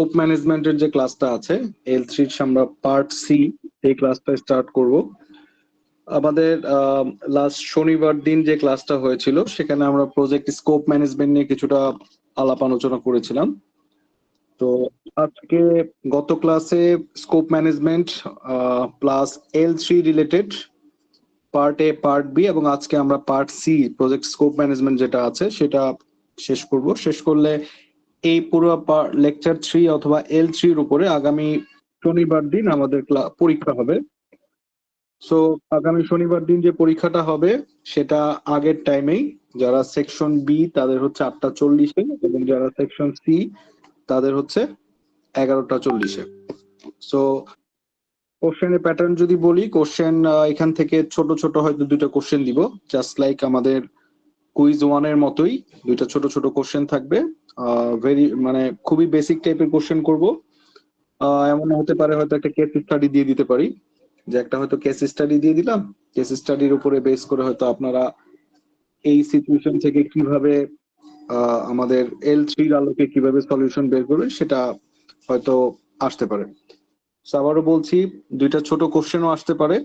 Scope ম্যানেজমেন্টের যে ক্লাসটা আছে L3 আমরা পার্ট সি এই ক্লাসটা স্টার্ট করব। আমাদের লাস্ট শনিবার দিন যে ক্লাসটা হয়েছিল সেখানে আমরা প্রজেক্ট স্কোপ ম্যানেজমেন্ট নিয়ে কিছুটা আলাপ আলোচনা করেছিলাম। তো আজকে গত ক্লাসে scope management plus L3 related part A part B এবং আজকে আমরা part C project scope management যেটা আছে সেটা শেষ করব। শেষ করলে এই পুরো লেকচার 3 অথবা L3 এর উপরে আগামী শনিবার দিন আমাদের পরীক্ষা হবে। সো আগামী শনিবার দিন যে পরীক্ষাটা হবে সেটা আগের টাইমেই, যারা সেকশন বি তাদের হচ্ছে 8:40-এ এবং যারা সেকশন সি তাদের হচ্ছে 11:40-এ। সো কোশ্চেনের প্যাটার্ন যদি বলি, কোশ্চেন এখান থেকে ছোট ছোট হয়তো দুইটা কোশ্চেন দিব, জাস্ট লাইক আমাদের কুইজ ওয়ানের মতোই দুইটা ছোট ছোট কোশ্চেন থাকবে। মানে খুবই বেসিক টাইপের কোশ্চেন করব। এমন হতে পারে হয়তো একটা কেস স্টাডি দিয়ে দিতে পারি, যে একটা হয়তো কেস স্টাডি দিয়ে দিলাম, কেস স্টাডির উপরে বেস করে হয়তো আপনারা এই সিচুয়েশন থেকে কিভাবে আমাদের L3 আলোকে কিভাবে সলিউশন বের করবে সেটা হয়তো আসতে পারে। আবারও বলছি, দুইটা ছোট কোশ্চেনও আসতে পারে,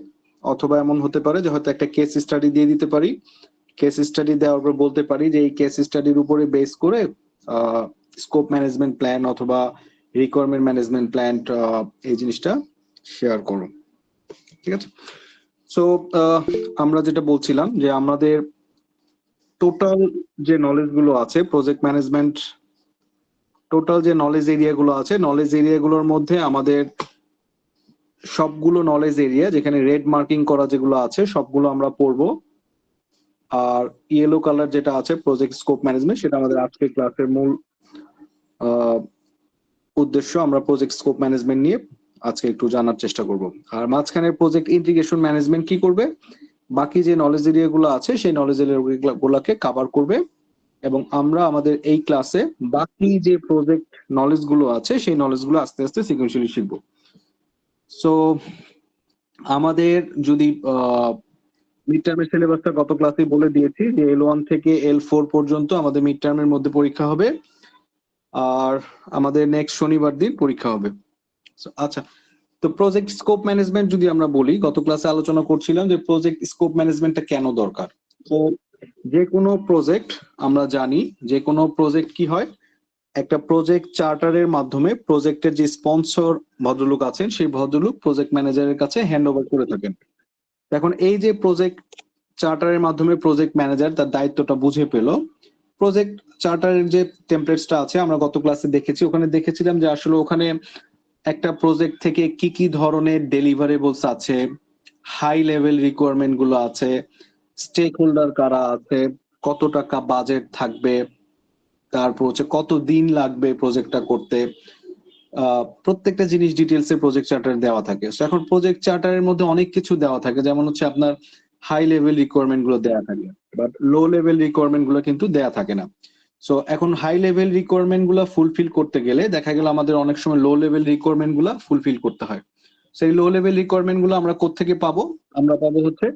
অথবা এমন হতে পারে যে হয়তো একটা কেস স্টাডি দিয়ে দিতে পারি। কেস স্টাডি দেওয়ার পর বলতে পারি যে এই কেস স্টাডির উপরে বেস করে স্কোপ ম্যানেজমেন্ট প্ল্যান অথবা রিকোয়ারমেন্ট ম্যানেজমেন্ট প্ল্যান এই জিনিসটা শেয়ার করো। ঠিক আছে। সো আমরা যেটা বলছিলাম যে আমাদের টোটাল যে নলেজ গুলো আছে প্রজেক্ট ম্যানেজমেন্ট, টোটাল যে নলেজ এরিয়া গুলো আছে, নলেজ এরিয়া গুলোর মধ্যে আমাদের সবগুলো নলেজ এরিয়া যেখানে রেড মার্কিং করা যেগুলো আছে সবগুলো আমরা পড়বো। আর ইয়েলো কালার যেটা আছে প্রজেক্ট স্কোপ ম্যানেজমেন্ট, সেটা আমাদের আজকের ক্লাসের মূল উদ্দেশ্য। আমরা প্রজেক্ট স্কোপ ম্যানেজমেন্ট নিয়ে আজকে একটু জানার চেষ্টা করব। আর মাঝখানে প্রজেক্ট ইন্টিগ্রেশন ম্যানেজমেন্ট কি করবে, বাকি যে নলেজ এরিয়া গুলো আছে সেই নলেজ এরিয়া গুলাকে কভার করবে, এবং আমরা আমাদের এই ক্লাসে বাকি যে প্রজেক্ট নলেজ গুলো আছে সেই নলেজ গুলো আস্তে আস্তে সিকুয়েন্সিয়ালি শিখবো। সো আমাদের যদি মিড টার্মের সিলেবাসটা গত ক্লাসে বলে দিয়েছি যে L1 থেকে L4 পর্যন্ত আমাদের মিড টার্মের মধ্যে পরীক্ষা হবে, আর আমাদের নেক্সট শনিবার দিন পরীক্ষা হবে। আচ্ছা, তো প্রজেক্ট স্কোপ ম্যানেজমেন্ট যদি আমরা বলি, গত ক্লাসে আলোচনা করছিলাম যে প্রজেক্ট স্কোপ ম্যানেজমেন্টটা কেন দরকার। তো যে কোনো প্রজেক্ট আমরা জানি, যে কোনো প্রজেক্ট কি হয়, একটা প্রজেক্ট চার্টারের মাধ্যমে প্রজেক্টের যে স্পন্সর ভদ্রলোক আছেন সেই ভদ্রলোক প্রজেক্ট ম্যানেজারের কাছে হ্যান্ড ওভার করে থাকেন। এখন এই যে প্রজেক্ট চার্টারের মাধ্যমে প্রজেক্ট ম্যানেজার তার দায়িত্বটা বুঝে পেল, প্রজেক্ট চার্টারের যে টেমপ্লেটসটা আছে আমরা গত ক্লাসে দেখেছি, ওখানে দেখেছিলাম যে আসলে ওখানে একটা প্রজেক্ট থেকে কি কি ধরনের ডেলিভারেবলস আছে, হাই লেভেল রিকোয়ারমেন্ট গুলো আছে, স্টেক হোল্ডার কারা আছে, কত টাকা বাজেট থাকবে, তারপর হচ্ছে কত দিন লাগবে প্রজেক্টটা করতে, প্রত্যেকটা জিনিস ডিটেলসে প্রজেক্ট চার্টার দেওয়া থাকে। এখন প্রজেক্ট চার্টারের মধ্যে অনেক কিছু দেওয়া থাকে, যেমন হচ্ছে আপনার হাই লেভেল রিকোয়ারমেন্ট গুলো দেওয়া থাকে, বাট লো লেভেল রিকোয়ারমেন্ট গুলো কিন্তু দেওয়া থাকে না। সো এখন হাই লেভেল রিকোয়ারমেন্ট গুলো ফুলফিল করতে গেলে দেখা গেল আমাদের অনেক সময় লো লেভেল রিকোয়ারমেন্ট গুলো ফুলফিল করতে হয়। সেই লো লেভেল রিকোয়ারমেন্ট গুলো আমরা কোত্থেকে পাবো, আমরা পাবো হচ্ছে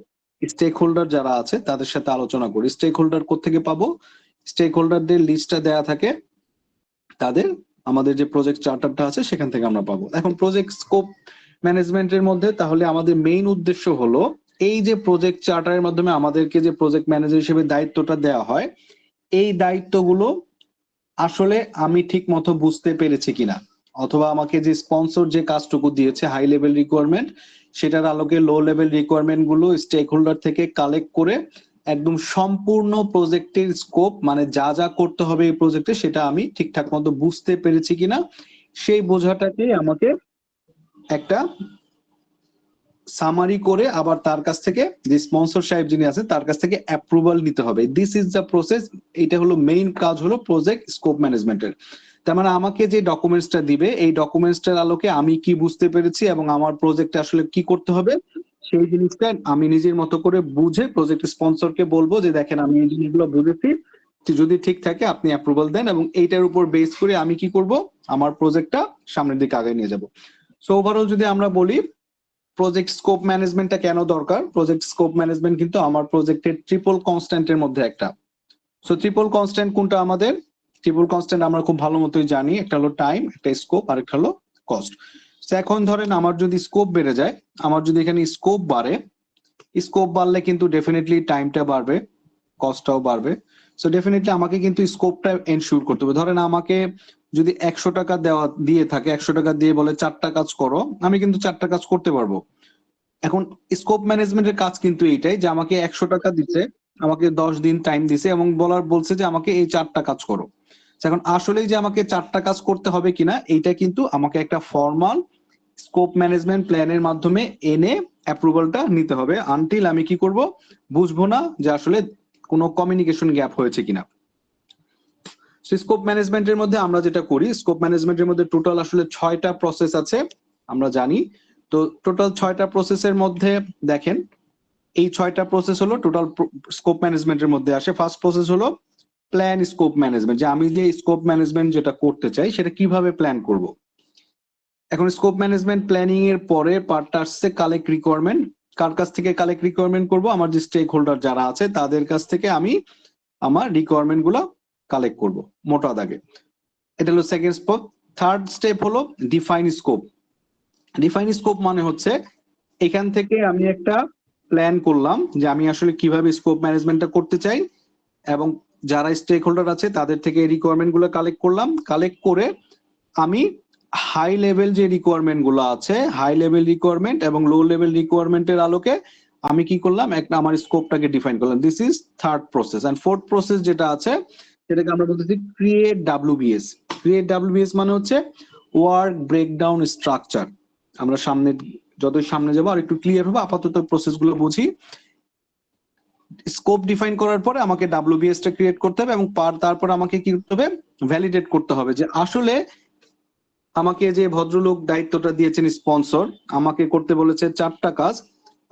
স্টেক হোল্ডার যারা আছে তাদের সাথে আলোচনা করি। স্টেক হোল্ডার কোত্থেকে পাবো, স্টেক হোল্ডারদের লিস্টটা দেয়া থাকে তাদের আমাদের যে প্রজেক্ট চার্টারটা আছে সেখান থেকে আমরা পাবো। এখন প্রজেক্ট স্কোপ ম্যানেজমেন্টের মধ্যে তাহলে আমাদের মেইন উদ্দেশ্য হলো এই যে প্রজেক্ট চার্টারের মাধ্যমে আমাদেরকে যে প্রজেক্ট ম্যানেজার হিসেবে দায়িত্বটা দেওয়া হয়, এই দায়িত্বগুলো আসলে আমি ঠিক মতো বুঝতে পেরেছি কিনা, অথবা আমাকে যে স্পন্সর যে কাজটুকু দিয়েছে হাই লেভেল রিকোয়ারমেন্ট, সেটার আলোকে লো লেভেল রিকোয়ারমেন্ট গুলো স্টেক হোল্ডার থেকে কালেক্ট করে একদম সম্পূর্ণ প্রজেক্টের স্কোপ, মানে যা যা করতে হবে এই প্রজেক্টে সেটা আমি ঠিকঠাক মতো বুঝতে পেরেছি কিনা, সেই বোঝাটাকে আমাকে একটা সামারি করে আবার তার কাছ থেকে যে স্পন্সর সাহেব যিনি আছে তার কাছ থেকে অ্যাপ্রুভাল নিতে হবে। This is the process. এটা হলো মেইন কাজ হলো প্রজেক্ট স্কোপ ম্যানেজমেন্টের। তার মানে আমাকে যে ডকুমেন্টসটা দিবে এই ডকুমেন্টসটার আলোকে আমি কি বুঝতে পেরেছি এবং আমার প্রজেক্টে আসলে কি করতে হবে সেই জিনিসটা আমি নিজের মতো করে বুঝে প্রজেক্ট স্পন্সরকে বলবো যে দেখেন আমি এই জিনিসগুলো বুঝেছি, যদি ঠিক থাকে আপনি অ্যাপ্রুভাল দেন, এবং এইটার উপর বেস করে আমি কি করব, আমার প্রজেক্টটা সামনের দিকে আগে নিয়ে যাব। সো ওভারঅল যদি আমরা বলি প্রজেক্ট স্কোপ ম্যানেজমেন্টটা কেন দরকার, প্রজেক্ট স্কোপ ম্যানেজমেন্ট কিন্তু আমার প্রজেক্টের ট্রিপল কনস্ট্যান্টের মধ্যে একটা। সো ট্রিপল কনস্ট্যান্ট কোনটা আমাদের, ট্রিপল কনস্ট্যান্ট আমরা খুব ভালো মতোই জানি, একটা হলো টাইম, একটা স্কোপ, আর একটা হলো কস্ট। এখন ধরেন আমার যদি স্কোপ বেড়ে যায়, আমার যদি এখানে স্কোপ বাড়ে, স্কোপ বাড়লে কিন্তু ডেফিনেটলি টাইমটা বাড়বে, কস্টটাও বাড়বে। সো ডেফিনেটলি আমাকে কিন্তু স্কোপটা এনশিওর করতে হবে। ধরেন আমাকে যদি 100 টাকা দেওয়া দিয়ে থাকে, 100 টাকা দিয়ে বলে 4টা কাজ করো, আমি কিন্তু 4টা কাজ করতে পারবো। এখন স্কোপ ম্যানেজমেন্টের কাজ কিন্তু এইটাই যে আমাকে 100 টাকা দিচ্ছে, আমাকে 10 দিন টাইম দিছে এবং বলছে যে আমাকে এই 4টা কাজ করো। এখন আসলেই যে আমাকে 4টা কাজ করতে হবে কিনা এইটা কিন্তু আমাকে একটা ফর্মাল স্কোপ ম্যানেজমেন্ট প্ল্যানের মাধ্যমে এনে অ্যাপ্রুভালটা নিতে হবে, আনটিল আমি কি করব বুঝবো না যে আসলে কোনো কমিউনিকেশন গ্যাপ হয়েছে কিনা। স্কোপ ম্যানেজমেন্টের মধ্যে আমরা যেটা করি, স্কোপ ম্যানেজমেন্টের মধ্যে টোটাল আসলে 6টা প্রসেস আছে আমরা জানি। তো টোটাল 6টা প্রসেসের মধ্যে দেখেন এই 6টা প্রসেস হলো টোটাল স্কোপ ম্যানেজমেন্টের মধ্যে আসে। ফার্স্ট প্রসেস হলো প্ল্যান স্কোপ ম্যানেজমেন্ট, যে আমি যে স্কোপ ম্যানেজমেন্ট যেটা করতে চাই সেটা কিভাবে প্ল্যান করব। এখন স্কোপ ম্যানেজমেন্ট প্ল্যানিং এর পরে পার্টটা আসছে কালেক্ট রিকোয়ারমেন্ট। কার কাছ থেকে কালেক্ট রিকোয়ারমেন্ট করব? আমার যে স্টেক হোল্ডার যারা আছে তাদের কাছ থেকে আমি আমার রিকোয়ারমেন্ট গুলা কালেক্ট করব মোটা দাগে। এটা হলো সেকেন্ড স্টেপ। থার্ড স্টেপ হলো ডিফাইন স্কোপ। ডিফাইন স্কোপ মানে হচ্ছে এখান থেকে আমি একটা প্ল্যান করলাম যে আমি আসলে কিভাবে স্কোপ ম্যানেজমেন্টটা করতে চাই, এবং যারা স্টেক হোল্ডার আছে তাদের থেকে রিকোয়ারমেন্ট গুলো কালেক্ট করলাম। কালেক্ট করে আমি হাই লেভেল যে রিকোয়ারমেন্ট গুলো আছে, হাই লেভেল রিকোয়ারমেন্ট এবং লো লেভেল রিকোয়ারমেন্টের আলোকে আমি কি করলাম, একটা আমার স্কোপটাকে ডিফাইন করলাম। This is third process. And fourth process যেটা আছে সেটাকে আমরা বলতেছি ক্রিয়েট ডাব্লিউবিএস। ক্রিয়েট ডাব্লিউবিএস মানে হচ্ছে ওয়ার্ক ব্রেকডাউন স্ট্রাকচার। আমরা সামনে যতই সামনে যাবো আর একটু ক্লিয়ার হবে, আপাতত প্রসেস গুলো বুঝি। স্কোপ ডিফাইন করার পরে আমাকে ডাব্লিউবিএস টা ক্রিয়েট করতে হবে এবং তারপর আমাকে কি করতে হবে, ভ্যালিডেট করতে হবে যে আসলে আমাকে যে ভদ্রলোক দায়িত্বটা দিয়েছেন স্পন্সর, আমাকে করতে বলেছে 4টা কাজ,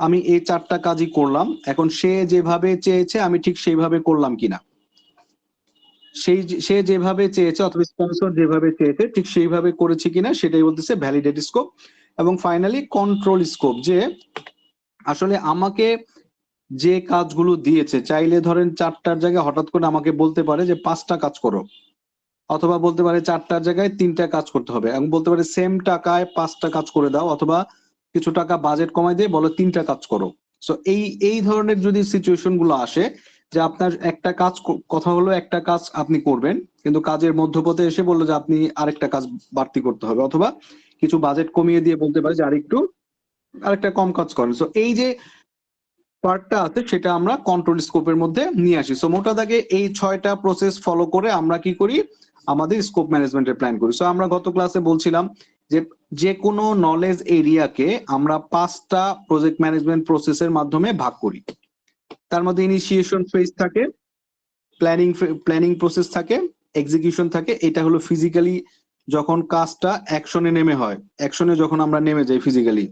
আমি এই 4টা কাজই করলাম। এখন সে যেভাবে চেয়েছে আমি ঠিক সেইভাবে করলাম কিনা, সে যেভাবে চেয়েছে অথবা স্পন্সর যেভাবে চেয়েছে ঠিক সেইভাবে করেছে কিনা সেটাই বলতেছে ভ্যালিডেট স্কোপ। এবং ফাইনালি কন্ট্রোল স্কোপ, যে আসলে আমাকে যে কাজগুলো দিয়েছে, চাইলে ধরেন 4টার জায়গায় হঠাৎ করে আমাকে বলতে পারে যে 5টা কাজ করো, অথবা বলতে পারে 4টার জায়গায় 3টা কাজ করতে হবে, এবং বলতে পারে সেম টাকায় 5টা কাজ করে দাও, অথবা কিছু টাকা বাজেট কমাই দিয়ে বলো 3টা কাজ করো। সো এই ধরনের যদি সিচুয়েশন গুলো আসে যে আপনার একটা কাজ, কথা হলো একটা কাজ আপনি করবেন কিন্তু কাজের মধ্যপথে এসে বললো যে আপনি আরেকটা কাজ বাড়তি করতে হবে, অথবা কিছু বাজেট কমিয়ে দিয়ে বলতে পারে যে আরেকটা কম কাজ করেন। সো এই যে পার্টটা আছে সেটা আমরা কন্ট্রোল স্কোপের মধ্যে নিয়ে আসি। সো মোটা দাগে এই 6টা প্রসেস ফলো করে আমরা কি করি, আমাদের স্কোপ ম্যানেজমেন্টের প্ল্যান করি। সো আমরা গত ক্লাসে বলছিলাম যে কোনো নলেজ এরিয়াকে আমরা 5টা প্রজেক্ট ম্যানেজমেন্ট প্রসেসের মাধ্যমে ভাগ করি। তার মধ্যে ইনিশিয়েশন ফেজ থাকে, প্ল্যানিং প্রসেস থাকে, এক্সিকিউশন থাকে। এটা হলো ফিজিক্যালি যখন কাজটা অ্যাকশনে নেমে হয়, অ্যাকশনে যখন আমরা নেমে যাই ফিজিক্যালি।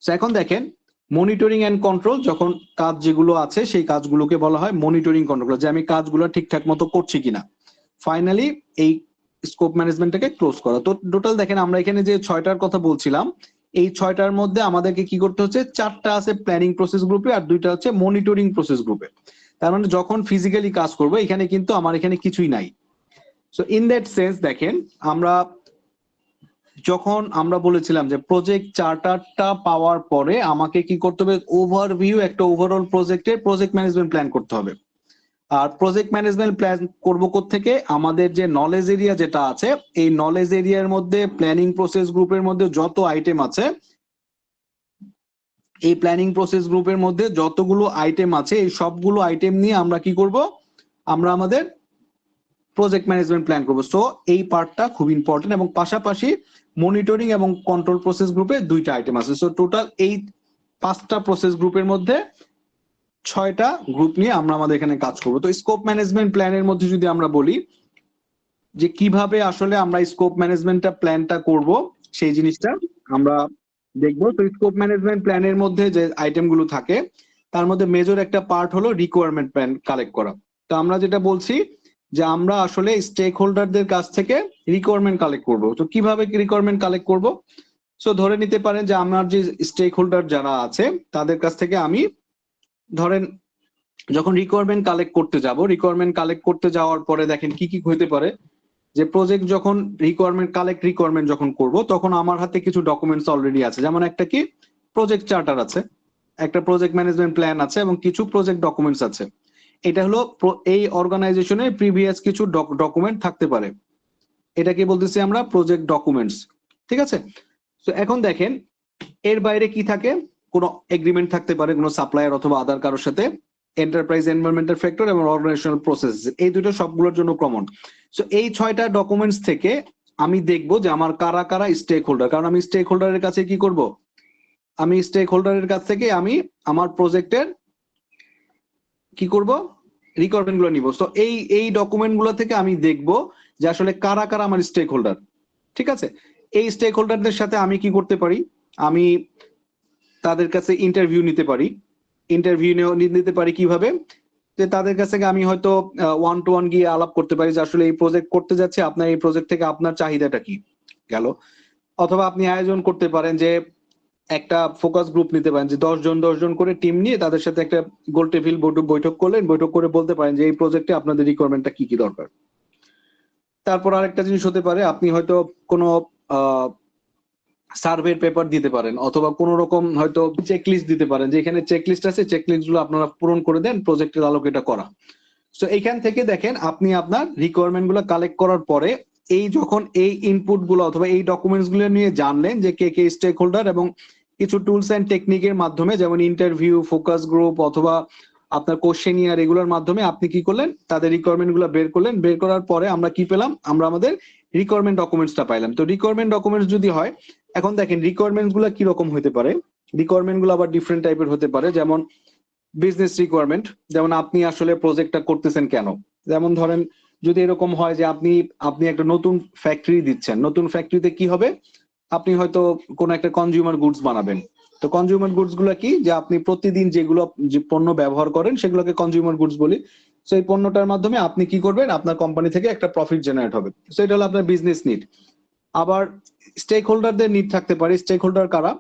সো এখন দেখেন মনিটরিং এন্ড কন্ট্রোল, যখন কাজ যেগুলো আছে সেই কাজগুলোকে বলা হয় মনিটরিং কন্ট্রোল, যে আমি কাজগুলো ঠিকঠাক মতো করছি কিনা। ফাইনালি এই স্কোপ ম্যানেজমেন্টটাকে ক্লোজ করা। তো টোটাল দেখেন আমরা এখানে যে 6টার কথা বলছিলাম, এই 6টার মধ্যে আমাদেরকে কি করতে হচ্ছে, 4টা আছে প্ল্যানিং প্রসেস গ্রুপে আর 2টা হচ্ছে মনিটরিং প্রসেস গ্রুপে। তার মানে যখন ফিজিক্যালি কাজ করবো এখানে কিন্তু আমার এখানে কিছুই নাই। সো ইন দ্যাট সেন্স দেখেন যখন আমরা বলেছিলাম যে প্রজেক্ট চার্টারটা পাওয়ার পরে আমাকে কি করতে হবে, ওভারভিউ, একটা ওভারঅল প্রজেক্ট ম্যানেজমেন্ট প্ল্যান করতে হবে। আর প্রজেক্ট ম্যানেজমেন্ট প্ল্যান করবো থেকে আমাদের যে নলেজ এরিয়া যেটা আছে, এই নলেজ এরিয়ার মধ্যে প্ল্যানিং প্রসেস গ্রুপের মধ্যে যত আইটেম আছে, এই প্ল্যানিং প্রসেস গ্রুপের মধ্যে যতগুলো আইটেম আছে এই সবগুলো আইটেম নিয়ে আমরা কি করব, আমরা আমাদের প্রজেক্ট ম্যানেজমেন্ট প্ল্যান করবো। সো এই পার্টটা খুব ইম্পর্টেন্ট। এবং পাশাপাশি মনিটরিং এবং কন্ট্রোল প্রসেস গ্রুপে 2টা আইটেম আছে। সো টোটাল এই 5টা প্রসেস গ্রুপের মধ্যে 6টা গ্রুপ নিয়ে আমরা আমাদের এখানে কাজ করবো। তো স্কোপ ম্যানেজমেন্ট প্ল্যানের মধ্যে যদি আমরা বলি যে কিভাবে আসলে আমরা স্কোপ ম্যানেজমেন্টটা প্ল্যানটা করব, সেই জিনিসটা আমরা দেখবো। তো স্কোপ ম্যানেজমেন্ট প্ল্যানের মধ্যে যে আইটেম গুলো থাকে তার মধ্যে মেজর একটা পার্ট হলো রিকোয়ারমেন্ট প্ল্যান কালেক্ট করা। তো আমরা যেটা বলছি যে আমরা আসলে স্টেক হোল্ডারদের কাছ থেকে রিকোয়ারমেন্ট কালেক্ট করব। তো কিভাবে রিকোয়ারমেন্ট কালেক্ট করব? সো ধরে নিতে পারেন যে আমার যে স্টেক হোল্ডার যারা আছে তাদের কাছ থেকে আমি ধরেন যখন রিকোয়ারমেন্ট কালেক্ট করতে যাওয়ার পরে দেখেন কি কি হতে পারে, যে প্রজেক্ট যখন রিকোয়ারমেন্ট যখন করব, তখন আমার হাতে কিছু ডকুমেন্টস অলরেডি আছে। যেমন একটা কি প্রজেক্ট চার্টার আছে, একটা প্রজেক্ট ম্যানেজমেন্ট প্ল্যান আছে, এবং কিছু প্রজেক্ট ডকুমেন্টস আছে। এটা হলো এই অর্গানাইজেশনের প্রিভিয়াস কিছু ডকুমেন্ট থাকতে পারে। এটাকে বলতেছি আমরা প্রজেক্ট ডকুমেন্টস। ঠিক আছে? তো এখন দেখেন এর বাইরে কি থাকে, কোনো এগ্রিমেন্ট থাকতে পারে কোনো সাপ্লায়ার অথবা আদার কারোর সাথে, এন্টারপ্রাইজ এনভায়রনমেন্টাল ফ্যাক্টর এবং অর্গানাইজেশনাল প্রসেস, এই দুটো সবগুলোর জন্য কমন। সো এই 6টা ডকুমেন্টস থেকে আমি দেখবো যে আমার কারা কারা স্টেক হোল্ডার। কারণ আমি স্টেক হোল্ডারের কাছে কি করব, আমি স্টেক হোল্ডারের কাছ থেকে আমি আমার প্রজেক্টের কি করব, রিকোয়ারমেন্ট গুলো নিব। তো এই ডকুমেন্ট গুলো থেকে আমি দেখব যে আসলে কারা কারা আমার স্টেক হোল্ডার। ঠিক আছে? এই স্টেক হোল্ডারদের সাথে আমি কি করতে পারি, আমি তাদের কাছে ইন্টারভিউ নিতে পারি। নিতে পারি কিভাবে, যে তাদের কাছে আমি হয়তো 1-to-1 গিয়ে আলাপ করতে পারি যে আসলে এই প্রজেক্ট করতে যাচ্ছে, আপনার এই প্রজেক্ট থেকে আপনার চাহিদাটা কি গেল। অথবা আপনি আয়োজন করতে পারেন যে একটা ফোকাস গ্রুপ নিতে পারেন, যে 10 জন করে টিম নিয়ে তাদের সাথে একটা গোল টেবিল বৈঠক করলেন, বৈঠক করে বলতে পারেন যে এই প্রজেক্টে আপনাদের রিকোয়ারমেন্টটা কি কি দরকার। তারপর আরেকটা জিনিস হতে পারে, আপনি হয়তো কোনো সার্ভের পেপার দিতে পারেন, অথবা কোন রকম হয়তো চেকলিস্ট দিতে পারেন, যে এখানে চেকলিস্ট আছে, চেকলিস্ট গুলো আপনারা পূরণ করে দেন, প্রজেক্টের আলোকে এটা করা। তো এইখান থেকে দেখেন আপনি আপনার রিকোয়ারমেন্ট গুলো কালেক্ট করার পরে যখন এই ইনপুট গুলো অথবা এই ডকুমেন্টস গুলো নিয়ে জানলেন যে কে কে স্টেক হোল্ডার, এবং কিছু টুলস এন্ড টেকনিকের মাধ্যমে যেমন ইন্টারভিউ, ফোকাস গ্রুপ অথবা আপনার কোশ্চেনিয়ার, এগুলোর মাধ্যমে আপনি কি করলেন, তাদের রিকোয়ারমেন্ট গুলো বের করলেন। বের করার পরে আমরা কি পেলাম, আমরা আমাদের রিকোয়ারমেন্ট ডকুমেন্টসটা পাইলাম। তো রিকোয়ারমেন্ট ডকুমেন্টস যদি হয়, এখন দেখেন রিকোয়ারমেন্টস গুলো কিরকম হতে পারে। রিকোয়ারমেন্ট গুলো আবার ডিফারেন্ট টাইপের হতে পারে। যেমন বিজনেস রিকোয়ারমেন্ট, যেমন আপনি আসলে প্রজেক্টটা করতেছেন কেন। যেমন ধরেন যদি এরকম হয় যে আপনি একটা নতুন ফ্যাক্টরি দিচ্ছেন, নতুন ফ্যাক্টরিতে কি হবে, আপনি হয়তো কোন একটা কনজিউমার গুডস বানাবেন। তো কনজিউমার গুডস গুলো কি, যে আপনি প্রতিদিন যেগুলো যে পণ্য ব্যবহার করেন সেগুলোকে কনজিউমার গুডস বলি। তো এই পণ্যটার মাধ্যমে আপনি কি করবেন, আপনার কোম্পানি থেকে একটা প্রফিট জেনারেট হবে। তো এটা হলো আপনার বিজনেস নিড। আবার স্টেক হোল্ডারদের নিড থাকতে পারে। স্টেক হোল্ডার কারা,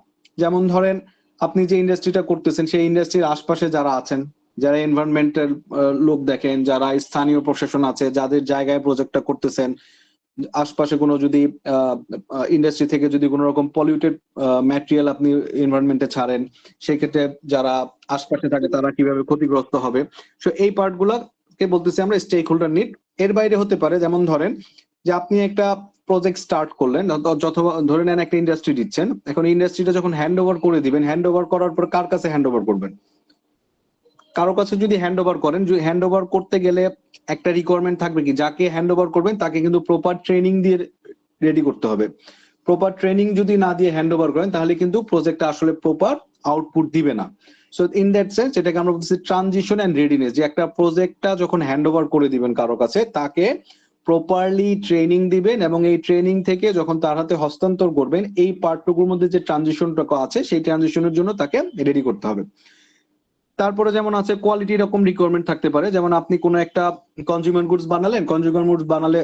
যেমন ধরেন আপনি যে ইন্ডাস্ট্রিটা করতেছেন সেই ইন্ডাস্ট্রির আশপাশে যারা আছেন, যারা এনভায়রনমেন্টাল লোক দেখেন, যারা স্থানীয় প্রশাসন আছে, যাদের জায়গায় প্রজেক্টটা করতেছেন, আশপাশে কোনো যদি ইন্ডাস্ট্রি থেকে যদি কোনো রকম পলিউটেড ম্যাটেরিয়াল আপনি এনভায়রনমেন্টে ছাড়েন, সেই ক্ষেত্রে যারা আশপাশে থাকে তারা কিভাবে ক্ষতিগ্রস্ত হবে। সো এই পার্টগুলোকে বলতেছি আমরা স্টেক হোল্ডার নিড। এর বাইরে হতে পারে, যেমন ধরেন যে আপনি একটা প্রজেক্ট স্টার্ট করলেন, অথবা ধরে নেন একটা ইন্ডাস্ট্রি দিচ্ছেন। এখন ইন্ডাস্ট্রিটা যখন হ্যান্ড ওভার করে দিবেন, হ্যান্ড ওভার করার পর কার কাছে হ্যান্ড ওভার করবেন, কারো কাছে যদি হ্যান্ড ওভার করেন, যদি হ্যান্ড ওভার করতে গেলে একটা রিকোয়ারমেন্ট থাকবে কি, যাকে হ্যান্ড ওভার করবেন তাকে কিন্তু প্রপার ট্রেনিং দিয়ে রেডি করতে হবে। প্রপার ট্রেনিং যদি না দিয়ে হ্যান্ড ওভার করেন তাহলে কিন্তু প্রজেক্টটা আসলে প্রপার আউটপুট দিবে না। সো ইন দ্যাট সেন্স এটাকে আমরা বলছি ট্রানজিশন এন্ড রেডিনেস, যে একটা প্রজেক্টটা যখন হ্যান্ড ওভার করে দিবেন কারো কাছে, তাকে প্রপারলি ট্রেনিং দিবেন, এবং এই ট্রেনিং থেকে যখন তার হাতে হস্তান্তর করবেন, এই পার্টটুকুর মধ্যে যে ট্রানজিশনটা আছে সেই ট্রানজিশনের জন্য তাকে রেডি করতে হবে। তারপরে যেমন আছে কোয়ালিটি রকম রিকোয়ারমেন্ট থাকতে পারে। যেমন আপনি কোনো একটা কনজিউমার গুডস বানালেন, কনজিউমার গুডস বানালে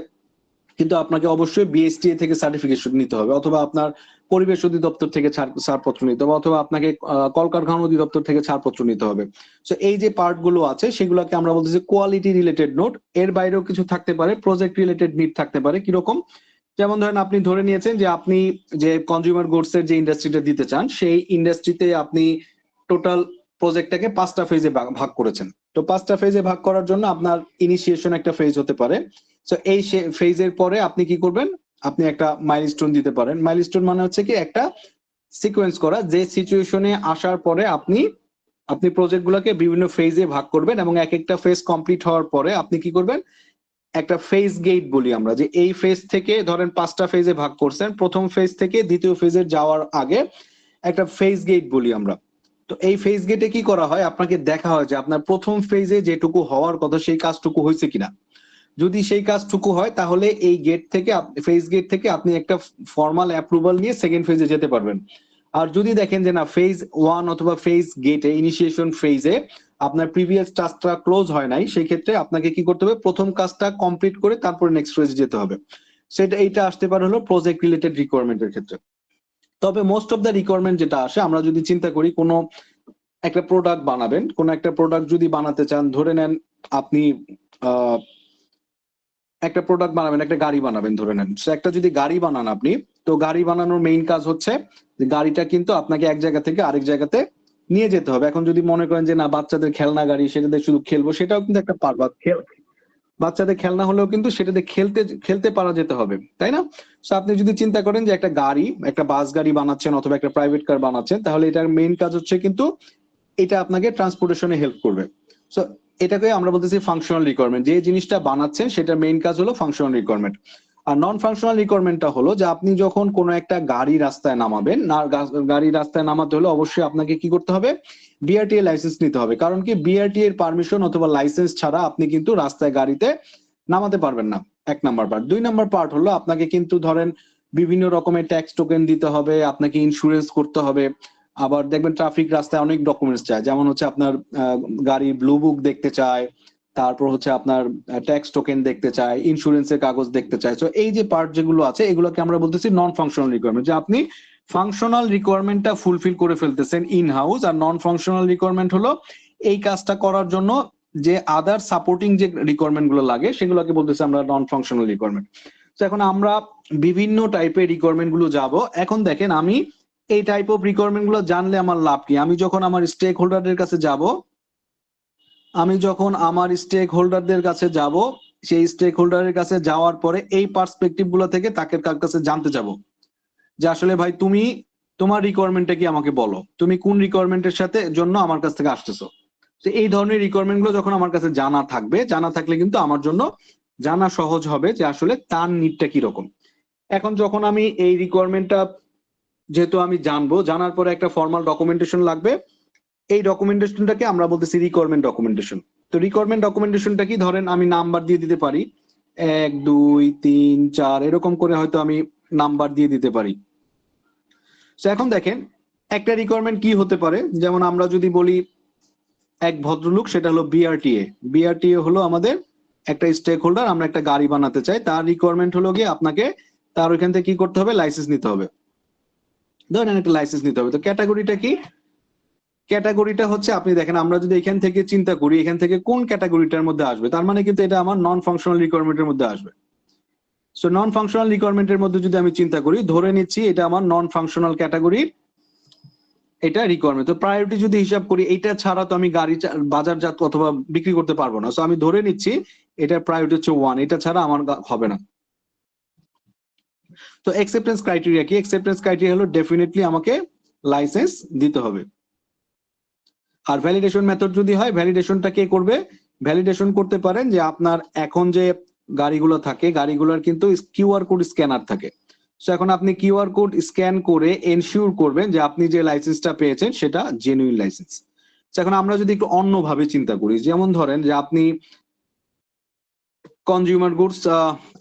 কিন্তু আপনাকে অবশ্যই বিএসটিএ থেকে সার্টিফিকেশন নিতে হবে, অথবা আপনার পরিবেশ অধিদপ্তর থেকে ছাড়পত্র নিতে হবে, অথবা আপনাকে কলকারখানা অধিদপ্তর থেকে ছাড়পত্র নিতে হবে। সো এই যে পার্ট গুলো আছে সেগুলোকে আমরা বলতেছি কোয়ালিটি রিলেটেড নোট। এর বাইরেও কিছু থাকতে পারে, প্রজেক্ট রিলেটেড নিড থাকতে পারে। কিরকম, যেমন ধরেন আপনি ধরে নিয়েছেন যে আপনি যে কনজিউমার গুডস এর যে ইন্ডাস্ট্রিটা দিতে চান, সেই ইন্ডাস্ট্রিতে আপনি টোটাল প্রজেক্টটাকে 5টা ফেজে ভাগ করেছেন। তো 5টা ফেজে ভাগ করার জন্য আপনার ইনিশিয়েশন একটা ফেজ হতে পারে। সো এই ফেজের পরে আপনি কি করবেন, আপনি একটা মাইলস্টোন দিতে পারেন। মাইলস্টোন মানে হচ্ছে কি একটা সিকোয়েন্স করা, যে সিচুয়েশনে আসার পরে আপনি প্রজেক্ট গুলোকে বিভিন্ন ফেজে ভাগ করবেন, এবং এক একটা ফেজ কমপ্লিট হওয়ার পরে আপনি কি করবেন, একটা ফেজ গেট বলি আমরা, যে এই ফেজ থেকে ধরেন 5টা ফেজে ভাগ করছেন, প্রথম ফেজ থেকে দ্বিতীয় ফেজে যাওয়ার আগে একটা ফেজ গেট বলি আমরা। তো এই ফেজ গেটে কি করা হয়, আপনাকে দেখা হয় যে আপনার প্রথম ফেজে যেটুকু হওয়ার কথা সেই কাজটুকু হয়েছে কিনা। যদি সেই কাজটুকু হয় তাহলে এই গেট থেকে, ফেজ গেট থেকে আপনি একটা ফর্মাল অ্যাপ্রুভাল নিয়ে সেকেন্ড ফেজে যেতে পারবেন। আর যদি দেখেন যে না, ফেজ 1 অথবা ফেজ গেটে, ইনিশিয়েশন ফেজে আপনার প্রিভিয়াস টাস্কটা ক্লোজ হয় নাই, সেই ক্ষেত্রে আপনাকে কি করতে হবে, প্রথম কাজটা কমপ্লিট করে তারপরে নেক্সট ফেজে যেতে হবে। সেটা এইটা আসতে পারে হলো প্রজেক্ট রিলেটেড রিকোয়ারমেন্টের ক্ষেত্রে। তবে মোস্ট অফ দ্য রিকোয়ারমেন্ট যেটা আসে, আমরা যদি চিন্তা করি কোনো একটা প্রোডাক্ট বানাবেন, কোন একটা প্রোডাক্ট যদি বানাতে চান, ধরে নেন আপনি একটা প্রোডাক্ট বানাবেন, একটা গাড়ি বানাবেন ধরে নেন। একটা যদি গাড়ি বানান আপনি, তো গাড়ি বানানোর মেইন কাজ হচ্ছে যে গাড়িটা কিন্তু আপনাকে এক জায়গা থেকে আরেক জায়গাতে নিয়ে যেতে হবে। এখন যদি মনে করেন যে না বাচ্চাদের খেলনা গাড়ি, সেটাতে শুধু খেলবো, সেটাও কিন্তু একটা পারবা, বাচ্চাদের খেলনা হলেও কিন্তু সেটাতে খেলতে খেলতে পারা যেতে হবে, তাই না? তো আপনি যদি চিন্তা করেন যে একটা গাড়ি, একটা বাস গাড়ি বানাচ্ছেন অথবা একটা প্রাইভেট কার বানাচ্ছেন, তাহলে এটার মেইন কাজ হচ্ছে কিন্তু এটা আপনাকে ট্রান্সপোর্টেশনে হেল্প করবে। সো এটাকে আমরা বলতেছি ফাংশনাল রিকোয়ারমেন্ট। যে জিনিসটা বানাচ্ছেন সেটার মেইন কাজ হলো ফাংশনাল রিকোয়ারমেন্ট। আর নন ফাংশনাল রিকোয়ারমেন্টটা হলো যে আপনি যখন কোনো একটা গাড়ি রাস্তায় নামাবেন, না গাড়ি রাস্তায় নামাতে হলে অবশ্যই আপনাকে কি করতে হবে, বিআরটিএ লাইসেন্স নিতে হবে। কারণ কি, বিআরটিএ এর পারমিশন অথবা লাইসেন্স ছাড়া আপনি কিন্তু রাস্তায় গাড়িতে নামাতে পারবেন না, 1 নাম্বার পার্ট। 2 নাম্বার পার্ট হলো আপনাকে কিন্তু ধরেন বিভিন্ন রকমের ট্যাক্স টোকেন দিতে হবে, আপনাকে ইন্স্যুরেন্স করতে হবে। আবার দেখবেন ট্রাফিক রাস্তায় অনেক ডকুমেন্টস চায়, যেমন হচ্ছে আপনার গাড়ির ব্লু বুক দেখতে চায়, তারপর হচ্ছে আপনার ট্যাক্স টোকেন দেখতে চায়, ইন্স্যুরেন্সের কাগজ দেখতে চায়। তো এই যে পার্ট যেগুলো আছে এগুলোকে আমরা বলতেছি নন ফাংশনাল রিকোয়ারমেন্ট, যে আপনি ফাংশনাল রিকোয়ারমেন্টটা ফুলফিল করে ফেলতেছেন ইন হাউস। আর নন ফাংশনাল রিকোয়ারমেন্ট হলো এই কাজটা করার জন্য যে আদার সাপোর্টিং যে রিকোয়ারমেন্ট গুলো লাগে সেগুলোকে বলতেছি আমরা নন ফাংশনাল রিকোয়ারমেন্ট। তো এখন আমরা বিভিন্ন টাইপের রিকোয়ারমেন্ট গুলো যাব। এখন দেখেন আমি এই টাইপ অফ রিকোয়ারমেন্ট গুলো জানলে আমার লাভ কি? আমি যখন আমার স্টেক হোল্ডারদের কাছে যাব, সেই স্টেক হোল্ডারের কাছে যাওয়ার পরে এই পার্সপেক্টিভ গুলো থেকে তাকে তার কাছে জানতে যাব যে আসলে ভাই তুমি তোমার রিকোয়ারমেন্টটা কি আমাকে বলো, তুমি কোন রিকোয়ারমেন্টের সাথে জন্য আমার কাছ থেকে আসতেছো। তো এই ধরনের রিকোয়ারমেন্ট গুলো যখন আমার কাছে জানা থাকবে, জানা থাকলে কিন্তু আমার জন্য জানা সহজ হবে যে আসলে তার নিডটা কিরকম। এখন যখন আমি এই রিকোয়ারমেন্টটা যেহেতু আমি জানবো, জানার পরে একটা ফর্মাল ডকুমেন্টেশন লাগবে। এই ডকুমেন্টেশনটাকে আমরা বলতেছি রিকোয়ারমেন্ট ডকুমেন্টেশন। তো রিকোয়ারমেন্ট ডকুমেন্টেশনটা কি, ধরেন আমি নাম্বার দিয়ে দিতে পারি, 1 2 3 4 এরকম করে হয়তো আমি নাম্বার দিয়ে দিতে পারি। তো এখন দেখেন একটা রিকোয়ারমেন্ট কি হতে পারে, যেমন আমরা যদি বলি এক ভদ্রলোক, সেটা হলো বিআরটিএ। বিআরটিএ হলো আমাদের একটা স্টেক হোল্ডার, আমরা একটা গাড়ি বানাতে চাই, তার রিকোয়ারমেন্ট হলো গিয়ে আপনাকে তার ওইখান থেকে কি করতে হবে, লাইসেন্স নিতে হবে। ধরেন একটা লাইসেন্স নিতে হবে। তো ক্যাটাগরিটা কি, ক্যাটাগরিটা হচ্ছে আপনি দেখেন আমরা যদি এখান থেকে চিন্তা করি এখান থেকে কোন ক্যাটাগরিটার মধ্যে আসবে, তার মানে কিন্তু এটা আমার নন ফাংশনাল রিকোয়ারমেন্টের মধ্যে আসবে। সো নন ফাংশনাল রিকোয়ারমেন্টের মধ্যে যদি আমি চিন্তা করি, ধরে নিচ্ছি এটা আমার নন ফাংশনাল ক্যাটাগরি, এটা রিকোয়ারমেন্ট। তো প্রায়োরিটি যদি হিসাব করি, এটা ছাড়া তো আমি গাড়ি বাজারজাত অথবা বিক্রি করতে পারবো না। সো আমি ধরে নিচ্ছি এটার প্রায়োরিটি হচ্ছে 1, এটা ছাড়া আমার হবে না। তো অ্যাকসেপ্টেন্স ক্রাইটেরিয়া কি, অ্যাকসেপ্টেন্স ক্রাইটেরিয়া হলো ডেফিনেটলি আমাকে লাইসেন্স দিতে হবে। আর ভ্যালিডেশন মেথড যদি হয়, ভ্যালিডেশনটা কে করবে, ভ্যালিডেশন করতে পারেন যে আপনার এখন যে গাড়িগুলো থাকে গাড়িগুলোর কিন্তু কিউআর কোড স্ক্যানার থাকে। সো এখন আপনি কিউআর কোড স্ক্যান করে এনশিওর করবেন যে আপনি যে লাইসেন্সটা পেয়েছেন সেটা জেনুইন লাইসেন্স। এখন আমরা যদি একটু অন্যভাবে চিন্তা করি, যেমন ধরেন যে আপনি কনজিউমার গুডস,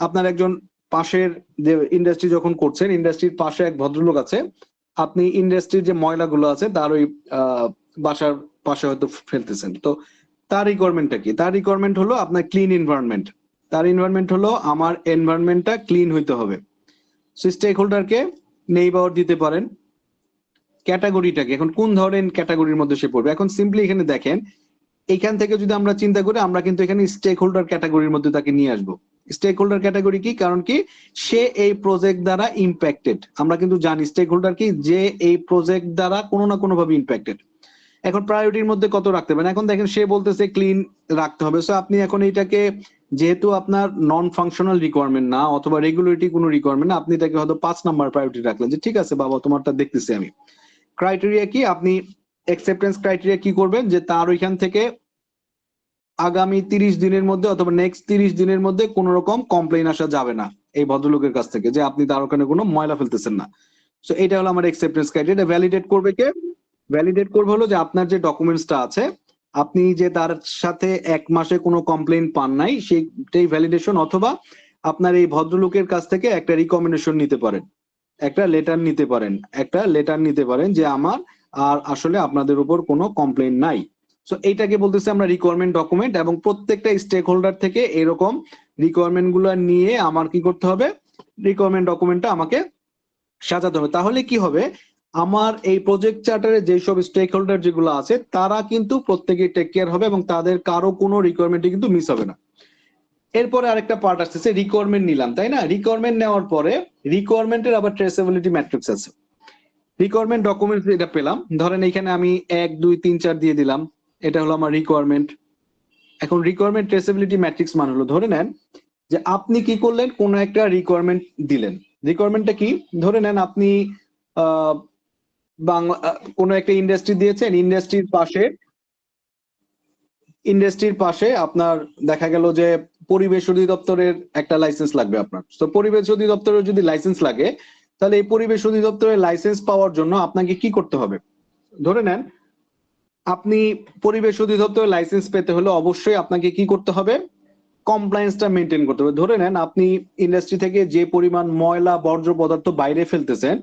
আপনার একজন পাশের যে ইন্ডাস্ট্রি যখন করছেন, ইন্ডাস্ট্রির পাশে এক ভদ্রলোক আছে, আপনি ইন্ডাস্ট্রির যে ময়লাগুলো আছে তার ওই বাসার পাশে হয়তো ফেলতেছেন। তো তার রিকোয়ারমেন্টটা কি, তার রিকোয়ারমেন্ট হলো আপনার ক্লিন এনভায়রনমেন্ট। তার এনভায়রনমেন্ট হলো আমার এনভায়রনমেন্টটা ক্লিন হইতে হবে। সো স্টেক হোল্ডারকে নেইবার দিতে পারেন। ক্যাটাগরিটাকে, এখন কোন ধরনের ক্যাটাগরির মধ্যে সে পড়বে, এখন সিম্পলি এখানে দেখেন এখান থেকে যদি আমরা চিন্তা করি, আমরা কিন্তু এখানে স্টেক হোল্ডার ক্যাটাগরির মধ্যে তাকে নিয়ে আসবো। স্টেক হোল্ডার ক্যাটাগরি কি, কারণ কি সে এই প্রজেক্ট দ্বারা ইম্প্যাক্টেড। আমরা কিন্তু জানি স্টেক হোল্ডার কি, যে এই প্রজেক্ট দ্বারা কোনো না কোনো ভাবে ইম্প্যাক্টেড। এখন প্রায়োরিটির মধ্যে কত রাখতে পারেন, এখন দেখেন সে বলতেছে ক্লিন রাখতে হবে। সো আপনি এখন এইটাকে, যেহেতু আপনার নন ফাংশনাল রিকোয়ারমেন্ট না অথবা রেগুলেটরি কোনো রিকোয়ারমেন্ট না, আপনি এটাকে হয়তো 5 নাম্বার প্রায়োরিটি রাখলেন যে ঠিক আছে বাবা তোমারটা দেখতেছি আমি। ক্রাইটেরিয়া কি, আপনি অ্যাকসেপ্টেন্স ক্রাইটেরিয়া কি করবেন, যে তার ওইখান থেকে আগামী 30 দিনের মধ্যে অথবা নেক্সট 30 দিনের মধ্যে কোন রকম কমপ্লেইন আসা যাবে না এই ভদ্রলোকের কাছ থেকে যে আপনি তার ওখানে কোনো ময়লা ফেলতেছেন না। সো এটা হলো আমার অ্যাকসেপ্টেন্স ক্রাইটেরিয়া। ভ্যালিডেট করবে কে, ভ্যালিডেট করবে হলো যে আপনার যে ডকুমেন্টসটা আছে, আপনি যে তার সাথে 1 মাসে কোনো কমপ্লেইন পান নাই সেইটাই ভ্যালিডেশন, অথবা আপনার এই ভদ্রলোকের কাছ থেকে একটা রিকমেন্ডেশন নিতে পারেন, একটা লেটার নিতে পারেন যে আমার আর আসলে আপনাদের উপর কোনো কমপ্লেইন নাই। সো এইটাকে বলতেছে আমরা রিকোয়ারমেন্ট ডকুমেন্ট, এবং প্রত্যেকটা স্টেক হোল্ডার থেকে এরকম রিকোয়ারমেন্ট গুলো নিয়ে আমার কি করতে হবে, রিকোয়ারমেন্ট ডকুমেন্টটা আমাকে সাজাতে হবে। তাহলে কি হবে, আমার এই প্রজেক্ট চার্টারে যেসব স্টেক হোল্ডার যেগুলো আছে তারা কিন্তু প্রত্যেকে টেক কেয়ার হবে এবং তাদের কারো কোনো রিকোয়ারমেন্ট কিন্তু মিস হবে না। এরপরে আরেকটা পার্ট আসতেছে, রিকোয়ারমেন্ট নিলাম তাই না, রিকোয়ারমেন্ট নেওয়ার পরে রিকোয়ারমেন্টের আবার ট্রেসেবিলিটি ম্যাট্রিক্স আছে। রিকোয়ারমেন্ট ডকুমেন্টস এটা পেলাম, ধরেন এখানে আমি 1 2 3 4 দিয়ে দিলাম, এটা হলো আমার রিকোয়ারমেন্ট। এখন রিকোয়ারমেন্ট ট্রেসেবিলিটি ম্যাট্রিক্স মানে হলো, ধরে নেন যে আপনি কি করলেন, কোন একটা রিকোয়ারমেন্ট দিলেন। রিকোয়ারমেন্টটা কি, ধরে নেন আপনি বাংলা কোন একটা ইন্ডাস্ট্রি দিয়েছেন, ইন্ডাস্ট্রির পাশে আপনার দেখা গেল যে পরিবেশ অধিদপ্তরের একটা লাইসেন্স লাগবে আপনার। তো পরিবেশ অধিদপ্তরের যদি লাইসেন্স লাগে, তাহলে এই পরিবেশ অধিদপ্তরের লাইসেন্স পাওয়ার জন্য আপনাকে কি করতে হবে, ধরে নেন আপনি পরিবেশ অধিদপ্তরের লাইসেন্স পেতে হলে অবশ্যই আপনাকে কি করতে হবে, কমপ্লায়েন্সটা মেনটেন করতে হবে। ধরে নেন আপনি ইন্ডাস্ট্রি থেকে যে পরিমাণ ময়লা বর্জ্য পদার্থ বাইরে ফেলতেছেন,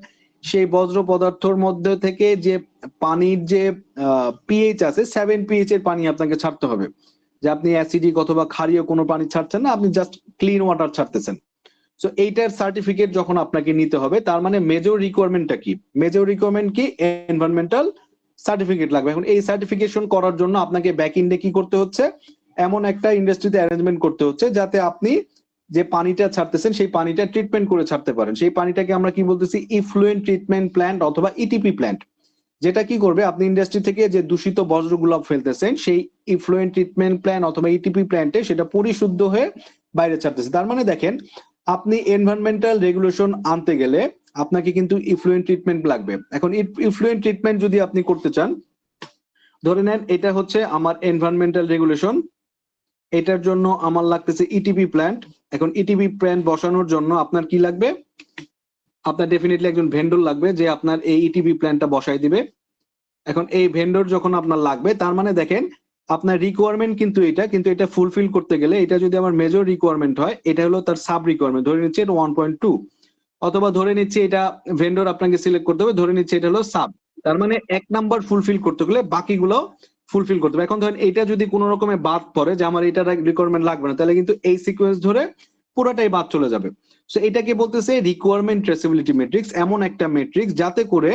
সেই বজ্র পদার্থর মধ্যে থেকে যে পানির যে পিএইচ আছে 7 পিএইচ এর পানি আপনাকে ছাড়তে হবে। যে আপনি অ্যাসিডিক অথবা ক্ষারীয় কোনো পানি ছাড়ছেন না, আপনি জাস্ট ক্লিন ওয়াটার ছাড়তেছেন। সো এইটার সার্টিফিকেট যখন আপনাকে নিতে হবে, তার মানে মেজর রিকোয়ারমেন্টটা কি, মেজর রিকোয়ারমেন্ট কি, এনভায়রনমেন্টাল সার্টিফিকেট লাগবে। এখন এই সার্টিফিকেশন করার জন্য আপনাকে ব্যাক এন্ডে কি করতে হচ্ছে, এমন একটা ইন্ডাস্ট্রিতে অ্যারেঞ্জমেন্ট করতে হচ্ছে যাতে আপনি যে পানিটা ছাড়তেছেন সেই পানিটা ট্রিটমেন্ট করে ছাড়তে পারেন। সেই পানিটাকে আমরা কি বলতেছি, ইফ্লুয়েন্ট ট্রিটমেন্ট প্ল্যান্ট অথবা ইটিপি প্ল্যান্ট। যেটা কি করবে, আপনি ইন্ডাস্ট্রি থেকে যে দূষিত বজ্রগুলো ফেলতেছেন সেই ইফ্লুয়েন্ট ট্রিটমেন্ট প্ল্যান্ট অথবা ইটিপি প্ল্যান্টে সেটা পরিশুদ্ধ হয়ে বাইরে ছাড়তেছে। তার মানে দেখেন, আপনি এনভায়রনমেন্টাল রেগুলেশন আনতে গেলে আপনাকে কিন্তু ইফ্লুয়েন্ট ট্রিটমেন্ট লাগবে। এখন ইফ্লুয়েন্ট ট্রিটমেন্ট যদি আপনি করতে চান, ধরে নেন এটা হচ্ছে আমার এনভায়রনমেন্টাল রেগুলেশন, এটার জন্য আমার লাগতেছে ইটিপি প্ল্যান্ট। এখন ইটিপি প্ল্যান্ট বসানোর জন্য আপনার কি লাগবে, আপনার ডেফিনেটলি একজন ভেন্ডর লাগবে যে আপনার এই ইটিপি প্ল্যান্টটা বসাই দিবে। এখন এই ভেন্ডর যখন আপনার লাগবে, তার মানে দেখেন আপনার রিকোয়ারমেন্ট কিন্তু এটা ফুলফিল করতে গেলে, এটা যদি আমার মেজর রিকোয়ারমেন্ট হয়, এটা হলো তার সাব রিকোয়ারমেন্ট, ধরে নিচ্ছে এটা 1.2, অথবা ধরে নিচ্ছে এটা ভেন্ডর আপনাকে সিলেক্ট করতে হবে, ধরে নিচ্ছে এটা হলো সাব। তার মানে 1 নাম্বার ফুলফিল করতে গেলে বাকিগুলো ফুলফিল করতে হবে। এখন ধরেন এটা যদি কোনো রকমে বাদ পড়ে যে আমার এটা রিকোয়ারমেন্ট লাগবে না, তাহলে কিন্তু এই সিকোয়েন্স ধরে পুরোটাই বাদ চলে যাবে। সো এটাকে বলতেছে রিকোয়ারমেন্ট ট্রেসেবিলিটি ম্যাট্রিক্স, এমন একটা ম্যাট্রিক্স যাতে করে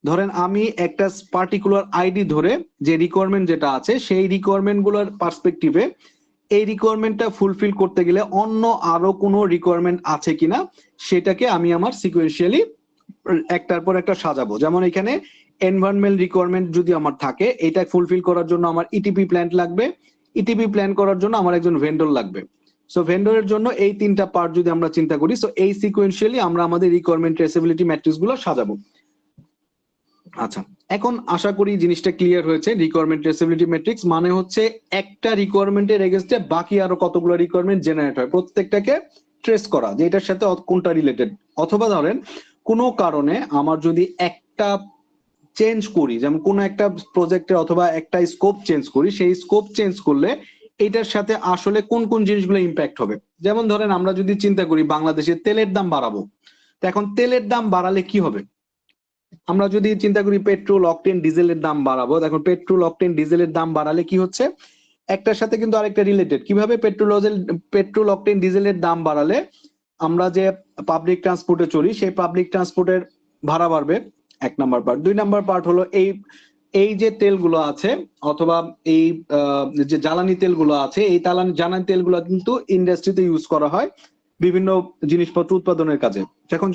ধরেন আমি একটা পার্টিকুলার আইডি ধরে যে রিকোয়ারমেন্ট যেটা আছে সেই রিকোয়ারমেন্ট গুলোর পার্সপেক্টিভে এই রিকোয়ারমেন্টটা ফুলফিল করতে গেলে অন্য আরো কোনো রিকোয়ারমেন্ট আছে কিনা সেটাকে আমি আমার সিকোয়েন্সিয়ালি একটার পর একটা সাজাবো। যেমন এখানে এনভায়রনমেন্ট রিকোয়ারমেন্ট যদি আমার থাকে, এটা ফুলফিল করার জন্য আমার ইটিপি প্ল্যান্ট লাগবে, ইটিপি প্ল্যান করার জন্য আমার একজন ভেন্ডর লাগবে। সো ভেন্ডরের জন্য এই 3টা পার্ট যদি আমরা চিন্তা করি, সো এই সিকোয়েন্সিয়ালি আমরা আমাদের রিকোয়ারমেন্ট ট্রেসেবিলিটি ম্যাট্রিক্স গুলো সাজাবো। আচ্ছা, এখন আশা করি জিনিসটা ক্লিয়ার হয়েছে। রিকোয়ারমেন্ট ট্রেসেবিলিটি ম্যাট্রিক্স মানে হচ্ছে একটা রিকোয়ারমেন্টের এগেইনস্টে বাকি আরো কতগুলো রিকোয়ারমেন্ট জেনারেট হয়, প্রত্যেকটাকে ট্রেস করা যে এটার সাথে কোনটা রিলেটেড। অথবা ধরেন কোনো কারণে আমার যদি একটা চেঞ্জ করি, যেমন কোনো একটা প্রজেক্টের অথবা একটা স্কোপ চেঞ্জ করি, সেই স্কোপ চেঞ্জ করলে এটার সাথে আসলে কোন কোন জিনিসগুলো ইম্প্যাক্ট হবে। যেমন ধরেন আমরা যদি চিন্তা করি বাংলাদেশে তেলের দাম বাড়াবো, তো এখন তেলের দাম বাড়ালে কি হবে, আমরা যদি চিন্তা করি পেট্রোল অকটেন ডিজেলের দাম বাড়াবো, দেখুন পেট্রোল অকটেন ডিজেলের দাম বাড়ালে কি হচ্ছে, একটার সাথে কিন্তু আরেকটা রিলেটেড। কিভাবে, পেট্রোল অকটেন ডিজেলের দাম বাড়ালে আমরা যে পাবলিক ট্রান্সপোর্টে চলি সেই পাবলিক ট্রান্সপোর্টের ভাড়া বাড়বে, 1 নাম্বার পার্ট। 2 নাম্বার পার্ট হলো এই যে তেলগুলো আছে অথবা এই যে জ্বালানি তেলগুলো আছে, এই জ্বালানি তেলগুলো কিন্তু ইন্ডাস্ট্রিতে ইউজ করা হয় বিভিন্ন জিনিসপত্র উৎপাদনের কাজে।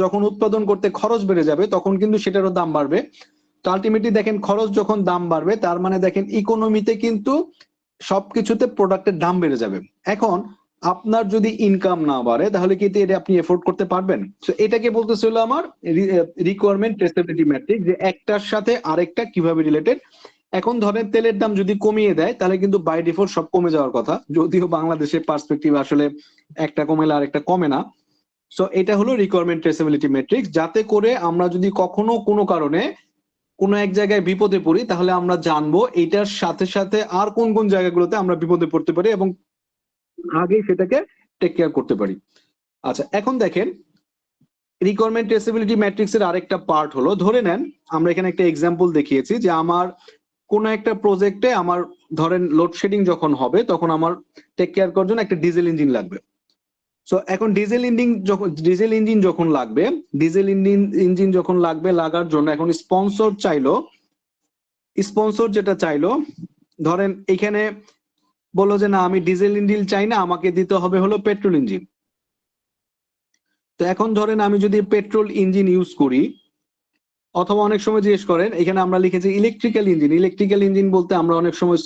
যখন উৎপাদন করতে খরচ বেড়ে যাবে তখন কিন্তু সেটারও দাম বাড়বে। তো আলটিমেটলি দেখেন খরচ যখন দাম বাড়বে তার মানে দেখেন ইকোনমিতে কিন্তু সবকিছুতে প্রোডাক্টের দাম বেড়ে যাবে। এখন আপনার যদি ইনকাম না বাড়ে তাহলে কি এটা আপনি এফোর্ড করতে পারবেন? তো এটাকে বলতেছিল আমার রিকোয়ারমেন্ট ট্রেসেবিলিটি ম্যাট্রিক্স, যে একটার সাথে আরেকটা কিভাবে রিলেটেড। এখন ধরেন তেলের দাম যদি কমিয়ে দেয় তাহলে কিন্তু বাই ডিফল্ট সব কমে যাওয়ার কথা, যদিও বাংলাদেশের পার্সপেক্টিভ আসলে একটা কমেলে আরেকটা কমে না। সো এটা হলো রিকোয়ারমেন্ট ট্রেসেবিলিটি ম্যাট্রিক্স, যাতে করে আমরা যদি কখনো কোনো কারণে কোনো এক জায়গায় বিপদে পড়ি তাহলে আমরা জানবো এটার সাথে সাথে আর কোন কোন জায়গাগুলোতে আমরা বিপদে পড়তে পারি এবং আগে সেটাকে টেক কেয়ার করতে পারি। আচ্ছা, এখন দেখেন রিকোয়ারমেন্ট ট্রেসেবিলিটি ম্যাট্রিক্স এর আরেকটা পার্ট হলো, ধরে নেন আমরা এখানে একটা এক্সাম্পল দেখিয়েছি যে আমার কোনো একটা প্রজেক্টে আমার ধরেন লোডশেডিং যখন হবে তখন আমার টেক কেয়ার করার জন্য একটা ডিজেল ইঞ্জিন লাগবে। সো এখন ডিজেল ইঞ্জিন যখন লাগবে, লাগার জন্য এখন স্পন্সর যেটা চাইলো, ধরেন এখানে বললো যে না আমি ডিজেল ইঞ্জিন চাই না, আমাকে দিতে হবে হলো পেট্রোল ইঞ্জিন। তো এখন ধরেন আমি যদি পেট্রোল ইঞ্জিন ইউজ করি, অথবা অনেক সময় জিজ্ঞেস করেন, এখানে আমরা লিখেছি ইলেকট্রিক্যাল ইঞ্জিন বলতে আমরা অনেক সময়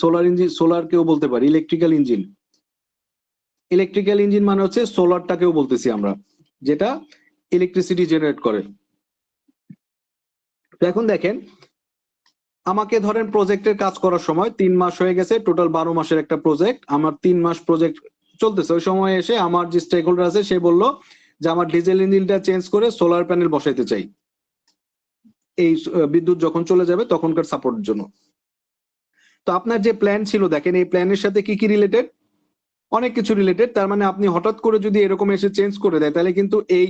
সোলার কেও বলতে পারি ইলেকট্রিক্যাল ইঞ্জিন মানে হচ্ছে সোলারটাকেও বলতেছি আমরা, যেটা ইলেকট্রিসিটি জেনারেট করে। তো এখন দেখেন আমাকে ধরেন প্রজেক্টের কাজ করার সময় 3 মাস হয়ে গেছে, টোটাল 12 মাসের একটা প্রজেক্ট, আমার 3 মাস প্রজেক্ট চলতেছে। ওই সময় এসে আমার যে স্টেক হোল্ডার আছে সে বলল যে আমার ডিজেল ইঞ্জিনটা চেঞ্জ করে সোলার প্যানেল বসাইতে চাই এই বিদ্যুৎ যখন চলে যাবে তখনকার সাপোর্টের জন্য। তো আপনার যে প্ল্যান ছিল, দেখেন এই প্ল্যানের সাথে কি কি রিলেটেড, অনেক কিছু রিলেটেড। তার মানে আপনি হঠাৎ করে যদি এরকম এসে চেঞ্জ করে দেয়, তাহলে কিন্তু এই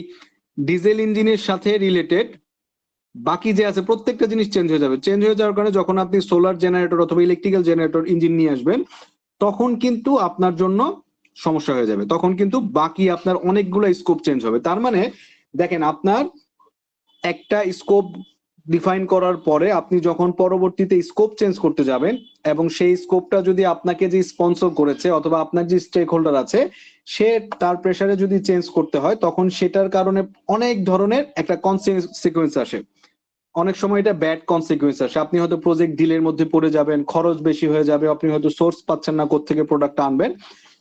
ডিজেল ইঞ্জিনের সাথে রিলেটেড বাকি যে আছে প্রত্যেকটা জিনিস চেঞ্জ হয়ে যাবে। চেঞ্জ হয়ে যাওয়ার কারণে যখন আপনি সোলার জেনারেটর অথবা ইলেকট্রিক্যাল জেনারেটর ইঞ্জিন নিয়ে আসবেন, তখন কিন্তু আপনার জন্য সমস্যা হয়ে যাবে, তখন কিন্তু বাকি আপনার অনেকগুলো স্কোপ চেঞ্জ হবে। তার মানে দেখেন আপনার একটা স্কোপ ডিফাইন করার পরে আপনি যখন পরবর্তীতে স্কোপ চেঞ্জ করতে যাবেন, এবং সেই স্কোপটা যদি আপনাকে যে স্পন্সর করেছে অথবা আপনার যে স্টেক হোল্ডার আছে সে তার প্রেসারে যদি চেঞ্জ করতে হয়, তখন সেটার কারণে অনেক ধরনের একটা কনসিকুয়েন্স আসে। অনেক সময় এটা ব্যাড কনসিকুয়েন্স আসে, আপনি হয়তো প্রজেক্ট ডিলের মধ্যে পড়ে যাবেন, খরচ বেশি হয়ে যাবে, আপনি হয়তো সোর্স পাচ্ছেন না কোত্থেকে প্রোডাক্ট আনবেন।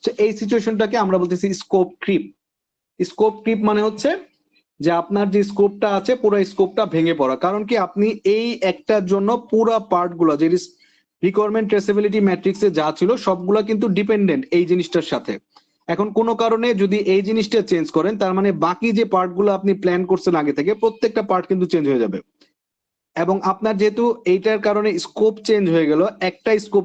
তো এই সিচুয়েশনটাকে আমরা বলতেছি স্কোপ ক্রিপ। স্কোপ ক্রিপ মানে হচ্ছে যে আপনার যে স্কোপটা আছে পুরো স্কোপটা ভেঙে পড়া। কারণ কি, আপনি এই একটার জন্য পুরো পার্ট গুলো যে রিকোয়ারমেন্ট ট্রেসেবিলিটি ম্যাট্রিক্সে যা ছিল সবগুলা কিন্তু ডিপেন্ডেন্ট এই জিনিসটার সাথে। এখন কোনো কারণে যদি এই জিনিসটা চেঞ্জ করেন, তার মানে বাকি যে পার্টগুলো আপনি প্ল্যান করছেন আগে থেকে প্রত্যেকটা পার্ট কিন্তু চেঞ্জ হয়ে যাবে। এবং আপনার যেহেতু এইটার কারণে স্কোপ চেঞ্জ হয়ে গেল, একটা স্কোপ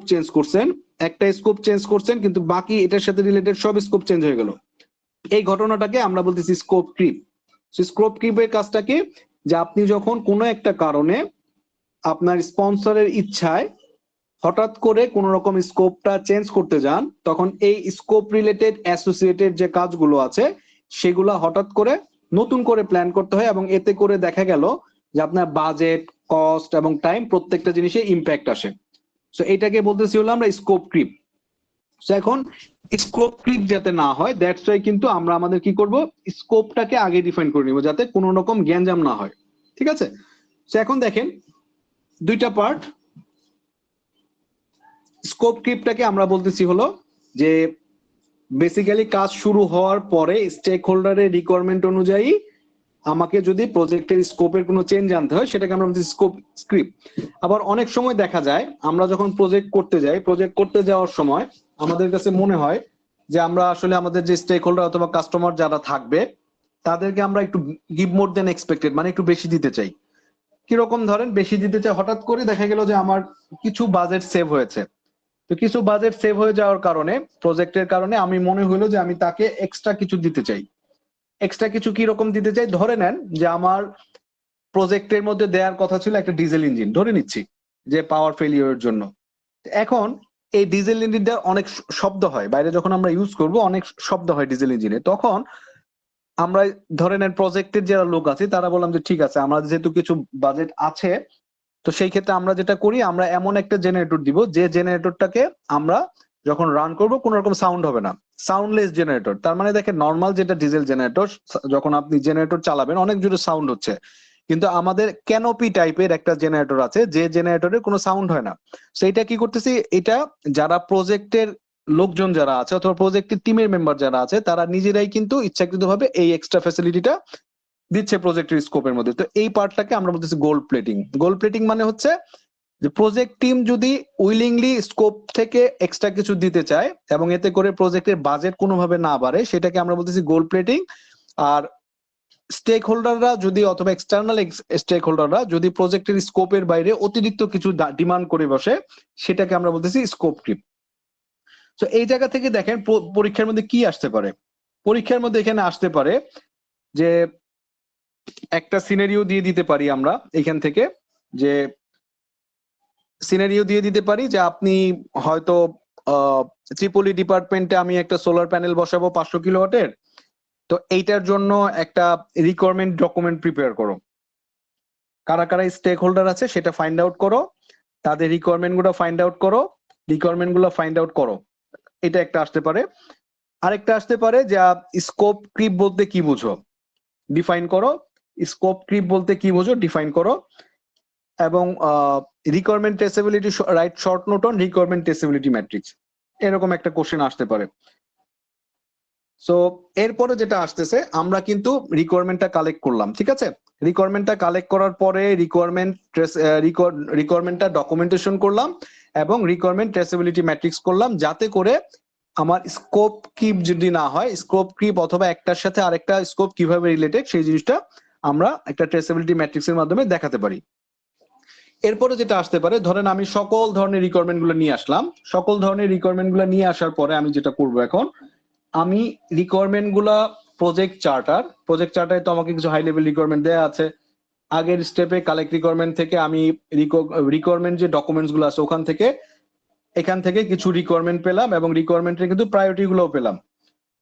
চেঞ্জ করছেন কিন্তু বাকি এটার সাথে রিলেটেড সব স্কোপ চেঞ্জ হয়ে গেল। এই ঘটনাটাকে আমরা বলতেছি স্কোপ ক্রিপ। স্কোপ ক্রিপের কাজটা কি, যে আপনি যখন কোনো একটা কারণে আপনার স্পন্সরের ইচ্ছায় হঠাৎ করে কোন রকম স্কোপটা চেঞ্জ করতে যান, তখন এই স্কোপ রিলেটেড অ্যাসোসিয়েটেড যে কাজগুলো আছে সেগুলা হঠাৎ করে নতুন করে প্ল্যান করতে হয়, এবং এতে করে দেখা গেল যে আপনার বাজেট, কস্ট এবং টাইম প্রত্যেকটা জিনিসে ইম্প্যাক্ট আসে। সো এটাকে বলতেছি হলো আমরা স্কোপ ক্রিপ। সো এখন স্কোপ ক্রিপ যাতে না হয়, দ্যাটস ওয়াই কিন্তু আমরা আমাদের কি করব, স্কোপটাকে আগে ডিফাইন করে নিব যাতে কোনো রকম গ্যাঞ্জাম না হয়। ঠিক আছে? সো এখন দেখেন দুইটা পার্ট। স্কোপ ক্রিপটাকে আমরা বলতেছি হলো যে বেসিক্যালি কাজ শুরু হওয়ার পরে স্টেক হোল্ডারের রিকোয়ারমেন্ট অনুযায়ী আমাকে যদি প্রজেক্টের স্কোপের কোনো চেঞ্জ আনতে হয়, সেটাকে আমরা বলছি স্কোপ স্ক্রিপ্ট। আবার অনেক সময় দেখা যায় আমরা যখন প্রজেক্ট করতে যাওয়ার সময় আমাদের কাছে মনে হয় যে আমরা আসলে আমাদের যে স্টেক হোল্ডার অথবা কাস্টমার যারা থাকবে তাদেরকে আমরা একটু গিভ মোর দেন এক্সপেক্টেড, মানে একটু বেশি দিতে চাই। কিরকম, ধরেন বেশি দিতে চাই, হঠাৎ করে দেখা গেল যে আমার কিছু বাজেট সেভ হয়েছে। তো কিছু বাজেট সেভ হয়ে যাওয়ার কারণে প্রজেক্টের কারণে আমি মনে হলো যে আমি তাকে এক্সট্রা কিছু দিতে চাই। এক্সট্রা কিছু কি রকম দিতে চাই, ধরে নেন যে আমার প্রজেক্টের মধ্যে দেওয়ার কথা ছিল একটা ডিজেল ইঞ্জিন, ধরে নিচ্ছি যে পাওয়ার ফেলিওরের জন্য। এখন এই ডিজেল ইঞ্জিনটা অনেক শব্দ হয়, বাইরে যখন আমরা ইউজ করব অনেক শব্দ হয় ডিজেল ইঞ্জিনে। তখন আমরা ধরে নেন প্রজেক্টের যারা লোক আছে তারা বললাম যে ঠিক আছে, আমরা যেহেতু কিছু বাজেট আছে, তো সেই ক্ষেত্রে আমরা যেটা করি, আমরা এমন একটা জেনারেটর দিব যে জেনারেটরটাকে আমরা যখন রান করব কোনো রকম সাউন্ড হবে না, সাউন্ডলেস জেনারেটর। তার মানে দেখেন নর্মাল যেটা ডিজেল জেনারেটর, যখন আপনি জেনারেটর চালাবেন অনেক জোরে সাউন্ড হচ্ছে, কিন্তু আমাদের ক্যানোপি টাইপের একটা জেনারেটর আছে যে জেনারেটরের কোনো সাউন্ড হয় না। সেইটা কি করতেছি, এটা যারা প্রজেক্টের লোকজন যারা আছে অথবা প্রজেক্টের টিমের মেম্বার যারা আছে তারা নিজেরাই কিন্তু ইচ্ছাকৃতভাবে এই এক্সট্রা ফ্যাসিলিটিটা দিচ্ছে প্রজেক্টের স্কোপের মধ্যে। তো এই পার্টটাকে আমরা বলতেছি গোল্ড প্লেটিং। গোল্ড প্লেটিং মানে হচ্ছে যে প্রজেক্ট টিম যদি উইলিংলি স্কোপ থেকে এক্সট্রা কিছু দিতে চায় এবং এতে করে প্রজেক্টের বাজেট কোনোভাবে না বাড়ে, সেটাকে আমরা বলতেছি গোল্ড প্লেটিং। আর স্টেক হোল্ডাররা যদি অথবা এক্সটার্নাল স্টেক হোল্ডাররা যদি প্রজেক্টের স্কোপের বাইরে অতিরিক্ত কিছু ডিমান্ড করে বসে, সেটাকে আমরা বলতেছি স্কোপ ক্রিপ। তো এই জায়গা থেকে দেখেন পরীক্ষার মধ্যে কি আসতে পারে। পরীক্ষার মধ্যে এখানে আসতে পারে যে একটা সিনারিও দিয়ে দিতে পারি আমরা এখান থেকে, যে সিনারিও দিয়ে দিতে পারি যে আপনি হয়তো ত্রিপলি ডিপার্টমেন্টে আমি একটা সোলার প্যানেল বসাবো 500 কিলোওয়াটের, তো এইটার জন্য একটা রিকোয়ারমেন্ট ডকুমেন্ট প্রিপেয়ার করো, কারা কারা স্টেক হোল্ডার আছে সেটা ফাইন্ড আউট করো, তাদের রিকোয়ারমেন্ট গুলো ফাইন্ড আউট করো, এটা একটা আসতে পারে। আরেকটা আসতে পারে যে স্কোপ ক্রিপ বলতে কি বুঝো, ডিফাইন করো। স্কোপ ক্রিপ বলতে কি বুঝো, ডিফাইন করো। এবং requirement traceability, right short note on requirement traceability matrix, এরকম একটা কোশ্চেন আসতে পারে। সো এরপরে যেটা আসতেছে, আমরা কিন্তু রিকোয়ারমেন্টটা কালেক্ট করলাম, ঠিক আছে। রিকোয়ারমেন্টটা কালেক্ট করার পরে রিকোয়ারমেন্টটা ডকুমেন্টেশন করলাম এবং রিকোয়ারমেন্ট ট্রেসেবিলিটি ম্যাট্রিক্স করলাম, যাতে করে আমার স্কোপ ক্রিপ যদি না হয়, স্কোপ ক্রিপ অথবা একটার সাথে আরেকটা স্কোপ কিভাবে রিলেটেড সেই জিনিসটা আমরা একটা ট্রেসেবিলিটি ম্যাট্রিক্সের মাধ্যমে দেখাতে পারি। এরপরে যেটা আসতে পারে, ধরেন আমি সকল ধরনের রিকোয়ারমেন্ট গুলো নিয়ে আসলাম, সকল ধরনের রিকোয়ারমেন্ট গুলো নিয়ে আসার পরে আমি যেটা করবো এখন, আমি রিকোয়ারমেন্ট গুলা প্রজেক্ট চার্টারে তো আমাকে কিছু হাই লেভেল রিকোয়ারমেন্ট দেওয়া আছে। আগের স্টেপে কালেক্ট রিকোয়ারমেন্ট থেকে আমি রিকোয়ারমেন্ট যে ডকুমেন্টস গুলো আছে এখান থেকে কিছু রিকোয়ারমেন্ট পেলাম এবং রিকোয়ারমেন্টের কিন্তু প্রায়োরিটি গুলোও পেলাম।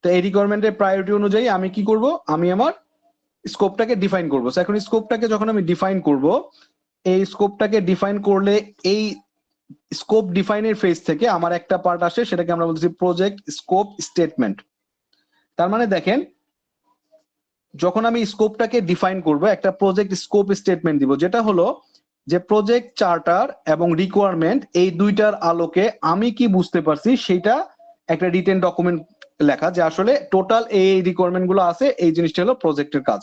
তো এই রিকোয়ারমেন্টের প্রায়োরিটি অনুযায়ী আমি কি করব, আমি আমার স্কোপটাকে ডিফাইন করবো। এখন স্কোপটাকে যখন আমি ডিফাইন করব, এই স্কোপটাকে ডিফাইন করলে এই স্কোপ ডিফাইনের ফেজ থেকে আমার একটা পার্ট আসে, সেটাকে আমরা বলতেছি প্রজেক্ট স্কোপ স্টেটমেন্ট। তার মানে দেখেন, যখন আমি স্কোপটাকে ডিফাইন করব, একটা প্রজেক্ট স্কোপ স্টেটমেন্ট দিব, যেটা হলো যে প্রজেক্ট চার্টার এবং রিকোয়ারমেন্ট এই দুইটার আলোকে আমি কি বুঝতে পারছি সেটা একটা রিটেন ডকুমেন্ট লেখা, যে আসলে টোটাল এই রিকোয়ারমেন্ট গুলো আছে, এই জিনিসটা হলো প্রজেক্টের কাজ।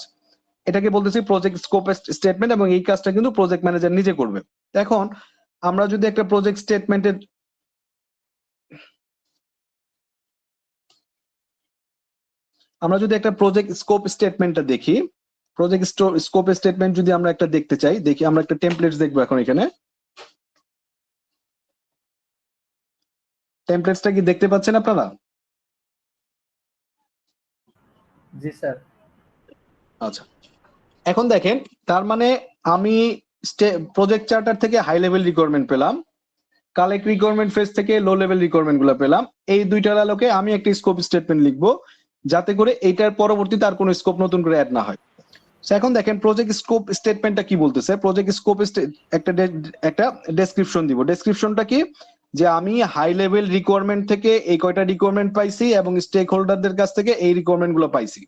এটাকে বলতেছি প্রজেক্ট স্কোপ স্টেটমেন্ট, এবং এই কাজটা কিন্তু প্রজেক্ট ম্যানেজার নিজে করবে। এখন আমরা যদি একটা প্রজেক্ট স্টেটমেন্টের প্রজেক্ট স্কোপ স্টেটমেন্টটা দেখি, প্রজেক্ট স্কোপ স্টেটমেন্ট যদি আমরা একটা দেখতে চাই, দেখি আমরা একটা টেমপ্লেটস দেখবো এখন। এখানে টেমপ্লেটসটা কি দেখতে পাচ্ছেন আপনারা? জি স্যার। আচ্ছা, এখন দেখেন, তার মানে আমি প্রজেক্ট চার্টার থেকে হাই লেভেল রিকোয়ারমেন্ট পেলাম, কালেক্ট রিকোয়ারমেন্ট ফেজ থেকে লো লেভেল রিকোয়ারমেন্ট গুলো পেলাম। এই দুইটার আলোকে আমি একটা স্কোপ স্টেটমেন্ট লিখবো, যাতে করে এইটার পরবর্তীতে আর কোনো স্কোপ নতুন করে অ্যাড না হয়। এখন দেখেন প্রজেক্ট স্কোপ স্টেটমেন্টটা কি বলতেছে। প্রজেক্ট স্কোপ একটা ডেসক্রিপশন দিব। ডেসক্রিপশনটা কি, যে আমি হাই লেভেল রিকোয়ারমেন্ট থেকে এই কয়টা রিকোয়ারমেন্ট পাইছি এবং স্টেক হোল্ডারদের কাছ থেকে এই রিকোয়ারমেন্ট গুলো পাইছি।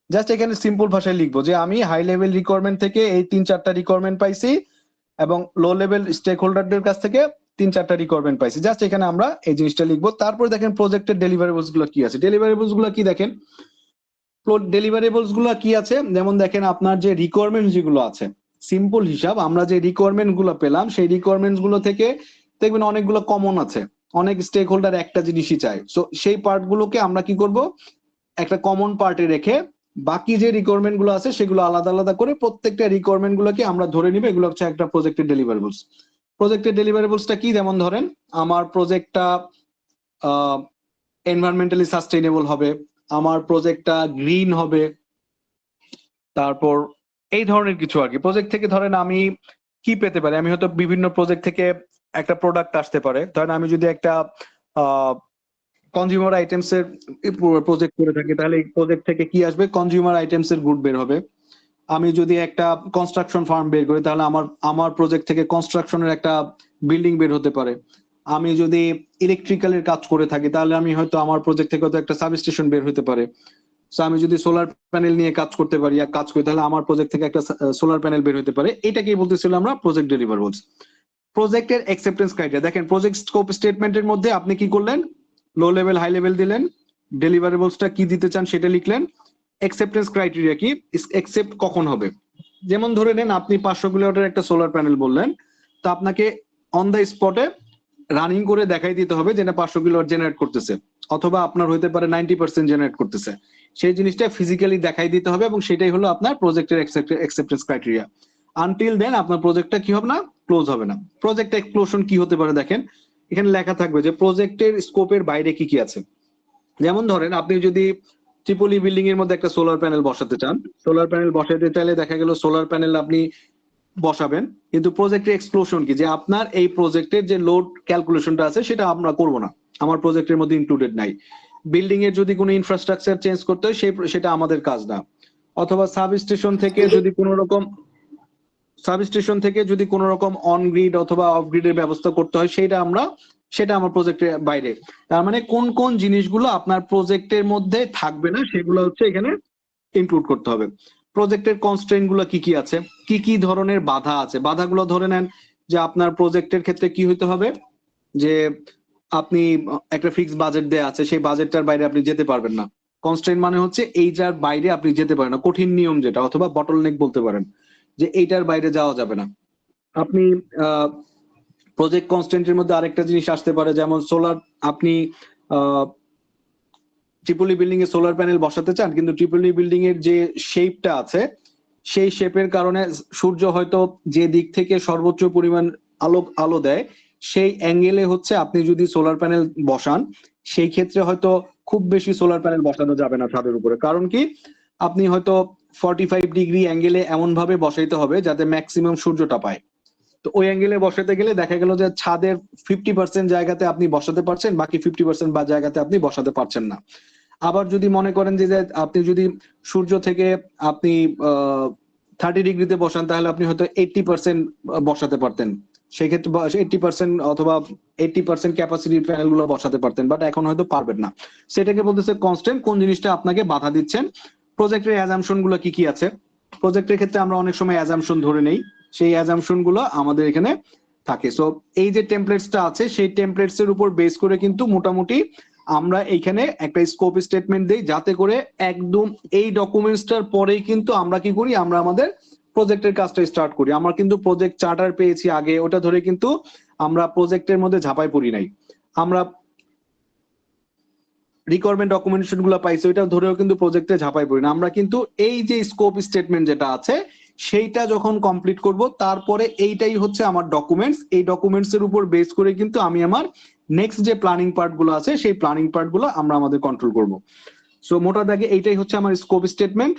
জাস্ট এখানে সিম্পল ভাষায় লিখবো যে আমি হাই লেভেল রিকোয়ারমেন্ট থেকে এই 3-4টা রিকোয়ারমেন্ট পাইছি এবং লো লেভেল স্টেক হোল্ডারদের কাছ থেকে 3-4টা রিকোয়ারমেন্ট পাইছি। জাস্ট এখানে আমরা এই জিনিসটা লিখবো। তারপর দেখেন প্রজেক্টের ডেলিভারেবলস গুলো কি আছে। ডেলিভারেবলস গুলো কি দেখেন, ডেলিভারেবলস গুলো কি আছে, যেমন দেখেন আপনার যে রিকোয়ারমেন্ট যেগুলো আছে, সিম্পল হিসাব, আমরা যে রিকোয়ারমেন্ট গুলো পেলাম সেই রিকোয়ারমেন্ট গুলো থেকে দেখবেন অনেকগুলো কমন আছে, অনেক স্টেক হোল্ডার একটা জিনিসই চায়। সো সেই পার্ট গুলোকে আমরা কি করব, একটা কমন পার্টে রেখে বাকি যে রিকোয়ারমেন্ট গুলো আছে সেগুলো আলাদা আলাদা করে প্রত্যেকটা রিকোয়ারমেন্ট গুলোকে আমরা ধরে নিব, এগুলো হচ্ছে একটা প্রজেক্টের ডেলিভারেবলস। প্রজেক্টের ডেলিভারেবলসটা কি, যেমন ধরেন আমার প্রজেক্টটা এনভায়রনমেন্টালি সাস্টেইনেবল হবে, আমার প্রজেক্টটা গ্রিন হবে, তারপর এই ধরনের কিছু আর কি। প্রজেক্ট থেকে ধরেন আমি কি পেতে পারি, আমি হয়তো বিভিন্ন প্রজেক্ট থেকে একটা প্রোডাক্ট আসতে পারে। ধরেন আমি যদি একটা কনজিউমার আইটেমস এর প্রজেক্ট করে থাকি, তাহলে এই প্রজেক্ট থেকে কি আসবে, কনজিউমার আইটেমস এর গুড বের হবে। আমি যদি একটা কনস্ট্রাকশন ফার্ম বের করি, তাহলে আমার প্রজেক্ট থেকে কনস্ট্রাকশনের একটা বিল্ডিং বের হতে পারে। আমি যদি ইলেকট্রিক্যালের কাজ করে থাকি, তাহলে আমি হয়তো আমার প্রজেক্ট থেকে হয়তো একটা সাবস্টেশন বের হতে পারে। সো আমি যদি সোলার প্যানেল নিয়ে কাজ করতে পারি আর কাজ করি, তাহলে আমার প্রজেক্ট থেকে একটা সোলার প্যানেল বের হতে পারে। এটাকেই বলতেছিলাম আমরা প্রজেক্ট ডেলিভারেবলস। প্রজেক্টের অ্যাকসেপ্টেন্স ক্রাইটেরিয়া দেখেন, প্রজেক্ট স্কোপ স্টেটমেন্টের মধ্যে আপনি কি করলেন, লো লেভেল হাই লেভেল দিলেন, ডেলিভারেবলসটা কি দিতে চান সেটা লিখলেন। অ্যাকসেপ্টেন্স ক্রাইটেরিয়া কি, অ্যাকসেপ্ট কখন হবে। যেমন ধরে নেন আপনি 500 কিলোওয়াটের একটা সোলার প্যানেল বললেন, তো আপনাকে অন দ্য স্পটে রানিং করে দেখাই দিতে হবে যে না 500 কিলোওয়াট জেনারেট করতেছে, অথবা আপনার হইতে পারে 90% জেনারেট করতেছে, সেই জিনিসটা ফিজিক্যালি দেখাই দিতে হবে, এবং সেটাই হলো আপনার প্রজেক্টের অ্যাকসেপ্টেন্স ক্রাইটেরিয়া। আনটিল দেন আপনার প্রজেক্টটা কি হবে না, ক্লোজ হবে না। প্রজেক্ট এক্সক্লুশন কি হতে পারে দেখেন, এখানে লেখা থাকবে যে প্রজেক্টের স্কোপের বাইরে কি কি আছে। যেমন ধরেন আপনি যদি ট্রিপলি বিল্ডিং এর মধ্যে একটা সোলার প্যানেল বসাতে চান, সোলার প্যানেল বসাতে চাইলে দেখা গেল সোলার প্যানেল আপনি বসাবেন, কিন্তু প্রজেক্টের এক্সক্লুশন কি, যে আপনার এই প্রজেক্টের যে লোড ক্যালকুলেশনটা আছে সেটা আমরা করব না, আমার প্রজেক্টের মধ্যে ইনক্লুডেড নাই। বিল্ডিং এর যদি কোনো ইনফ্রাস্ট্রাকচার চেঞ্জ করতে হয় সেটা আমাদের কাজ না। অথবা সাবস্টেশন থেকে যদি কোনো রকম অন গ্রিড অথবা অফ গ্রিডের ব্যবস্থা করতে হয় সেটা আমার প্রজেক্টের বাইরে। তার মানে কোন কোন জিনিসগুলো আপনার প্রজেক্টের মধ্যে থাকবে না সেগুলো হচ্ছে এখানে ইনক্লুড করতে হবে। প্রজেক্টের কনস্ট্রেইন গুলো কি কি আছে, কি কি ধরনের বাধা আছে, বাধাগুলো ধরে নেন যে আপনার প্রজেক্টের ক্ষেত্রে কি হইতে হবে, যে আপনি একটা ফিক্স বাজেট দেয়া আছে, সেই বাজেটটার বাইরে আপনি যেতে পারবেন না। কনস্ট্রেইন মানে হচ্ছে এইটার বাইরে আপনি যেতে পারেন না, কঠিন নিয়ম যেটা, অথবা বটলনেক বলতে পারেন, যে এইটার বাইরে যাওয়া যাবে না। আপনি প্রজেক্ট কনস্ট্রেন্টের মধ্যে আরেকটা জিনিস আসতে পারে, যেমন সোলার, আপনি ট্রিপলি বিল্ডিং এ সোলার প্যানেল বসাতে চান, কিন্তু ট্রিপলি বিল্ডিং এর যে শেপটা আছে সেই শেপের কারণে সূর্য হয়তো যে দিক থেকে সর্বোচ্চ পরিমাণ আলো দেয় সেই অ্যাঙ্গেলে হচ্ছে আপনি যদি সোলার প্যানেল বসান, সেই ক্ষেত্রে হয়তো খুব বেশি সোলার প্যানেল বসানো যাবে না ছাদের উপরে। কারণ কি, আপনি হয়তো 45 ডিগ্রি অ্যাঙ্গেলে এমন ভাবে বসাইতে হবে যাতে ম্যাক্সিমাম সূর্যটা পায়। তো ওই অ্যাঙ্গেলে বসাতে গেলে দেখা গেল যে ছাদের 50% জায়গাতে আপনি বসাতে পারছেন, বাকি 50% বা জায়গাতে আপনি বসাতে পারছেন না। আবার যদি মনে করেন যে আপনি যদি সূর্য থেকে আপনি 30 ডিগ্রিতে বসান, তাহলে আপনি হয়তো 80% বসাতে পারতেন, সেক্ষেত্রে 80% অথবা 80% ক্যাপাসিটির প্যানেল গুলো বসাতে পারতেন, বাট এখন হয়তো পারবেন না। সেটাকে বলতেছে কনস্ট্যান্ট, কোন জিনিসটা আপনাকে বাধা দিচ্ছেন। প্রজেক্টের অ্যাজাম্পশন গুলো কি কি আছে, প্রজেক্টের ক্ষেত্রে আমরা অনেক সময় অ্যাজাম্পশন ধরে নেই, সেই অ্যাজাম্পশন গুলো আমাদের এখানে থাকে। সো এই যে টেমপ্লেটসটা আছে সেই টেমপ্লেটস এর উপর বেস করে কিন্তু মোটামুটি আমরা এইখানে একটা স্কোপ স্টেটমেন্ট দেই, যাতে করে একদম এই ডকুমেন্টসটার পরেই কিন্তু আমরা কি করি, আমরা আমাদের প্রজেক্টের কাজটা স্টার্ট করি। আমরা কিন্তু প্রজেক্ট চার্টার পেয়েছি আগে, ওটা ধরে কিন্তু আমরা প্রজেক্টের মধ্যে ঝাঁপাই পড়ি নাই। আমরা রিকোয়ারমেন্ট ডকুমেন্টেশন গুলো পাইছি, ওইটা ধরেও কিন্তু প্রজেক্টে ঝাঁপাই পড়ি না। আমরা কিন্তু এই যে স্কোপ স্টেটমেন্ট যেটা আছে সেইটা যখন কমপ্লিট করব, তারপরে এইটাই হচ্ছে আমার ডকুমেন্টস। এই ডকুমেন্টস এর উপর বেস করে কিন্তু আমি আমার নেক্সট যে প্ল্যানিং পার্ট গুলো আছে সেই প্ল্যানিং পার্ট গুলো আমরা আমাদের কন্ট্রোল করব। সো মোটা দাগে এইটাই হচ্ছে আমার স্কোপ স্টেটমেন্ট।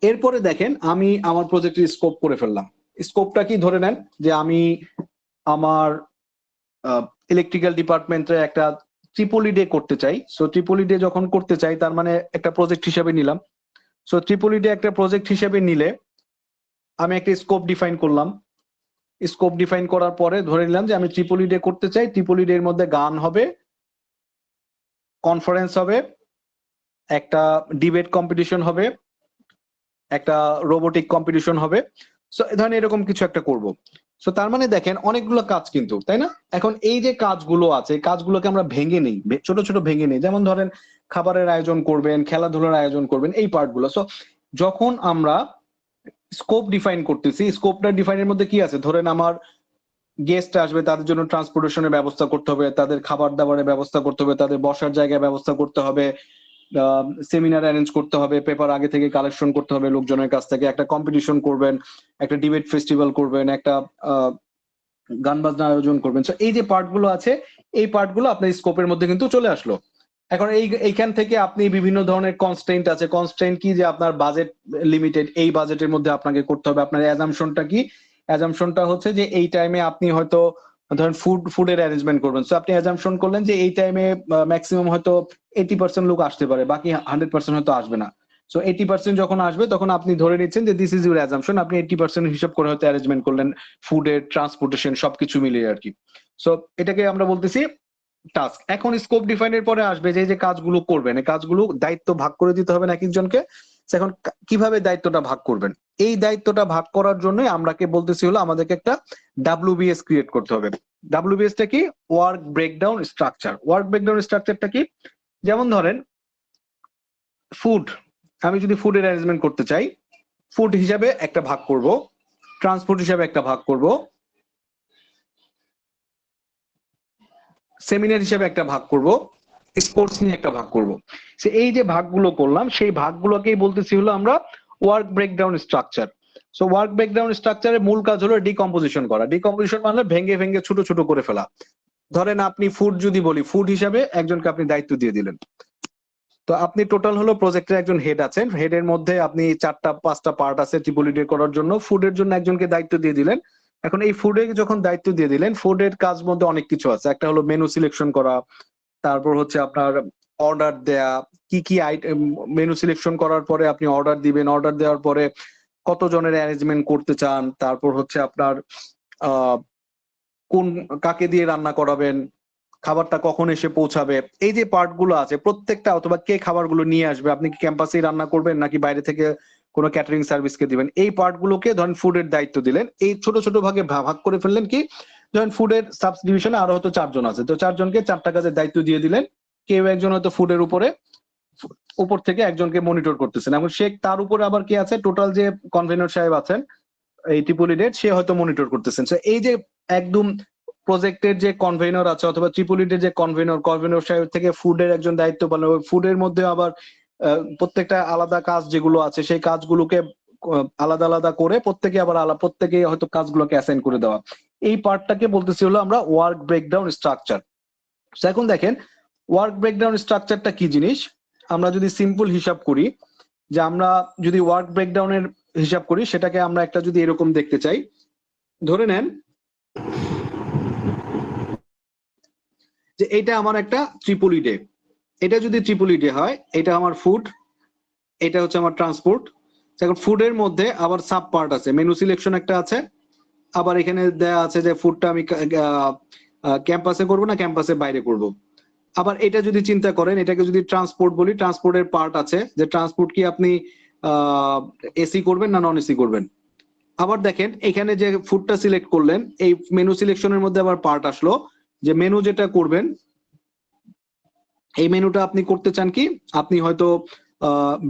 এরপরে দেখেন আমি আমার প্রজেক্টের স্কোপ করে ফেললাম। স্কোপটা কি, ধরে নেন যে আমি আমার ইলেকট্রিক্যাল ডিপার্টমেন্টে একটা ট্রিপলি ডে করতে চাই। সো ট্রিপলি ডে যখন করতে চাই, তার মানে একটা প্রজেক্ট হিসাবে নিলাম। সো ট্রিপলি ডে একটা প্রজেক্ট হিসেবে নিলে আমি একটা স্কোপ ডিফাইন করলাম। স্কোপ ডিফাইন করার পরে ধরে নিলাম যে আমি ট্রিপলি ডে করতে চাই, ট্রিপলি ডে এর মধ্যে গান হবে, কনফারেন্স হবে, একটা ডিবেট কম্পিটিশন হবে, একটা রোবোটিক কম্পিটিশন হবে। সো ধরেন এরকম কিছু একটা করব। সো তার মানে দেখেন অনেকগুলো কাজ কিন্তু, তাই না? এখন এই যে কাজগুলো আছে, কাজগুলোকে আমরা ভেঙে নেই, ছোট ছোট ভেঙে নেই। যেমন ধরেন খাবারের আয়োজন করবেন, খেলাধুলার আয়োজন করবেন, এই পার্টগুলো। সো যখন আমরা স্কোপ ডিফাইন করতেছি, স্কোপটা ডিফাইনের মধ্যে কি আছে, ধরেন আমার গেস্ট আসবে, তাদের জন্য ট্রান্সপোর্টেশনের ব্যবস্থা করতে হবে, তাদের খাবার দাবারের ব্যবস্থা করতে হবে, তাদের বসার জায়গায় ব্যবস্থা করতে হবে, সেমিনার অ্যারেঞ্জ করতে হবে, পেপার আগে থেকে কালেকশন করতে হবে লোকজনের কাছ থেকে, একটা কম্পিটিশন করবেন, একটা ডিবেট ফেস্টিভ্যাল করবেন, একটা গান বাজনা আয়োজন করবেন। সো এই যে পার্টগুলো আছে, এই পার্টগুলো আপনার স্কোপের মধ্যে কিন্তু চলে আসলো। এখন এইখান থেকে আপনি বিভিন্ন ধরনের কনস্ট্রেইন্ট আছে। কনস্ট্রেইন্ট কি, যে আপনার বাজেট লিমিটেড, এই বাজেটের মধ্যে আপনাকে করতে হবে। আপনার অ্যাজাম্পশনটা কি, অ্যাজাম্পশনটা হচ্ছে যে এই টাইমে আপনি হয়তো ধরেন ফুডের অ্যারেঞ্জমেন্ট করবেন। সো আপনি অ্যাজাম্পশন করলেন যে এই টাইমে ম্যাক্সিমাম হয়তো 80% লোক আসতে পারে, বাকি 100% হয়তো আসবে না। সো 80% যখন আসবে তখন আপনি ধরে নিচ্ছেন যে দিস ইজ ইউর অ্যাজাম্পশন, আপনি 80% হিসাব করে হয়তো অ্যারেঞ্জমেন্ট করলেন, ফুডের, ট্রান্সপোর্টেশন সবকিছু মিলিয়ে আর কি। সো এটাকে আমরা বলতেছি টাস্ক। এখন স্কোপ ডিফাইনের পরে আসবে যে যে কাজগুলো করবেন, এই কাজগুলো দায়িত্ব ভাগ করে দিতে হবে না এক একজনকে। এখন কিভাবে দায়িত্বটা ভাগ করবেন, এই দায়িত্বটা ভাগ করার জন্য আমরাকে বলতেছি হলো আমাদেরকে একটা WBS ক্রিয়েট করতে হবে। WBS টা কি, work breakdown structure. Work breakdown স্ট্রাকচারটা কি, যেমন ধরেন ফুড, আমি যদি ফুডের অ্যারেঞ্জমেন্ট করতে চাই, ফুড হিসাবে একটা ভাগ করব, ট্রান্সপোর্ট হিসাবে একটা ভাগ করব, সেমিনার হিসেবে একটা ভাগ করব, স্পোর্টস নিয়ে একটা ভাগ করব। এই যে ভাগগুলো করলাম, সেই ভাগগুলোকেই বলতেছি হলো আমরা work breakdown structure. So work breakdown স্ট্রাকচারের মূল কাজ হলো ডিকম্পোজিশন করা। ডিকম্পোজিশন মানে ভেঙে ভেঙে ছোট ছোট করে ফেলা। ধরেন আপনি ফুড যদি বলি, ফুড হিসাবে একজনকে আপনি দায়িত্ব দিয়ে দিলেন। তো আপনি টোটাল হলো প্রজেক্টের একজন হেড আছেন, হেডের মধ্যে আপনি 4-5টা পার্ট আছে ট্রিপলি ডে করার জন্য, ফুডের জন্য একজনকে দায়িত্ব দিয়ে দিলেন। এখন এই ফুডে যখন দায়িত্ব দিয়ে দিলেন, ফুডের কাজ মধ্যে অনেক কিছু আছে। একটা হলো মেনু সিলেকশন করা, তারপর হচ্ছে আপনার অর্ডার দেয়া, কি কি আইটেম মেনু সিলেকশন করার পরে আপনি অর্ডার দিবেন, অর্ডার দেওয়ার পরে কতজনের অ্যারেঞ্জমেন্ট করতে চান, তারপর হচ্ছে আপনার আহ কোন কাকে দিয়ে রান্না করাবেন, খাবারটা কখন এসে পৌঁছাবে, এই যে পার্ট গুলো আছে প্রত্যেকটা, অথবা কে খাবারগুলো নিয়ে আসবে, আপনি কি ক্যাম্পাসেই রান্না করবেন নাকি বাইরে থেকে কোনো ক্যাটারিং সার্ভিসকে দিবেন, এই পার্ট গুলোকে ধরেন ফুডের দায়িত্ব দিলেন। এই ছোট ছোট ভাগে ভাগ করে ফেললেন কি, ধরেন ফুডের সাব ডিভিশনে আরো হয়তো 4 জন আছে, তো 4 জনকে 4টা কাজের দায়িত্ব দিয়ে দিলেন। কেউ একজন হয়তো ফুডের উপর থেকে একজনকে মনিটর করতেছেন, এবং সে তার উপরে আবার কি আছে, টোটাল যে কনভেনর সাহেব আছেন এই ট্রিপলি ডেট, সে হয়তো মনিটর করতেছেন। So এই যে একদম প্রজেক্টের যে কনভেনর আছে অথবা ট্রিপলি ডেট যে কনভেনর সাহেব থেকে ফুডের একজন দায়িত্ব পালন, ফুডের মধ্যে আবার প্রত্যেকটা আলাদা কাজ যেগুলো আছে সেই কাজগুলোকে আলাদা আলাদা করে প্রত্যেকে আবার প্রত্যেকে হয়তো কাজগুলোকে অ্যাসাইন করে দেওয়া, এই পার্টটাকে বলতেছি হলো আমরা ওয়ার্ক ব্রেকডাউন স্ট্রাকচার। এখন দেখেন ওয়ার্ক ব্রেকডাউন স্ট্রাকচারটা কি জিনিস। আমরা যদি সিম্পল হিসাব করি, যে আমরা যদি ওয়ার্ক ব্রেকডাউনের হিসাব করি, সেটাকে আমরা একটা যদি এরকম দেখতে চাই, ধরে নেন যে এটা আমার একটা ট্রিপলি ডে, এটা যদি ট্রিপলি ডে হয়, এটা আমার ফুড, এটা হচ্ছে আমার ট্রান্সপোর্ট। এখন ফুডের মধ্যে আবার সাব পার্ট আছে, মেনু সিলেকশন একটা আছে, আবার এখানে দেয়া আছে যে ফুডটা আমি ক্যাম্পাসে করবো না ক্যাম্পাসের বাইরে করব। আবার এটা যদি চিন্তা করেন, এটাকে যদি ট্রান্সপোর্ট বলি, ট্রান্সপোর্টের পার্ট আছে যে ট্রান্সপোর্ট কি আপনি এসি করবেন না নন এসি করবেন। আবার দেখেন এখানে যে ফুডটা সিলেক্ট করলেন, এই মেনু সিলেকশনের মধ্যে আবার পার্ট আসলো যে মেনু যেটা করবেন, এই মেনুটা আপনি করতে চান কি, আপনি হয়তো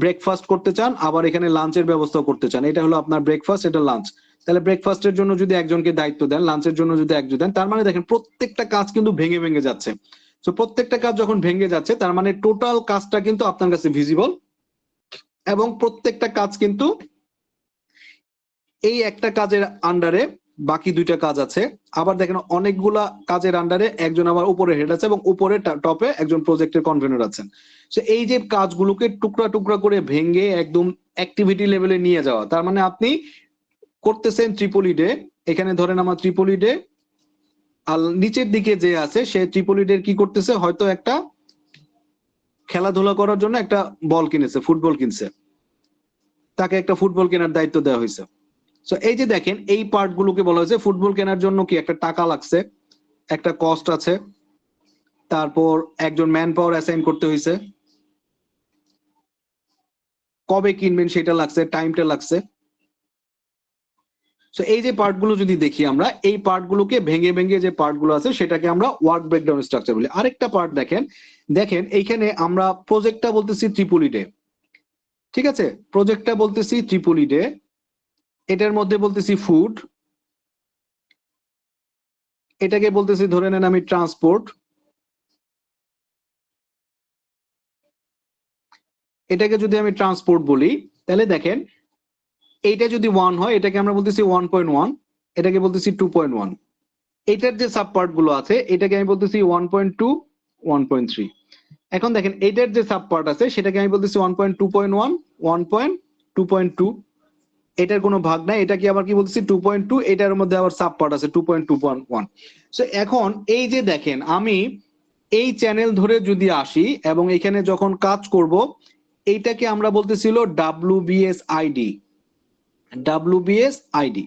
ব্রেকফাস্ট করতে চান, আবার এখানে লাঞ্চের ব্যবস্থা করতে চান, এটা হলো আপনার ব্রেকফাস্ট, এটা লাঞ্চ। তাহলে ব্রেকফাস্টের জন্য যদি একজনকে দায়িত্ব দেন, লাঞ্চের জন্য যদি একজন দেন, তার মানে দেখেন প্রত্যেকটা কাজ কিন্তু ভেঙে ভেঙে যাচ্ছে। তো প্রত্যেকটা কাজ যখন ভেঙে যাচ্ছে, তার মানে টোটাল কাজটা কিন্তু আপনার কাছে ভিজিবল, এবং প্রত্যেকটা কাজ কিন্তু এই একটা কাজের আন্ডারে বাকি 2টা কাজ আছে। আবার দেখেন অনেকগুলা কাজের আন্ডারে একজন আবার উপরে হেড আছে, এবং উপরে টপে একজন প্রজেক্টের কনভেনর আছেন। তো এই যে কাজগুলোকে টুকরা টুকরা করে ভেঙে একদম অ্যাক্টিভিটি লেভেলে নিয়ে যাওয়া, তার মানে আপনি করতেছেন ট্রিপলি ডে, এখানে ধরেন আমার ট্রিপলি ডে, আর নিচের দিকে যে আছে সে ট্রিপলি ডে কি করতেছে, হয়তো একটা খেলাধুলা করার জন্য একটা বল কিনেছে, ফুটবল কিনছে, তাকে একটা ফুটবল কেনার দায়িত্ব দেওয়া হয়েছে। সো এই যে দেখেন এই পার্ট গুলোকে বলা হয়েছে ফুটবল কেনার জন্য কি একটা টাকা লাগছে, একটা কস্ট আছে, তারপর একজন ম্যান পাওয়ার অ্যাসাইন করতে হয়েছে, কবে কিনবেন সেটা লাগছে, টাইমটা লাগছে। সো এই যে পার্ট গুলো যদি দেখি আমরা, এই পার্ট গুলোকে ভেঙে ভেঙে যে পার্ট গুলো আছে সেটাকে আমরা ওয়ার্ক ব্রেকডাউন স্ট্রাকচার বলি। আরেকটা পার্ট দেখেন, দেখেন এইখানে আমরা প্রজেক্টটা বলতেছি ট্রিপলি ডে, ঠিক আছে, প্রজেক্টটা বলতেছি ট্রিপলি ডে, এটার মধ্যে বলতেছি ফুড, এটাকে বলতেছি ধরে নেন আমি ট্রান্সপোর্ট, এটাকে যদি আমি ট্রান্সপোর্ট বলি, তাহলে দেখেন এইটা যদি 1 হয়, এটাকে আমরা বলতেছি 1.1, এটাকে বলতেছি 2.1, এটার যে সাব পার্ট গুলো আছে এটাকে আমি বলতেছি 1.2, 1.3। এখন দেখেন এটার যে সাব পার্ট আছে সেটাকে আমি বলতেছি 1.2.1, 1.2.2, এটার কোনো ভাগ নাই, এটা কি আবার কি বলতেছি 2.2, এটার মধ্যে আবার সাব পার্ট আছে 2.2.1। সো এখন এই যে দেখেন আমি এই চ্যানেল ধরে যদি আসি এবং এখানে যখন কাজ করব, এইটাকে আমরা বলতেছিল WBS আইডি, WBS আইডি।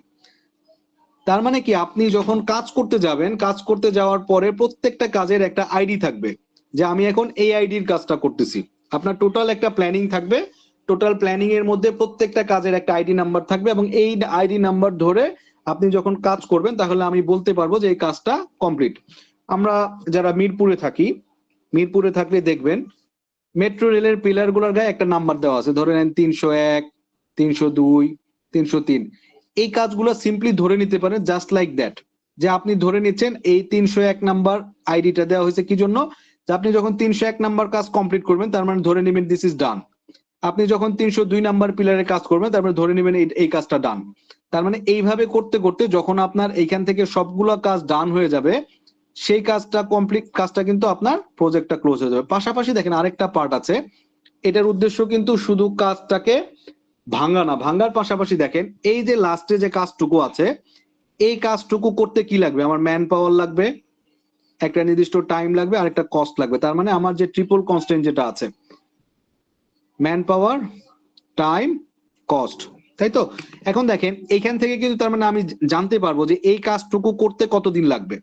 তার মানে কি আপনি যখন কাজ করতে যাবেন, কাজ করতে যাওয়ার পরে প্রত্যেকটা কাজের একটা আইডি থাকবে, যে আমি এখন এই আইডির কাজটা করতেছি। আপনার টোটাল একটা প্ল্যানিং থাকবে, টোটাল প্ল্যানিং এর মধ্যে প্রত্যেকটা কাজের একটা আইডি নাম্বার থাকবে, এবং এই আইডি নাম্বার ধরে আপনি যখন কাজ করবেন তাহলে আমি বলতে পারবো যে এই কাজটা কমপ্লিট। আমরা যারা মিরপুরে থাকি, মিরপুরে থাকলে দেখবেন মেট্রো রেলের পিলার গুলোর গায়ে একটা নাম্বার দেওয়া আছে, ধরে নেন 301, 302, 303। এই কাজগুলো সিম্পলি ধরে নিতে পারেন জাস্ট লাইক দ্যাট, যে আপনি ধরে নিচ্ছেন এই 301 নাম্বার আইডিটা দেওয়া হয়েছে কি জন্য, যে আপনি যখন 301 নাম্বার কাজ কমপ্লিট করবেন তার মানে ধরে নেবেন দিস ইজ ডান। আপনি যখন 302 নাম্বার পিলারের কাজ করবেন তারপরে ধরে নেবেন এই কাজটা ডান। তার মানে এইভাবে করতে করতে যখন আপনার এইখান থেকে সবগুলো কাজ ডান হয়ে যাবে, সেই কাজটা কমপ্লিট, কাজটা কিন্তু আপনার প্রজেক্টটা ক্লোজ হয়ে যাবে। পাশাপাশি দেখেন আরেকটা পার্ট আছে, এটার উদ্দেশ্য কিন্তু শুধু কাজটাকে ভাঙা না, ভাঙার পাশাপাশি দেখেন এই যে লাস্টে যে কাজটুকু আছে, এই কাজটুকু করতে কি লাগবে, আমার ম্যান পাওয়ার লাগবে, একটা নির্দিষ্ট টাইম লাগবে আর একটা কস্ট লাগবে। তার মানে আমার যে ট্রিপল কনস্ট্যান্ট যেটা আছে, ম্যান পাওয়ার, টাইম, কস্ট, তাই তো? এখন দেখেন এইখান থেকে কিন্তু তার মানে আমি জানতে পারবো যে এই কাজটুকু করতে কতদিন লাগবে,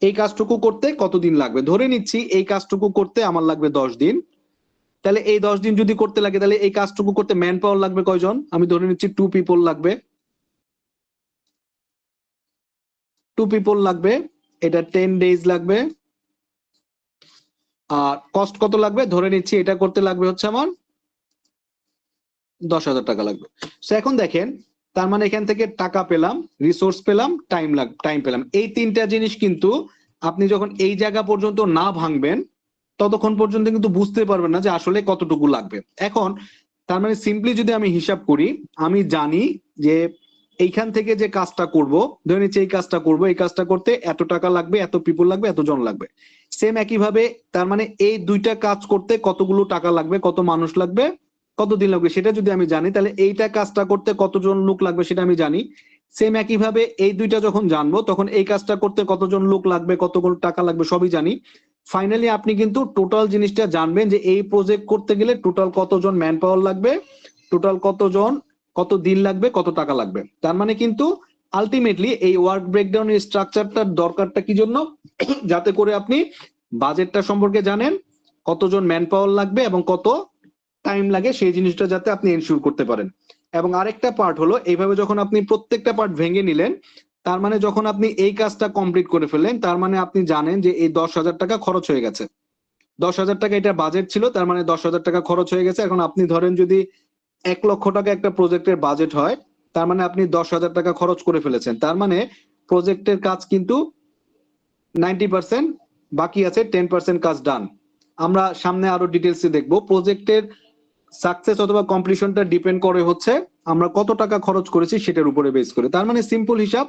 এই কাজটুকু করতে কতদিন লাগবে। ধরে নিচ্ছি এই কাজটুকু করতে আমার লাগবে 10 দিন, তাহলে এই 10 দিন যদি করতে লাগে তাহলে এই কাজটুকু করতে ম্যান পাওয়ার লাগবে কয়জন? আমি ধরে নিচ্ছি 2 পিপল লাগবে, 2 পিপল লাগবে, এটা 10 ডেজ লাগবে। আর কস্ট কত লাগবে? ধরে নিচ্ছি এটা করতে লাগবে হচ্ছে আমার 10,000 টাকা লাগবে। সো এখন দেখেন তার মানে এখান থেকে টাকা পেলাম, রিসোর্স পেলাম, টাইম পেলাম। এই তিনটা জিনিস কিন্তু আপনি যখন এই জায়গা পর্যন্ত না ভাঙবেন ততক্ষণ পর্যন্ত কিন্তু বুঝতে পারবেন না যে আসলে কতটুকু লাগবে। এখন তার মানে সিম্পলি যদি আমি হিসাব করি, আমি জানি যে এইখান থেকে যে কাজটা করব, ধরে নিচ্ছি এই কাজটা করব, এই কাজটা করতে এত টাকা লাগবে, এত পিপল লাগবে, এত জন লাগবে। সেম একইভাবে তার মানে এই দুইটা কাজ করতে কতগুলো টাকা লাগবে, কত মানুষ লাগবে, কতদিন লাগবে সেটা যদি আমি জানি, তাহলে এইটা কাজটা করতে কতজন লোক লাগবে সেটা আমি জানি। সেম একইভাবে এই দুইটা যখন জানবো তখন এই কাজটা করতে কতজন লোক লাগবে, কতগুলো টাকা লাগবে সবই জানি। ফাইনালি আপনি কিন্তু টোটাল জিনিসটা জানবেন যে এই প্রজেক্ট করতে গেলে টোটাল কতজন ম্যান পাওয়ার লাগবে, টোটাল কতজন, কত দিন লাগবে, কত টাকা লাগবে। তার মানে কিন্তু আলটিমেটলি এই ওয়ার্ক ব্রেকডাউনের স্ট্রাকচারটার দরকারটা কি জন্য? যাতে করে আপনি বাজেটটা সম্পর্কে জানেন, কতজন ম্যান পাওয়ার লাগবে এবং কত টাইম লাগে সেই জিনিসটা যাতে আপনি এনশিওর করতে পারেন। এবং আরেকটা পার্ট হলো এইভাবে যখন আপনি প্রত্যেকটা পার্ট ভেঙে নিলেন, তার মানে যখন আপনি এই কাজটা কমপ্লিট করে ফেললেন তার মানে আপনি জানেন যে এই 10,000 টাকা খরচ হয়ে গেছে। 10,000 টাকা এটা বাজেট ছিল, তার মানে 10,000 টাকা খরচ হয়ে গেছে। এখন আপনি ধরেন যদি 1,00,000 টাকা একটা প্রজেক্টের বাজেট হয়, তার মানে আপনি 10,000 টাকা খরচ করে ফেলেছেন। তার মানে প্রজেক্টের কাজ কিন্তু 90%, বাকি আছে 10% কাজ ডান। আমরা সামনে আরো ডিটেলসে দেখবো প্রজেক্টের সাকসেস অথবা কমপ্লিশনটা ডিপেন্ড করে হচ্ছে আমরা কত টাকা খরচ করেছি সেটার উপরে বেস করে। তার মানে সিম্পল হিসাব,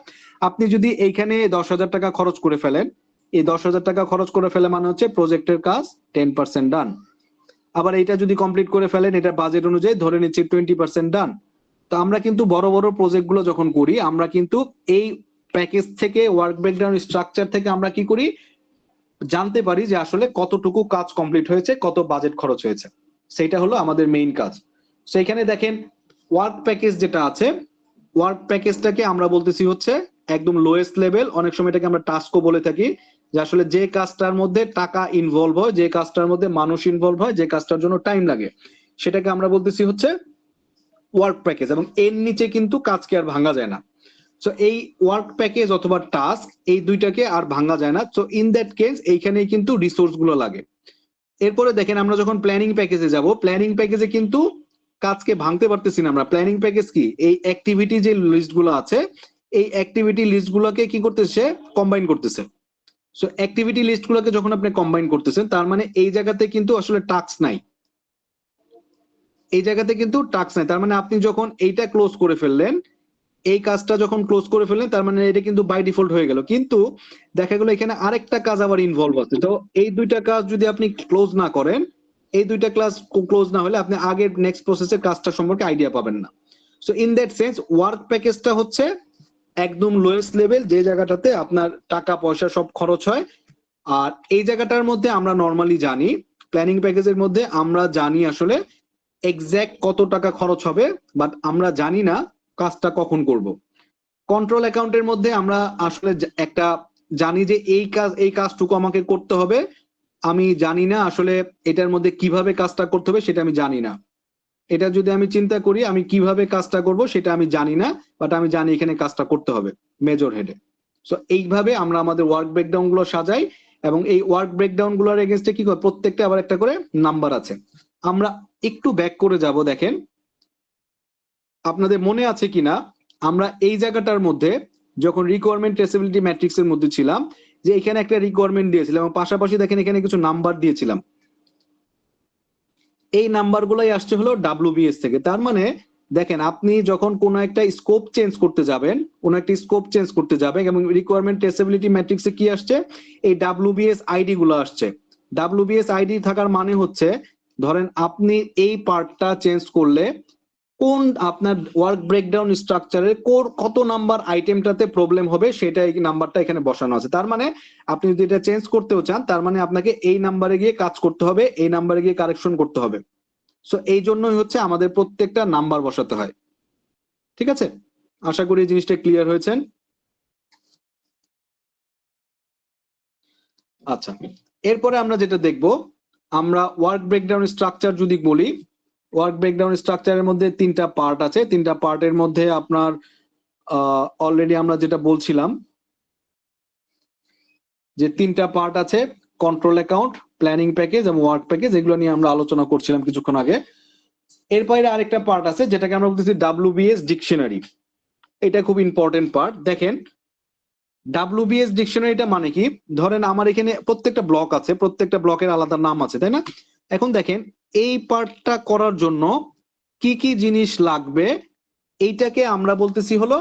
আপনি যদি এইখানে 10,000 টাকা খরচ করে ফেলেন, এই 10,000 টাকা খরচ করে ফেলে মানে হচ্ছে প্রজেক্টের কাজ 10% ডান। আবার এটা যদি কমপ্লিট করে ফেলেন, এটা বাজেট অনুযায়ী ধরে নিচ্ছি 20% ডান। তো আমরা কিন্তু বড় বড় প্রজেক্ট গুলো যখন করি আমরা কিন্তু এই প্যাকেজ থেকে, ওয়ার্ক ব্রেকডাউন স্ট্রাকচার থেকে আমরা কি করি, জানতে পারি যে আসলে কতটুকু কাজ কমপ্লিট হয়েছে, কত বাজেট খরচ হয়েছে। সেটা হলো আমাদের মেইন কাজ। সেইখানে দেখেন ওয়ার্ক প্যাকেজ যেটা আছে, ওয়ার্ক প্যাকেজটাকে আমরা বলতেছি হচ্ছে একদম লোয়েস্ট লেভেল, অনেক সময় এটাকে আমরা টাস্কও বলে থাকি, যে আসলে যে কাজটার মধ্যে টাকা ইনভলভ হয়, যে কাজটার মধ্যে মানুষ ইনভলভ হয়, যে কাজটার জন্য টাইম লাগে, সেটাকে আমরা বলতেছি হচ্ছে ওয়ার্ক প্যাকেজ। এবং এর নিচে কিন্তু কাজকে আর ভাঙা যায় না। সো এই ওয়ার্ক প্যাকেজ অথবা টাস্ক এই দুইটাকে আর ভাঙা যায় না। সো ইন দ্যাট কেস এইখানেই কিন্তু রিসোর্স গুলো লাগে। এরপরে দেখেন আমরা যখন প্ল্যানিং প্যাকেজে যাব, প্ল্যানিং প্যাকেজে কিন্তু কাজকে ভাঙতে পারতেছি না আমরা। প্ল্যানিং প্যাকেজ কি, এই অ্যাক্টিভিটি যে লিস্ট গুলো আছে, এই অ্যাক্টিভিটি লিস্ট গুলোকে কি করতেছে, কম্বাইন করতেছে। সো অ্যাক্টিভিটি লিস্ট গুলোকে যখন আপনি কম্বাইন করতেছেন তার মানে এই জায়গাতে কিন্তু আসলে টাস্ক নাই, এই জায়গাতে কিন্তু টাস্ক নাই। তার মানে আপনি যখন এইটা ক্লোজ করে ফেললেন, এই কাজটা যখন ক্লোজ করে ফেললেন তার মানে এটা কিন্তু বাই ডিফল্ট হয়ে গেল। কিন্তু দেখা গেল এখানে আরেকটা কাজ আবার ইনভলভ আছে। তো এই দুইটা কাজ যদি আপনি ক্লোজ না করেন, এই দুইটা ক্লাস ক্লোজ না হলে আপনি আগের নেক্সট প্রসেসের কাজটা সম্পর্কে আইডিয়া পাবেন না। So in that sense work প্যাকেজটা হচ্ছে একদম লোয়েস্ট লেভেল, যে জায়গাটাতে আপনার টাকা পয়সা সব খরচ হয়। আর এই জায়গাটার মধ্যে আমরা নর্মালি জানি, প্ল্যানিং প্যাকেজের মধ্যে আমরা জানি আসলে এক্সাক্ট কত টাকা খরচ হবে, বাট আমরা জানি না কাজটা কখন করব। কন্ট্রোল অ্যাকাউন্টের মধ্যে আমরা আসলে একটা জানি যে এই কাজটুকু আমাকে করতে হবে, আমি জানি না আসলে এটার মধ্যে কিভাবে কাজটা করতে হবে সেটা আমি জানি না। এটা যদি আমি চিন্তা করি আমি কিভাবে কাজটা করব সেটা আমি জানি না, বাট আমি জানি এখানে কাজটা করতে হবে মেজর হেডে। সো এইভাবে আমরা আমাদের ওয়ার্ক ব্রেকডাউন গুলো সাজাই, এবং এই ওয়ার্ক ব্রেকডাউন গুলোর এগেইনস্টে কি করে প্রত্যেকটা আবার একটা করে নাম্বার আছে। আমরা একটু ব্যাক করে যাব, দেখেন আপনাদের মনে আছে কিনা আমরা এই জায়গাটার মধ্যে যখন রিকোয়ারমেন্ট ট্রেসেবিলিটি ম্যাট্রিক্স এর মধ্যে ছিলাম, যে এখানে একটা রিকোয়ারমেন্ট দিয়েছিলাম এবং পাশাপাশি দেখেন এখানে কিছু নাম্বার দিয়েছিলাম। এই নাম্বার গুলাই আসছে হলো ডাব্লিউবিএস থেকে। তার মানে দেখেন আপনি যখন কোনো একটা স্কোপ চেঞ্জ করতে যাবেন, কোনো একটা স্কোপ চেঞ্জ করতে যাবেন এবং রিকোয়ারমেন্ট ট্রেসেবিলিটি ম্যাট্রিক্সে কি আসছে, এই ডাব্লিউবিএস আইডি গুলো আসছে। ডাব্লিউবিএস আইডি থাকার মানে হচ্ছে ধরেন আপনি এই পার্টটা চেঞ্জ করলে কোন আপনার ওয়ার্ক ব্রেকডাউন স্ট্রাকচারের কত নাম্বার আইটেমটাতে প্রবলেম হবে সেটা এই নাম্বারটা এখানে বসানো আছে। তার মানে আপনি যদি এটা চেঞ্জ করতেও চান, তার মানে আপনাকে এই নাম্বারে গিয়ে কাজ করতে হবে, এই নাম্বারে গিয়ে কারেকশন করতে হবে। সো এই জন্যই হচ্ছে আমাদের প্রত্যেকটা নাম্বার বসাতে হয়। ঠিক আছে, আশা করি এই জিনিসটা ক্লিয়ার হয়েছেন। আচ্ছা, এরপরে আমরা যেটা দেখব, আমরা ওয়ার্ক ব্রেকডাউন স্ট্রাকচার যদি বলি, ওয়ার্ক ব্রেকডাউন স্ট্রাকচারের মধ্যে তিনটা পার্ট আছে। তিনটা পার্টের মধ্যে আপনার অলরেডি আমরা যেটা বলছিলাম যে তিনটা পার্ট আছে, কন্ট্রোল অ্যাকাউন্ট, প্ল্যানিং প্যাকেজ এবং ওয়ার্ক প্যাকেজ, এগুলো নিয়ে আমরা আলোচনা করছিলাম কিছুক্ষণ আগে। এর বাইরে আরেকটা পার্ট আছে যেটাকে আমরা বলতেছি WBS ডিকশনারি। এটা খুব ইম্পর্টেন্ট পার্ট। দেখেন WBS ডিকশনারিটা মানে কি, ধরেন আমার এখানে প্রত্যেকটা ব্লক আছে, প্রত্যেকটা ব্লকের আলাদা নাম আছে, তাই না? এখন দেখেন এই পার্টটা করার জন্য কি কি জিনিস লাগবে, এইটাকে আমরা বলতেছি হলো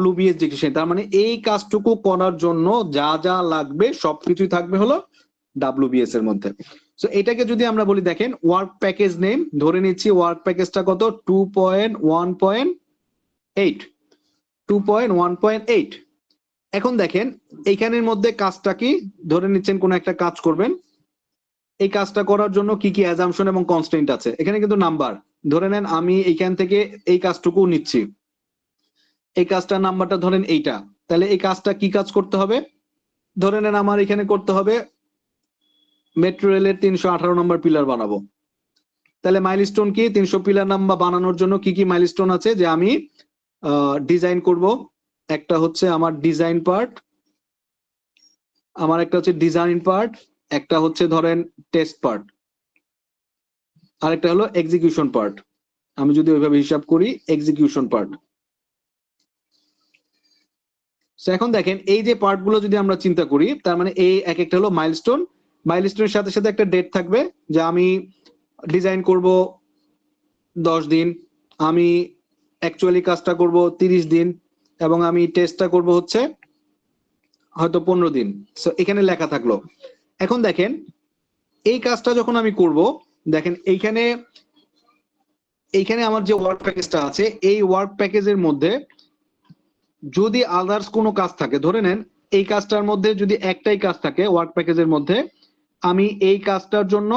WBS ডিকশনারি। তার মানে এই কাজটুকু করার জন্য যা যা লাগবে সবকিছুই থাকবে হলো WBS এর মধ্যে। সো এটাকে যদি আমরা বলি, দেখেন ওয়ার্ক প্যাকেজ নেম, ধরে নিচ্ছি ওয়ার্ক প্যাকেজটা কত, 2.1.8, 2.1.8। এখন দেখেন এইখানের মধ্যে কাজটা কি, ধরে নিচ্ছেন কোন একটা কাজ করবেন, এই কাজটা করার জন্য কি কি অ্যাজাম্পশন এবং কনস্ট্রেইন্ট আছে, এখানে কিন্তু নাম্বার, ধরে নেন আমি এইখান থেকে এই কাজটুকু নিচ্ছি, এই কাজটার নাম্বারটা ধরেন এইটা, তাহলে এই কাজটা কি কাজ করতে হবে, ধরে নেন আমার এখানে করতে হবে মেট্রো রেলের 318 নম্বর পিলার বানাবো। তাহলে মাইলস্টোন কি, 300 পিলার নাম্বার বানানোর জন্য কি কি মাইলস্টোন আছে, যে আমি ডিজাইন করব, একটা হচ্ছে আমার ডিজাইন পার্ট, আমার একটা হচ্ছে ডিজাইন পার্ট, একটা হচ্ছে ধরেন টেস্ট পার্ট, আরেকটা হলো এক্সিকিউশন পার্ট। আমি যদি ওইভাবে হিসাব করি এক্সিকিউশন পার্ট। এখন দেখেন এই যে পার্টগুলো যদি আমরা চিন্তা করি, তার মানে এই এক একটা হলো মাইলস্টোন, মাইলস্টোনের সাথে সাথে একটা ডেট থাকবে, যে আমি ডিজাইন করব 10 দিন, আমি অ্যাকচুয়ালি কাজটা করব 30 দিন, এবং আমি টেস্টটা করব হচ্ছে হয়তো 15 দিন। সো এখানে লেখা থাকলো। এখন দেখেন এই কাজটা যখন আমি করব, দেখেন এইখানে আমার যে ওয়ার্ক প্যাকেজটা আছে, এই ওয়ার্ক প্যাকেজের মধ্যে যদি আদার্স কোনো কাজ থাকে, ধরে নেন এই কাজটার মধ্যে যদি একটাই কাজ থাকে ওয়ার্ক প্যাকেজের মধ্যে, আমি এই কাজটার জন্য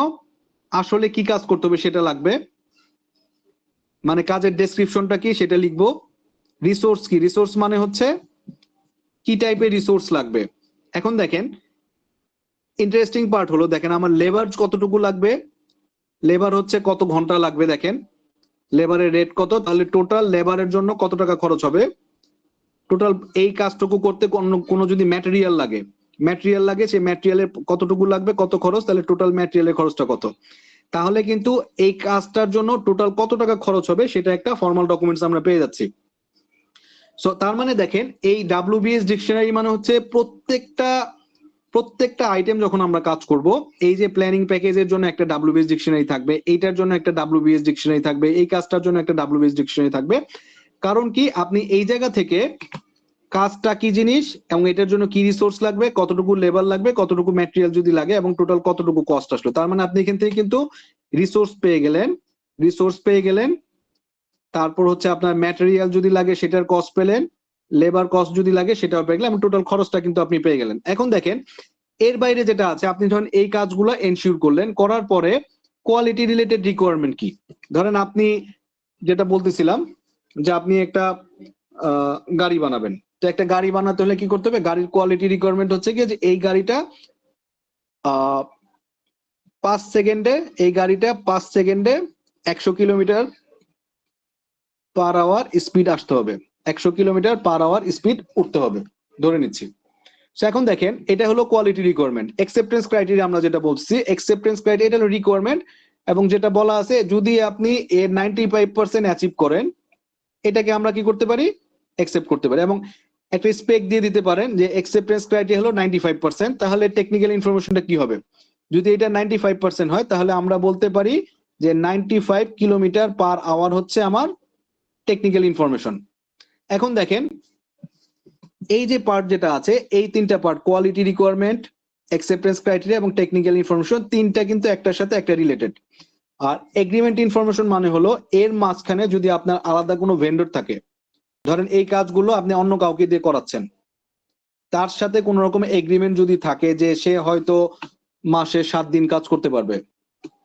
আসলে কি কাজ করতে হবে সেটা লাগবে, মানে কাজের ডেসক্রিপশনটা কি সেটা লিখবো, রিসোর্স কি, রিসোর্স মানে হচ্ছে কি টাইপের রিসোর্স লাগবে। এখন দেখেন ইন্টারেস্টিং পার্ট হলো, দেখেন আমার লেবার কতটুকু লাগবে, লেবার হচ্ছে কত ঘন্টা লাগবে, দেখেন লেবারের রেট কত, তাহলে টোটাল লেবারের জন্য কত টাকা খরচ হবে, টোটাল এই কাজটুকু করতে কোনো যদি ম্যাটেরিয়াল লাগে সেই ম্যাটেরিয়ালের কতটুকু লাগবে, কত খরচ, তাহলে টোটাল ম্যাটেরিয়ালের খরচটা কত। তাহলে কিন্তু এই কাজটার জন্য টোটাল কত টাকা খরচ হবে সেটা একটা ফর্মাল ডকুমেন্টস আমরা পেয়ে যাচ্ছি। সো তার মানে দেখেন এই WBS ডিকশনারি মানে হচ্ছে প্রত্যেকটা আইটেম যখন আমরা কাজ করব, এই যে প্ল্যানিং প্যাকেজের জন্য একটা WBS ডিকশনারি থাকবে, এইটার জন্য একটা WBS ডিকশনারি থাকবে, এই কাজটার জন্য একটা WBS ডিকশনারি থাকবে। কারণ কি, আপনি এই জায়গা থেকে কাজটা কি জিনিস এবং এটার জন্য কি রিসোর্স লাগবে, কতটুকু লেবার লাগবে, কতটুকু ম্যাটেরিয়াল যদি লাগে এবং টোটাল কতটুকু কস্ট আসলো, তার মানে আপনি এখান থেকে কিন্তু রিসোর্স পেয়ে গেলেন, তারপর হচ্ছে আপনার ম্যাটেরিয়াল যদি লাগে সেটার কস্ট পেলেন, লেবার কস্ট যদি লাগে সেটাও পেয়ে গেলেন, এবং টোটাল খরচটা কিন্তু আপনি পেয়ে গেলেন। এখন দেখেন এর বাইরে যেটা আছে, আপনি যখন এই কাজগুলো এনশিওর করলেন, করার পরে কোয়ালিটি রিলেটেড রিকোয়ারমেন্ট কি, ধরেন আপনি যেটা বলতেছিলাম যে আপনি একটা গাড়ি বানাবেন, তো একটা গাড়ি বানাতে হলে কি করতে হবে, গাড়ির কোয়ালিটি রিকোয়ারমেন্ট হচ্ছে কি, যে এই গাড়িটা 5 সেকেন্ডে 100 কিলোমিটার পার আওয়ার স্পিড আসতে হবে, 100 কিলোমিটার পার আওয়ার স্পিড উঠতে হবে, ধরে নিচ্ছি। এখন দেখেন এটা হলো কোয়ালিটি রিকোয়ারমেন্ট। অ্যাকসেপ্টেন্স ক্রাইটেরিয়া আমরা যেটা বলছি, অ্যাকসেপ্টেন্স ক্রাইটেরিয়া হলো রিকোয়ারমেন্ট, এবং যেটা বলা আছে যদি আপনি এর 95% অ্যাচিভ করেন, এটাকে আমরা কি করতে পারি, অ্যাকসেপ্ট করতে পারি, এবং একটা স্পেক দিয়ে দিতে পারেন যে অ্যাকসেপ্টেন্স ক্রাইটেরিয়া হলো 95%। তাহলে টেকনিক্যাল ইনফরমেশনটা কি হবে, যদি এটা 95% হয় তাহলে আমরা বলতে পারি যে 95 কিলোমিটার পার আওয়ার হচ্ছে আমার টেকনিক্যাল ইনফরমেশন। এখন দেখেন এই যে পার্ট যেটা আছে, এই তিনটা part, quality requirement, acceptance criteria এবং টেকনিক্যাল ইনফরমেশন, তিনটা কিন্তু একটার সাথে একটা রিলেটেড। আর এগ্রিমেন্ট ইনফরমেশন মানে হলো এর মাঝখানে যদি আপনার আলাদা কোনো ভেন্ডর থাকে, ধরেন এই কাজগুলো আপনি অন্য কাউকে দিয়ে করাচ্ছেন, তার সাথে কোন রকম এগ্রিমেন্ট যদি থাকে যে সে হয়তো মাসে 7 দিন কাজ করতে পারবে,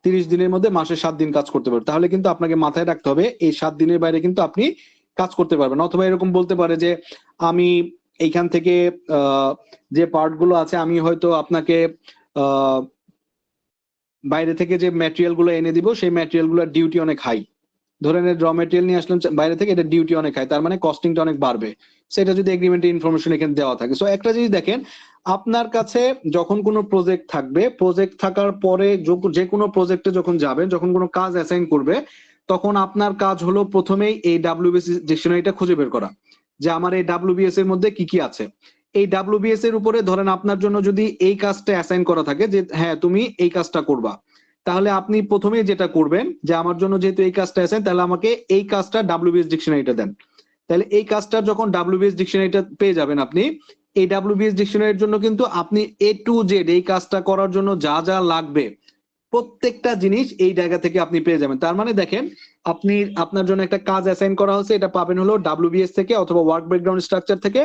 30 দিনের মধ্যে মাসে 7 দিন কাজ করতে পারবে, তাহলে কিন্তু আপনাকে মাথায় রাখতে হবে এই 7 দিনের বাইরে কিন্তু আপনি কাজ করতে পারবেন। অথবা এরকম বলতে পারে যে আমি এইখান থেকে যে পার্ট গুলো আছে আমি হয়তো আপনাকে আহ বাইরে থেকে যে ম্যাটেরিয়াল গুলো এনে দিব, সেই ম্যাটেরিয়াল গুলোর ডিউটি অনেক হাই। ধরেন র ম্যাটেরিয়াল নিয়ে আসলাম বাইরে থেকে, এটা ডিউটি অনেক হাই, তার মানে কস্টিংটা অনেক বাড়বে। সেটা যদি এগ্রিমেন্টের ইনফরমেশন এখানে দেওয়া থাকে। সো একটা জিনিস দেখেন, আপনার কাছে যখন কোনো প্রজেক্ট থাকবে, প্রজেক্ট থাকার পরে যে কোনো প্রজেক্টে যখন যাবেন, যখন কোনো কাজ অ্যাসাইন করবে, তখন আপনার কাজ হলো প্রথমেই এই ডাব্লিউবিএস ডিকশনারিটা খুঁজে বের করা যে আমার এই ডাব্লিউবিএস এর মধ্যে কি কি আছে। এই ডাব্লিউবিএস এর উপরে ধরেন আপনার জন্য যদি এই কাজটা অ্যাসাইন করা থাকে যে হ্যাঁ তুমি এই কাজটা করবা, তাহলে আপনি প্রথমেই যেটা করবেন যে আমার জন্য যেহেতু এই কাজটা আছেন, তাহলে আমাকে এই কাজটা ডাব্লিউবিএস ডিকশনারিটা দেন। তাহলে এই কাজটা যখন ডাব্লিউবিএস ডিকশনারিটা পেয়ে যাবেন আপনি, এই ডাব্লিউবিএস ডিকশনারির জন্য কিন্তু আপনি A to Z এই কাজটা করার জন্য যা যা লাগবে প্রত্যেকটা জিনিস এই জায়গা থেকে আপনি পেয়ে যাবেন। তার মানে দেখেন, আপনি আপনার জন্য একটা কাজ অ্যাসাইন করা হচ্ছে, এটা পাবেন হলো ডাব্লিউবিএস থেকে অথবা ওয়ার্ক ব্রেকডাউন স্ট্রাকচার থেকে,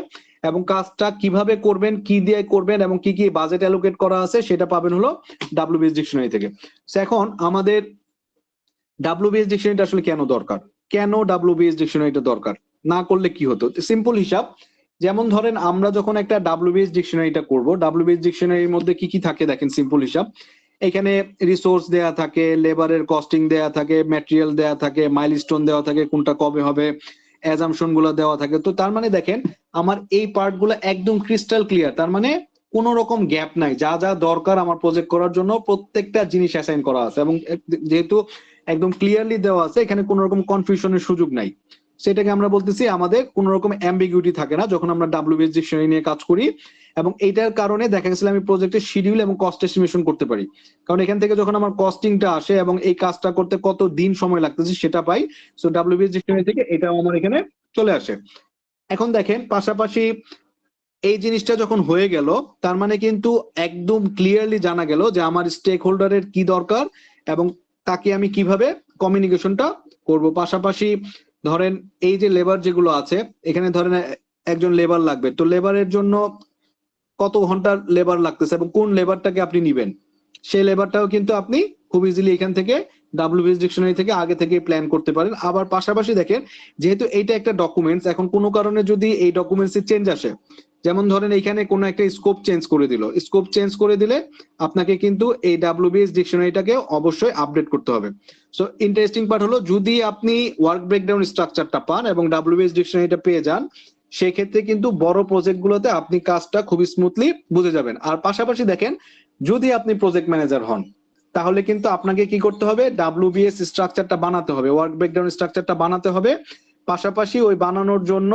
এবং কাজটা কিভাবে করবেন, কি দিয়ে করবেন এবং কি কি বাজেট অ্যালোকেট করা আছে সেটা পাবেন হলো ডাব্লিউবিএস ডিকশনারি থেকে। এখন আমাদের ডাব্লিউবিএস ডিকশনারিটা আসলে কেন দরকার, কেন ডাব্লিউবিএস ডিকশনারিটা দরকার, না করলে কি হতো? সিম্পল হিসাব, যেমন ধরেন আমরা যখন একটা ডাব্লিউবিএস ডিকশনারিটা করব, ডাব্লিউবিএস ডিকশনারির মধ্যে কি কি থাকে দেখেন, সিম্পল হিসাব। এখানে রিসোর্স দেয়া থাকে, লেবারের কস্টিং দেয়া থাকে, ম্যাটেরিয়াল দেয়া থাকে, মাইলস্টোন দেওয়া থাকে, কোনটা কবে হবে, অ্যাজাম্পশন গুলো দেওয়া থাকে। তো তার মানে দেখেন আমার এই পার্ট গুলো একদম ক্রিস্টাল ক্লিয়ার, তার মানে কোনো রকম গ্যাপ নাই, যা যা দরকার আমার প্রজেক্ট করার জন্য প্রত্যেকটা জিনিস অ্যাসাইন করা আছে, এবং যেহেতু একদম ক্লিয়ারলি দেওয়া আছে, এখানে কোনো রকম কনফিউশনের সুযোগ নাই। সেটাকে আমরা বলতেছি আমাদের কোনো রকম অ্যাম্বিগুইটি থাকে না যখন আমরা ডাব্লিউবিএস ডিকশনারি নিয়ে কাজ করি। এবং এইটার কারণে দেখা গেছিল আমি প্রজেক্টের শিডিউল এবং কস্ট এস্টিমেশন করতে পারি, কারণ এখান থেকে যখন আমার কস্টিংটা আসে এবং এই কাজটা করতে কত দিন সময় লাগতেছে সেটা পাই। সো ডাব্লিউবিএস ডিকশনারি থেকে এটাও আমার এখানে চলে আসে। এখন দেখেন পাশাপাশি এই জিনিসটা যখন হয়ে গেল, তার মানে কিন্তু একদম ক্লিয়ারলি জানা গেল যে আমার স্টেক হোল্ডারের কি দরকার এবং তাকে আমি কিভাবে কমিউনিকেশনটা করব। পাশাপাশি ধরেন এই যে লেবার যেগুলো আছে, এখানে ধরেন একজন লেবার লাগবে, তো লেবারের জন্য কত ঘন্টার লেবার লাগতেছে এবং কোন লেবারটাকে আপনি নিবেন, সেই লেবারটাও কিন্তু আপনি খুব ইজিলি এখান থেকে ডাব্লিউবিএস ডিকশনারি থেকে আগে থেকে প্ল্যান করতে পারেন। আবার পাশাপাশি দেখেন, যেহেতু এইটা একটা ডকুমেন্টস, এখন কোনো কারণে যদি এই ডকুমেন্টসে চেঞ্জ আসে, যেমন ধরেন এখানে কোনো একটা স্কোপ চেঞ্জ করে দিল, স্কোপ চেঞ্জ করে দিলে আপনাকে কিন্তু এই ডাব্লিউবিএস ডিকশনারিটাকে অবশ্যই আপডেট করতে হবে। সো ইন্টারেস্টিং পার্ট হলো, যদি আপনি ওয়ার্ক ব্রেকডাউন স্ট্রাকচারটা পান এবং ডাব্লিউবিএস ডিকশনারিটা পেয়ে যান, সেক্ষেত্রে কিন্তু বড় প্রজেক্ট গুলোতে আপনি কাজটা খুবই স্মুথলি বুঝে যাবেন। আর পাশাপাশি দেখেন, যদি আপনি প্রজেক্ট ম্যানেজার হন, তাহলে কিন্তু আপনাকে কি করতে হবে, ডাব্লিউবিএস স্ট্রাকচারটা বানাতে হবে, ওয়ার্ক ব্রেকডাউন স্ট্রাকচারটা বানাতে হবে। পাশাপাশি ওই বানানোর জন্য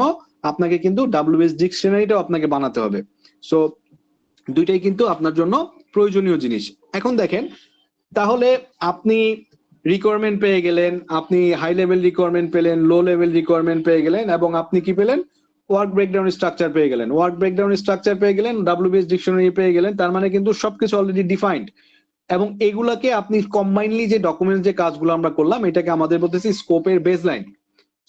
আপনাকে কিন্তু ডাব্লিউবিএস ডিকশনারিটাও আপনাকে বানাতে হবে। সো দুইটাই কিন্তু আপনার জন্য প্রয়োজনীয় জিনিস। এখন দেখেন, তাহলে আপনি রিকোয়ারমেন্ট পেয়ে গেলেন, আপনি হাই লেভেল রিকোয়ারমেন্ট পেলেন, লো লেভেল রিকোয়ারমেন্ট পেয়ে গেলেন, এবং আপনি কি পেলেন, ওয়ার্ক ব্রেকডাউন স্ট্রাকচার পেয়ে গেলেন, ওয়ার্ক ব্রেকডাউন স্ট্রাকচার পেয়ে গেলেন, ডাব্লিউবিএস ডিকশনারি পেয়ে গেলেন। তার মানে কিন্তু সবকিছু অলরেডি ডিফাইন্ড, এবং এগুলাকে আপনি কম্বাইনলি যে ডকুমেন্টস যে কাজগুলো আমরা করলাম, এটাকে আমাদের বলতেছি স্কোপের বেসলাইন।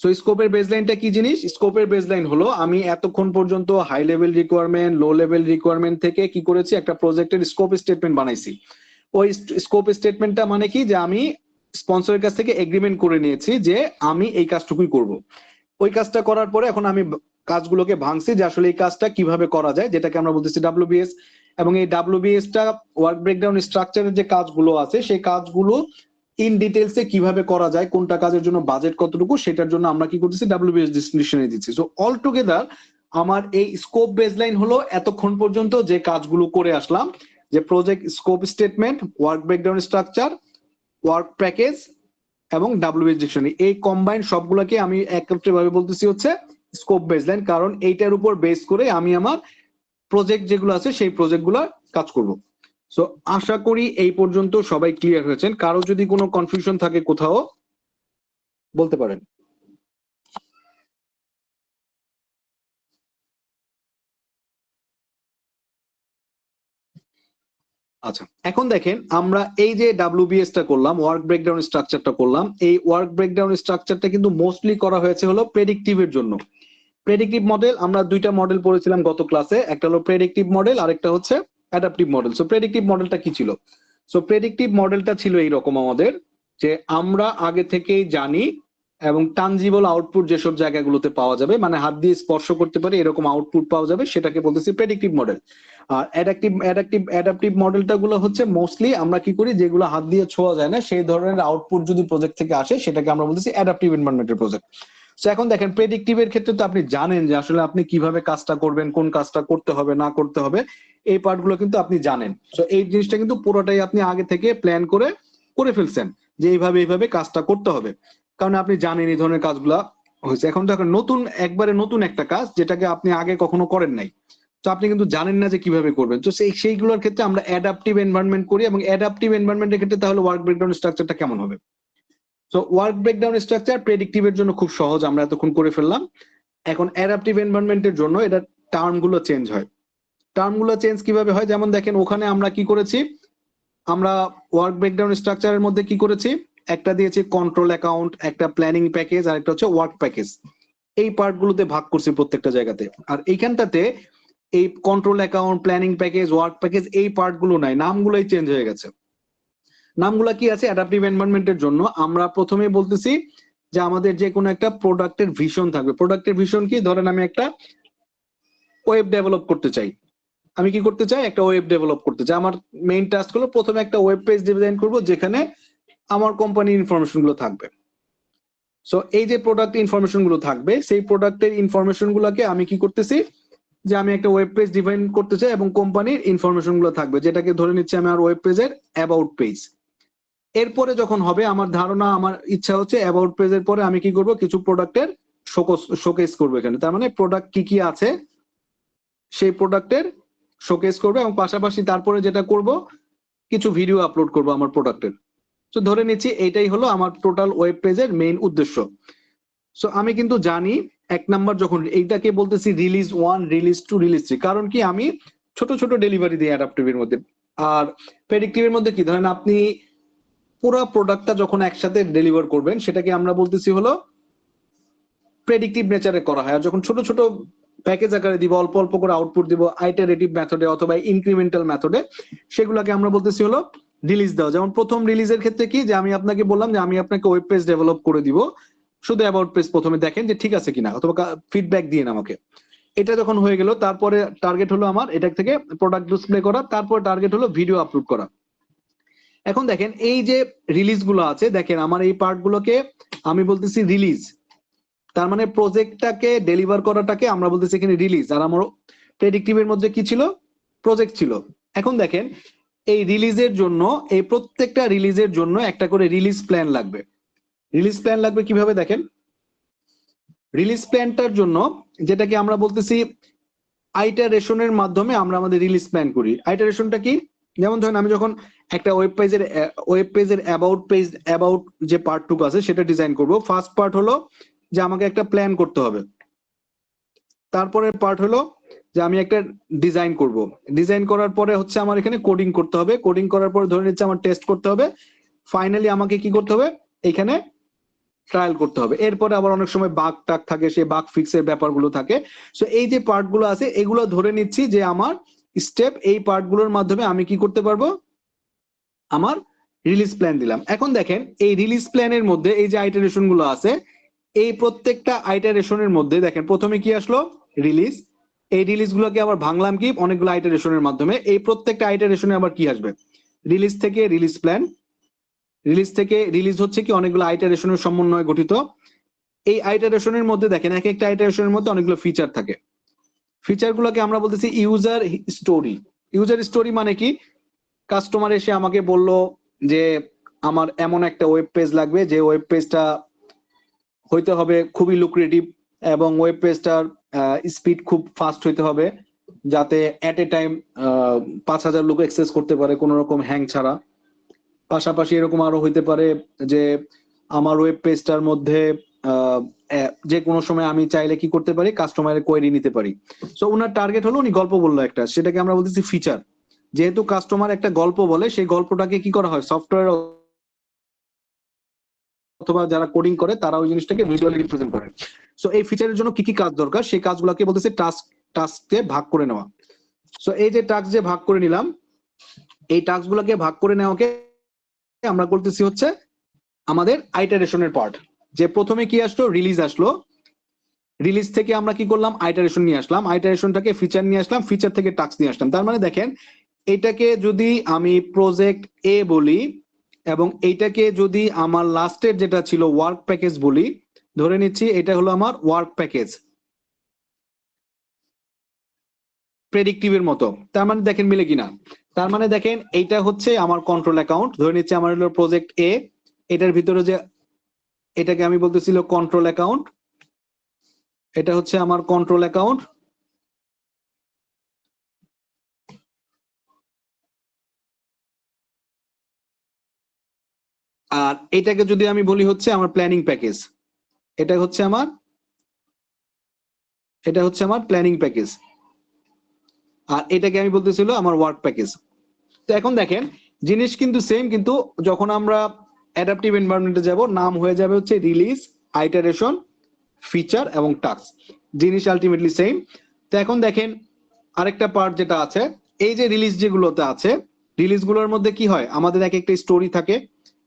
সো স্কোপের বেসলাইনটা কি জিনিস? স্কোপের বেসলাইন হলো আমি এতক্ষণ পর্যন্ত high level requirement, low level requirement থেকে কি করেছি, একটা প্রজেক্টের স্কোপ স্টেটমেন্ট বানাইছি। ওই স্কোপ স্টেটমেন্টটা মানে কি, যে আমি স্পন্সরের কাছ থেকে এগ্রিমেন্ট করে নিয়েছি যে আমি এই কাজটুকুই করব। ওই কাজটা করার পরে এখন আমি কাজগুলোকে ভাঙছি যে আসলে এই কাজটা কিভাবে করা যায়, যেটাকে আমরা বলতেছি ডাব্লিউবিএস। এবং এই ডাব্লিউবিএস টা ওয়ার্ক ব্রেকডাউন স্ট্রাকচারের যে কাজগুলো আছে, সেই কাজগুলো ইন ডিটেলসে কিভাবে করা যায়, কোনটা কাজের জন্য বাজেট কতটুকু, সেটার জন্য আমরা কি করতেছি, ডাব্লিউবিএস ডিসক্রিপশনে দিচ্ছি। সো অল টুগেদার আমার এই স্কোপ বেসলাইন হলো এতক্ষণ পর্যন্ত যে কাজগুলো করে আসলাম, যে project scope statement, work breakdown structure, work package এবং ডাব্লিউবিএস ডিকশনারি, এই কম্বাইন্ড সবগুলোকে আমি একত্রে ভাবে বলতেছি হচ্ছে স্কোপ বেসলাইন, কারণ এইটার উপর বেস করে আমি আমার প্রজেক্ট যেগুলো আছে সেই প্রজেক্টগুলো কাজ করব। সো আশা করি এই পর্যন্ত সবাই ক্লিয়ার হয়েছেন। কারো যদি কোনো কনফিউশন থাকে কোথাও, বলতে পারেন। আচ্ছা, এখন দেখেন আমরা এই যে WBS টা করলাম, ওয়ার্ক ব্রেকডাউন স্ট্রাকচারটা করলাম, এই ওয়ার্ক ব্রেকডাউন স্ট্রাকচারটা কিন্তু মোস্টলি করা হয়েছে হলো প্রেডিক্টিভের জন্য। প্রেডিক্টিভ মডেল আমরা দুইটা মডেল পড়েছিলাম গত ক্লাসে, একটা হলো প্রেডিক্টিভ মডেল আর একটা হচ্ছে অ্যাডাপটিভ মডেল। সো প্রেডিক্টিভ মডেলটা কি ছিল? সো প্রেডিক্টিভ মডেলটা ছিল এইরকম আমাদের, যে আমরা আগে থেকেই জানি এবং টানজিবল আউটপুট যেসব জায়গাগুলোতে পাওয়া যাবে, মানে হাত দিয়ে স্পর্শ করতে পারে এরকম আউটপুট পাওয়া যাবে, সেটাকে বলতেছি প্রেডিক্টিভ মডেল। আর অ্যাডাপটিভ মডেলটা গুলো হচ্ছে মোস্টলি আমরা কি করি, যেগুলো হাত দিয়ে ছোঁয়া যায় না সেই ধরনের আউটপুট যদি প্রজেক্ট থেকে আসে সেটাকে আমরা বলতেছি অ্যাডাপটিভ এনভায়রনমেন্টের প্রজেক্ট। সো এখন দেখেন প্রেডিক্টিভের ক্ষেত্রে তো আপনি জানেন যে আসলে আপনি কিভাবে কাজটা করবেন, কোন কাজটা করতে হবে না করতে হবে, এই পার্টগুলো কিন্তু আপনি জানেন। সো এই জিনিসটা কিন্তু পুরোটাই আপনি আগে থেকে প্ল্যান করে ফেলছেন যে এইভাবে কাজটা করতে হবে, কারণ আপনি জানেন এই ধরনের কাজগুলা হয়েছে। এখন দেখেন একবারে নতুন একটা কাজ যেটাকে আপনি আগে কখনো করেন নাই, তো আপনি কিন্তু জানেন না যে কিভাবে করবেন। তো সেইগুলোর ক্ষেত্রে আমরা অ্যাডাপটিভ এনভায়রনমেন্ট করি, এবং অ্যাডাপটিভ এনভায়রনমেন্টের ক্ষেত্রে তাহলে ওয়ার্ক ব্রেকডাউন স্ট্রাকচারটা কেমন হবে? তো ওয়ার্ক ব্রেকডাউন স্ট্রাকচার প্রেডিক্টিভের জন্য খুব সহজ, আমরা এতক্ষণ করে ফেললাম। এখন অ্যাডাপটিভ এনভায়রনমেন্টের জন্য এটা টার্মগুলো চেঞ্জ হয়। টার্মগুলো চেঞ্জ কিভাবে হয়? যেমন দেখেন ওখানে আমরা কি করেছি, আমরা ওয়ার্ক ব্রেকডাউন স্ট্রাকচারের মধ্যে কি করেছি, একটা দিয়েছি কন্ট্রোল অ্যাকাউন্ট, একটা প্ল্যানিং প্যাকেজ, আর একটা হচ্ছে ওয়ার্ক প্যাকেজ। এই পার্টগুলোতে ভাগ করছি প্রত্যেকটা জায়গাতে। আর এইখানটাতে এই control account, planning package, work package এই পার্টগুলো নাই, নামগুলোই চেঞ্জ হয়ে গেছে। নামগুলা কি আছে? অ্যাডাপটিভ এনভায়রনমেন্টের জন্য আমরা প্রথমেই বলতেছি যে আমাদের যে কোনো একটা প্রোডাক্টের ভিশন থাকবে। প্রোডাক্টের ভিশন কি? ধরেন আমি একটা ওয়েব ডেভেলপ করতে চাই, আমি কি করতে চাই? একটা ওয়েব ডেভেলপ করতে চাই। আমার মেইন টাস্ক হলো প্রথমে একটা ওয়েব পেজ ডিজাইন করব যেখানে আমার কোম্পানির ইনফরমেশন গুলো থাকবে। সো এই যে প্রোডাক্ট ইনফরমেশন গুলো থাকবে, সেই প্রোডাক্টের ইনফরমেশন গুলোকে আমি কি করতেছি, যে আমি একটা ওয়েব পেজ ডিজাইন করতে চাই এবং কোম্পানির ইনফরমেশন গুলো থাকবে, যেটাকে ধরে নিচ্ছি আমি আমার ওয়েব পেজের অ্যাবাউট পেজ। এরপরে যখন হবে আমার ধারণা, আমার ইচ্ছা হচ্ছে অ্যাবাউট পেজের পরে আমি কি করব, কিছু প্রোডাক্টের শোকেস করবো এখানে। তার মানে প্রোডাক্ট কি কি আছে সেই প্রোডাক্টের শোকেস করবো, এবং পাশাপাশি তারপরে যেটা করব, কিছু ভিডিও আপলোড করব আমার প্রোডাক্টের। তো ধরে নিচ্ছি এইটাই হলো আমার টোটাল ওয়েব পেজের মেইন উদ্দেশ্য। সো আমি কিন্তু জানি এক নাম্বার যখন এইটাকে বলতেছি রিলিজ 1, রিলিজ 2, রিলিজ 3, কারণ কি আমি ছোট ছোট ডেলিভারি দিই অ্যাডাপটিভের মধ্যে। আর প্রেডিক্টিভের মধ্যে কি, ধরেন আপনি পুরো প্রোডাক্টটা যখন একসাথে ডেলিভার করবেন সেটাকে আমরা বলতেছি হলো প্রেডিক্টিভ নেচারে করা হয়। আর যখন ছোট ছোট প্যাকেজ আকারে দিব, অল্প অল্প করে আউটপুট দিব আইটারেটিভ মেথডে অথবা ইনক্রিমেন্টাল মেথডে, সেগুলোকে আমরা বলতেছি হলো রিলিজ দেওয়া। যেমন প্রথম রিলিজের ক্ষেত্রে কি, যে আমি আপনাকে বললাম যে আমি আপনাকে ওয়েব পেজ ডেভেলপ করে দিব, শুধু অ্যাবাউট পেজ প্রথমে দেখেন যে ঠিক আছে কিনা, অথবা ফিডব্যাক দিন আমাকে। এটা যখন হয়ে গেল, তারপরে টার্গেট হলো আমার এটা থেকে প্রোডাক্ট ডিসপ্লে করা, তারপর টার্গেট হলো ভিডিও আপলোড করা। এখন দেখেন এই যে রিলিজ গুলো আছে, দেখেন আমার এই পার্ট গুলোকে আমি বলতেছি রিলিজ, তার মানে প্রজেক্টটাকে ডেলিভার করাটাকে আমরা বলতেছি এখানে রিলিজ। আর আমার প্রেডিক্টিভের মধ্যে কি ছিল? প্রজেক্ট ছিল। এখন দেখেন এই রিলিজের জন্য, এই প্রত্যেকটা রিলিজের জন্য একটা করে রিলিজ প্ল্যান লাগবে। রিলিজ প্ল্যান লাগবে কিভাবে? দেখেন রিলিজ প্ল্যানটার জন্য যেটাকে আমরা বলতেছি আইটারেশনের মাধ্যমে আমরা আমাদের রিলিজ প্ল্যান করি। আইটারেশনটা কি? যেমন ধরেন আমি যখন একটা ওয়েব পেজের অ্যাবাউট যে পার্টটুকু আছে সেটা ডিজাইন করব, ফার্স্ট পার্ট হলো যে আমাকে একটা প্ল্যান করতে হবে। তারপরের পার্ট হলো যে আমি একটা ডিজাইন করব, ডিজাইন করার পরে হচ্ছে আমার এখানে কোডিং করতে হবে, কোডিং করার পরে ধরে নিচ্ছে আমার টেস্ট করতে হবে, ফাইনালি আমাকে কি করতে হবে, এখানে ট্রায়াল করতে হবে। এরপরে আবার অনেক সময় বাগ টাগ থাকে, সেই বাগ ফিক্সের ব্যাপারগুলো থাকে। সো এই যে পার্টগুলো আছে এগুলো ধরে নিচ্ছি যে আমার স্টেপ, এই পার্টগুলোর মাধ্যমে আমি কি করতে পারবো, আমার রিলিজ প্ল্যান দিলাম। এখন দেখেন এই রিলিজ প্ল্যানের মধ্যে এই যে আইটারেশন গুলো আছে, এই প্রত্যেকটা আইটারেশনের মধ্যে দেখেন প্রথমে কি আসলো, রিলিজ। এই রিলিজ গুলোকে আবার ভাঙলাম কি, অনেকগুলো আইটারেশনের মাধ্যমে। এই প্রত্যেকটা আইটারেশনে আবার কি আসবে, রিলিজ থেকে রিলিজ প্ল্যান, রিলিজ থেকে রিলিজ হচ্ছে কি অনেকগুলো আইটারেশনের সমন্বয়ে গঠিত। এই আইটারেশনের মধ্যে দেখেন এক একটা আইটারেশনের মধ্যে অনেকগুলো ফিচার থাকে। ফিচার গুলোকে আমরা বলতেছি ইউজার স্টোরি। ইউজার স্টোরি মানে কি, কাস্টমার এসে আমাকে বলল যে আমার এমন একটা ওয়েব পেজ লাগবে, যে ওয়েব পেজটা হইতে হবে খুবই লুক্রেটিভ, এবং ওয়েব পেজটার স্পিড খুব ফাস্ট হইতে হবে, যাতে এট এ টাইম 5,000 লোক অ্যাক্সেস করতে পারে কোনো রকম হ্যাং ছাড়া। পাশাপাশি এরকম আরো হইতে পারে যে আমার ওয়েব পেজটার মধ্যে যে কোনো সময় আমি চাইলে কি করতে পারি, কাস্টমারের কোয়েরি নিতে পারি। সো ওনার টার্গেট হলো, উনি গল্প বললো একটা, সেটাকে আমরা বলতেছি ফিচার। যেহেতু কাস্টমার একটা গল্প বলে, সেই গল্পটাকে কি করা হয়, সফটওয়্যার অথবা যারা কোডিং করে তারা ওই জিনিসটাকে ভিজুয়ালি রিপ্রেজেন্ট করে। সো এই ফিচারের জন্য কি কি কাজ দরকার, সেই কাজগুলোকে বলতেছে টাস্কে ভাগ করে নেওয়া। সো এই যে টাস্ক যে ভাগ করে নিলাম, এই টাস্কগুলোকে ভাগ করে নেওয়াকে আমরা বলতেছি হচ্ছে আমাদের আইটারেশনের পার্ট। যে প্রথমে কি আসলো, রিলিজ আসলো, রিলিজ থেকে আমরা কি করলাম, আইটারেশন নিয়ে আসলাম, আইটারেশনটাকে ফিচার নিয়ে আসলাম, ফিচার থেকে টাস্ক নিয়ে আসলাম। তার মানে দেখেন, এটাকে যদি আমি প্রজেক্ট এ বলি এবং এইটাকে যদি আমার লাস্টের যেটা ছিল ওয়ার্ক প্যাকেজ বলি, ধরে নিচ্ছি এটা হলো আমার ওয়ার্ক প্যাকেজ প্রেডিক্টিভের মতো। তার মানে দেখেন মিলে কিনা। তার মানে দেখেন এইটা হচ্ছে আমার কন্ট্রোল অ্যাকাউন্ট, ধরে নিচ্ছি আমার হলো প্রজেক্ট এ, এটার ভিতরে যে এটাকে আমি বলতেছিল কন্ট্রোল অ্যাকাউন্ট, এটা হচ্ছে আমার কন্ট্রোল অ্যাকাউন্ট। আর এটাকে যদি আমি বলি হচ্ছে আমার প্ল্যানিং প্যাকেজ, এটা হচ্ছে আমার প্ল্যানিং প্যাকেজ। আর এটাকে আমি বলতেছিল আমার ওয়ার্ক প্যাকেজ। তো এখন দেখেন জিনিস কিন্তু সেম, কিন্তু যখন আমরা অ্যাডাপটিভ এনভায়রনমেন্টে যাব, নাম হয়ে যাবে হচ্ছে রিলিজ, আইটারেশন, ফিচার এবং টাস্ক, জিনিস আলটিমেটলি সেম। তো এখন দেখেন আরেকটা পার্ট যেটা আছে, এই যে রিলিজ যেগুলোতে আছে, রিলিজ গুলোর মধ্যে কি হয়, আমাদের এক একটা স্টোরি থাকে।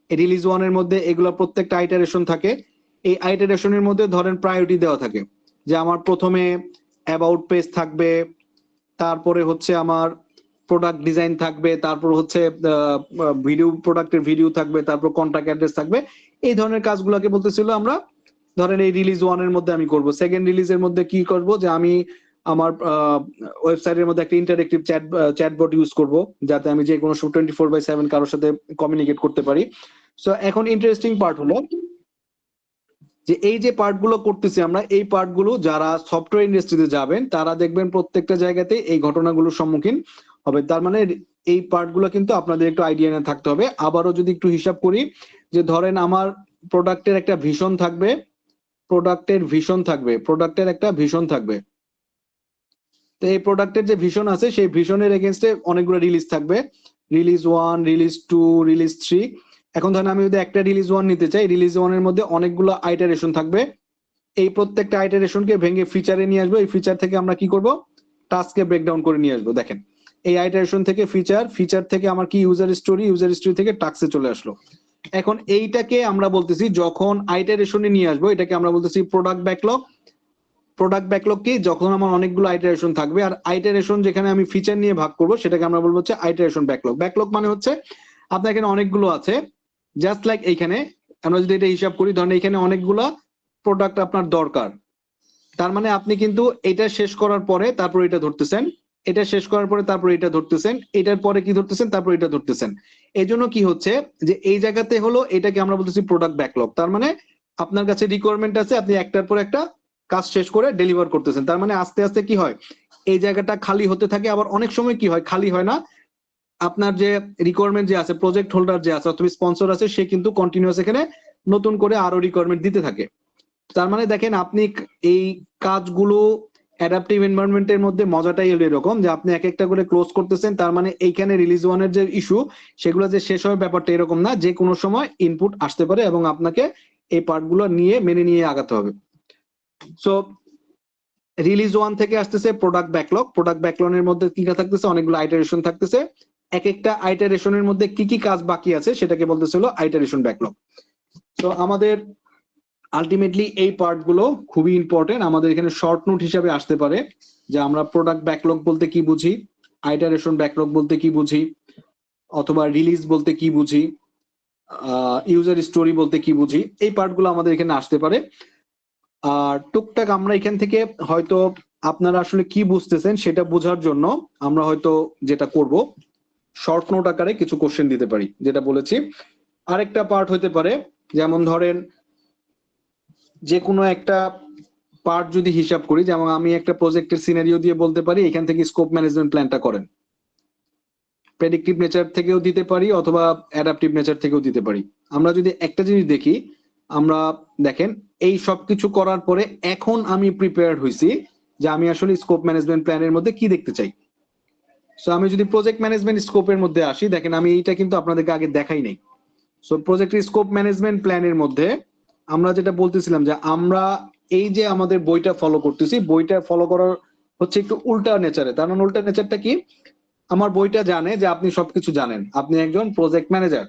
রিলিজ ওয়ানের মধ্যে এগুলো প্রত্যেকটা আইটারেশন থাকে। এই আইটারেশনের মধ্যে ধরেন প্রায়োরিটি দেওয়া থাকে, যে আমার প্রথমে অ্যাবাউট পেজ থাকবে, তারপরে হচ্ছে আমার প্রোডাক্ট ডিজাইন থাকবে, তারপর হচ্ছে ভিডিও, প্রোডাক্টের ভিডিও থাকবে, তারপর কন্টাক্ট অ্যাড্রেস থাকবে। এই ধরনের কাজগুলোকে বলতেছিল আমরা, ধরেন এই রিলিজ ওয়ানের মধ্যে আমি করব। সেকেন্ড রিলিজের মধ্যে কি করব, যে আমি আমার ওয়েবসাইটের মধ্যে একটা ইন্টারেক্টিভ চ্যাটবট ইউজ করব, যাতে আমি যে কোনো 24/7 কারোর সাথে কমিউনিকেট করতে পারি। সো এখন ইন্টারেস্টিং পার্ট হলো যে এই যে পার্টগুলো করতেছি আমরা, এই পার্টগুলো যারা সফটওয়্যার ইন্ডাস্ট্রিতে যাবেন তারা দেখবেন প্রত্যেকটা জায়গাতে এই ঘটনাগুলোর সম্মুখীন হবে। তার মানে এই পার্টগুলো কিন্তু আপনাদের একটু আইডিয়া নিয়ে থাকতে হবে। আবারও যদি একটু হিসাব করি, যে ধরেন আমার প্রোডাক্টের একটা ভিশন থাকবে, প্রোডাক্টের একটা ভিশন থাকবে। তো এই প্রোডাক্টের যে ভিশন আছে, সেই ভিশনের এগেইনস্টে অনেকগুলো রিলিজ থাকবে, রিলিজ 1, রিলিজ 2, রিলিজ 3। এখন ধরেন আমি যদি একটা রিলিজ 1 নিতে চাই, রিলিজ 1 এর মধ্যে অনেকগুলো আইটারেশন থাকবে। এই প্রত্যেকটা আইটারেশনকে ভেঙে ফিচারে নিয়ে আসবো, এই ফিচার থেকে আমরা কি করব, টাস্কে ব্রেকডাউন করে নিয়ে আসবো। দেখেন এই আইটারেশন থেকে ফিচার, ফিচার থেকে আমার কি ইউজার স্টোরি, ইউজার স্টোরি থেকে টাস্কে চলে আসলো। এখন এইটাকে আমরা বলতেছি, যখন আইটারেশনে নিয়ে আসবো, এটাকে আমরা বলতেছি প্রোডাক্ট ব্যাকলগ। প্রোডাক্ট ব্যাকলগ কি, যখন আমার অনেকগুলো আইটারেশন থাকবে, আর আইটারেশন যেখানে আমি ফিচার নিয়ে ভাগ করব, সেটাকে আমরা বলবো হচ্ছে আইটারেশন ব্যাকলগ। ব্যাকলগ মানে হচ্ছে আপনার এখানে অনেকগুলো আছে, জাস্ট লাইক এইখানে আমরা যদি এটা হিসাব করি, ধরেন এখানে অনেকগুলা প্রোডাক্ট আপনার দরকার। তার মানে আপনি কিন্তু এটা শেষ করার পরে তারপর এটা ধরতেছেন, এটা শেষ করার পরে তারপর এটা ধরতেছেন, এটার পরে কি ধরতেছেন, তারপর এটা ধরতেছেন। এই জন্য কি হচ্ছে, যে এই জায়গাতে হলো এটাকে আমরা বলতেছি প্রোডাক্ট ব্যাকলগ। তার মানে আপনার কাছে রিকোয়ারমেন্ট আছে, আপনি একটার পর একটা কাজ শেষ করে ডেলিভার করতেছেন। তার মানে আস্তে আস্তে কি হয়, এই জায়গাটা খালি হতে থাকে। আবার অনেক সময় কি হয়, খালি হয় না, আপনার যে রিকোয়ারমেন্ট যে আছে, প্রজেক্ট হোল্ডার যে আছে অথবা স্পন্সর আছে, সে কিন্তু কন্টিনিউয়াস এখানে নতুন করে আরো রিকোয়ারমেন্ট দিতে থাকে। তার মানে দেখেন আপনি এই কাজগুলো অ্যাডাপটিভ এনভায়রনমেন্টের মধ্যে মজাটাই হলো এরকম, যে আপনি এক একটা করে ক্লোজ করতেছেন। তার মানে এইখানে রিলিজ ওয়ানের যে ইস্যু, সেগুলো যে শেষ হবে ব্যাপারটা এরকম না, যে কোনো সময় ইনপুট আসতে পারে এবং আপনাকে এই পার্টগুলো নিয়ে মেনে নিয়ে আগাতে হবে। সো রিলিজ 1 থেকে আসতেছে প্রোডাক্ট ব্যাকলগ। প্রোডাক্ট ব্যাকলগের মধ্যে কি থাকতেছে, অনেকগুলো আইটারেশন থাকতেছে। এক একটা আইটারেশনের মধ্যে কি কি কাজ বাকি আছে, সেটাকে বলতেছিল আইটারেশন ব্যাকলগ। তো আমাদের আলটিমেটলি এই পার্টগুলো খুবই ইম্পর্টেন্ট। আমাদের এখানে শর্ট নোট হিসাবে আসতে পারে যে আমরা প্রোডাক্ট ব্যাকলগ বলতে কি বুঝি, আইটারেশন ব্যাকলগ বলতে কি বুঝি, অথবা রিলিজ বলতে কি বুঝি, ইউজার স্টোরি বলতে কি বুঝি। এই পার্টগুলো আমাদের এখানে আসতে পারে। আর টুকটাক আমরা এখান থেকে হয়তো আপনারা আসলে কি বুঝতেছেন সেটা বোঝার জন্য আমরা হয়তো যেটা করব, শর্ট নোট আকারে কিছু কোশ্চেন দিতে পারি, যেটা বলেছি। আরেকটা পার্ট হতে পারে, যেমন ধরেন যে কোনো একটা পার্ট যদি হিসাব করি, যেমন আমি একটা প্রজেক্টের সিনারিও দিয়ে বলতে পারি এখান থেকে স্কোপ ম্যানেজমেন্ট প্ল্যানটা করেন। প্রেডিক্টিভ নেচার থেকেও দিতে পারি অথবা অ্যাডাপটিভ নেচার থেকেও দিতে পারি। আমরা যদি একটা জিনিস দেখি, আমরা দেখেন এই সবকিছু করার পরে এখন আমি প্রিপেয়ার্ড হইছি যে আমি আসলে স্কোপ ম্যানেজমেন্ট প্ল্যানের মধ্যে কি দেখতে চাই। সো আমি যদি প্রজেক্ট ম্যানেজমেন্ট স্কোপের মধ্যে আসি, দেখেন আমি এইটা কিন্তু আপনাদেরকে আগে দেখাই নাই। সো প্রজেক্টের স্কোপ ম্যানেজমেন্ট প্ল্যানের মধ্যে আমরা যেটা বলতেছিলাম যে আমরা এই যে আমাদের বইটা ফলো করতেছি, বইটা ফলো করার হচ্ছে একটু উল্টা নেচারে। তার মানে উল্টা নেচারটা কি, আমার বইটা জানে যে আপনি সবকিছু জানেন, আপনি একজন প্রজেক্ট ম্যানেজার।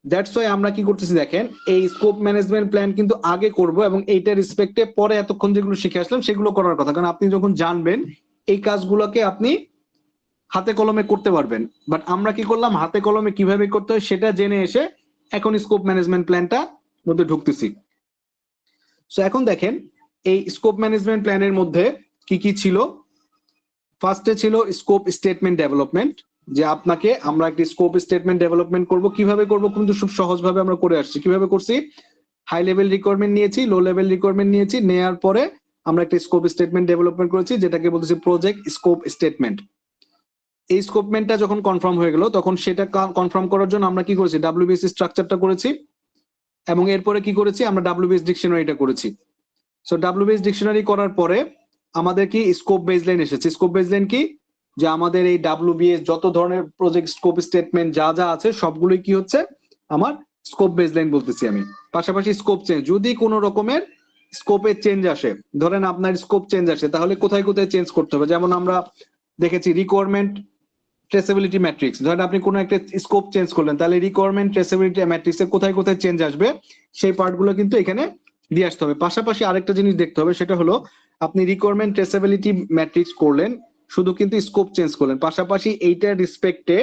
দ্যাটস ওয়াই আমরা কি করতেছি দেখেন, এই স্কোপ ম্যানেজমেন্ট প্ল্যান কিন্তু আগে করব এবং এইটা রেসপেক্টে পরে এতক্ষণ যেগুলো শিখে আসলাম সেগুলো করার কথা। কারণ আপনি যখন জানবেন এই কাজগুলোকে আপনি হাতে কলমে করতে পারবেন। বাট আমরা কি করলাম, হাতে কলমে কিভাবে করতে হয় সেটা জেনে এসে এখন স্কোপ ম্যানেজমেন্ট প্ল্যানটা মধ্যে ঢুকতেছি। সো এখন দেখেন এই স্কোপ ম্যানেজমেন্ট প্ল্যানের মধ্যে কি কি ছিল। ফার্স্টে ছিল স্কোপ স্টেটমেন্ট ডেভেলপমেন্ট, যে আপনাকে আমরা একটি স্কোপ স্টেটমেন্ট ডেভেলপমেন্ট করব। কিভাবে করব, কিন্তু খুব সহজভাবে আমরা করে আসছি। কিভাবে করছি, হাই লেভেল রিকোয়ারমেন্ট নিয়েছি, লো লেভেল রিকোয়ারমেন্ট নিয়েছি, নেয়ার পরে আমরা একটা স্কোপ স্টেটমেন্ট ডেভেলপমেন্ট করেছি যেটাকে বলতেছি প্রজেক্ট স্কোপ স্টেটমেন্ট। এই স্কোপমেন্টটা যখন কনফার্ম হয়ে গেল তখন সেটা কনফার্ম করার জন্য আমরা কি করেছি, ডাব্লিউবিএস স্ট্রাকচারটা করেছি এবং এরপরে কি করেছি, আমরা ডাব্লিউবিএস ডিকশনারিটা করেছি। সো ডাব্লিউবিএস ডিকশনারি করার পরে আমাদের কি স্কোপ বেসলাইন এসেছে। স্কোপ বেসলাইন কি, যে আমাদের এই ডাব্লিউবিএস যত ধরনের প্রজেক্ট স্কোপ স্টেটমেন্ট যা যা আছে সবগুলোই কি হচ্ছে আমার স্কোপ বেসলাইন বলতেছি আমি। পাশাপাশি স্কোপ চেঞ্জ, যদি কোনো রকমের স্কোপের চেঞ্জ আসে, ধরেন আপনার স্কোপ চেঞ্জ আসে, তাহলে কোথায় কোথায় চেঞ্জ করতে হবে। যেমন আমরা দেখেছি রিকোয়ারমেন্ট ট্রেসেবিলিটি ম্যাট্রিক্স, ধরেন আপনি কোনো একটা স্কোপ চেঞ্জ করলেন, তাহলে রিকোয়ারমেন্ট ট্রেসেবিলিটি ম্যাট্রিক্সে কোথায় কোথায় চেঞ্জ আসবে সেই পার্টগুলো কিন্তু এখানে দিয়ে আসতে হবে। পাশাপাশি আরেকটা জিনিস দেখতে হবে, সেটা হলো আপনি রিকোয়ারমেন্ট ট্রেসেবিলিটি ম্যাট্রিক্স করলেন, শুধু কিন্তু স্কোপ চেঞ্জ করলেন, পাশাপাশি এইটার রেসপেক্টে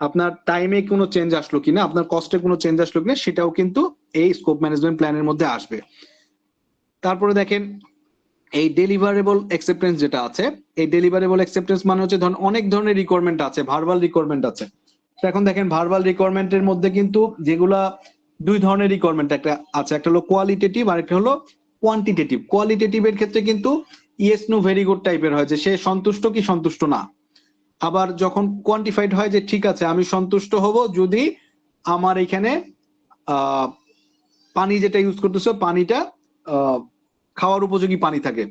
আপনার টাইমে কোনো চেঞ্জ আসলো কিনা, আপনার কস্টে কোনো চেঞ্জ আসলো কিনা, সেটাও কিন্তু এই স্কোপ ম্যানেজমেন্ট প্ল্যানের মধ্যে আসবে। তারপরে দেখেন এই ডেলিভারেবল অ্যাকসেপ্টেন্স যেটা আছে, এই ডেলিভারেবল অ্যাকসেপ্টেন্স মানে হচ্ছে ধরুন অনেক ধরনের রিকোয়ারমেন্ট আছে, ভার্বাল রিকোয়ারমেন্ট আছে। তো এখন দেখেন ভার্বাল রিকোয়ারমেন্টের মধ্যে কিন্তু যেগুলা দুই ধরনের রিকোয়ারমেন্ট একটা আছে, একটা হলো কোয়ালিটেটিভ আর একটা হলো কোয়ান্টিটেটিভ। কোয়ালিটেটিভ এর ক্ষেত্রে কিন্তু ইয়েস নো ভেরি গুড টাইপের হয়, যে সে সন্তুষ্ট কি সন্তুষ্ট না। আবার যখন কোয়ান্টিফাইড হয় যে ঠিক আছে আমি সন্তুষ্ট হব যদি আমার এখানে আহ পানি যেটা ইউজ করতেছো পানিটা খাওয়ার উপযোগী পানি থাকে,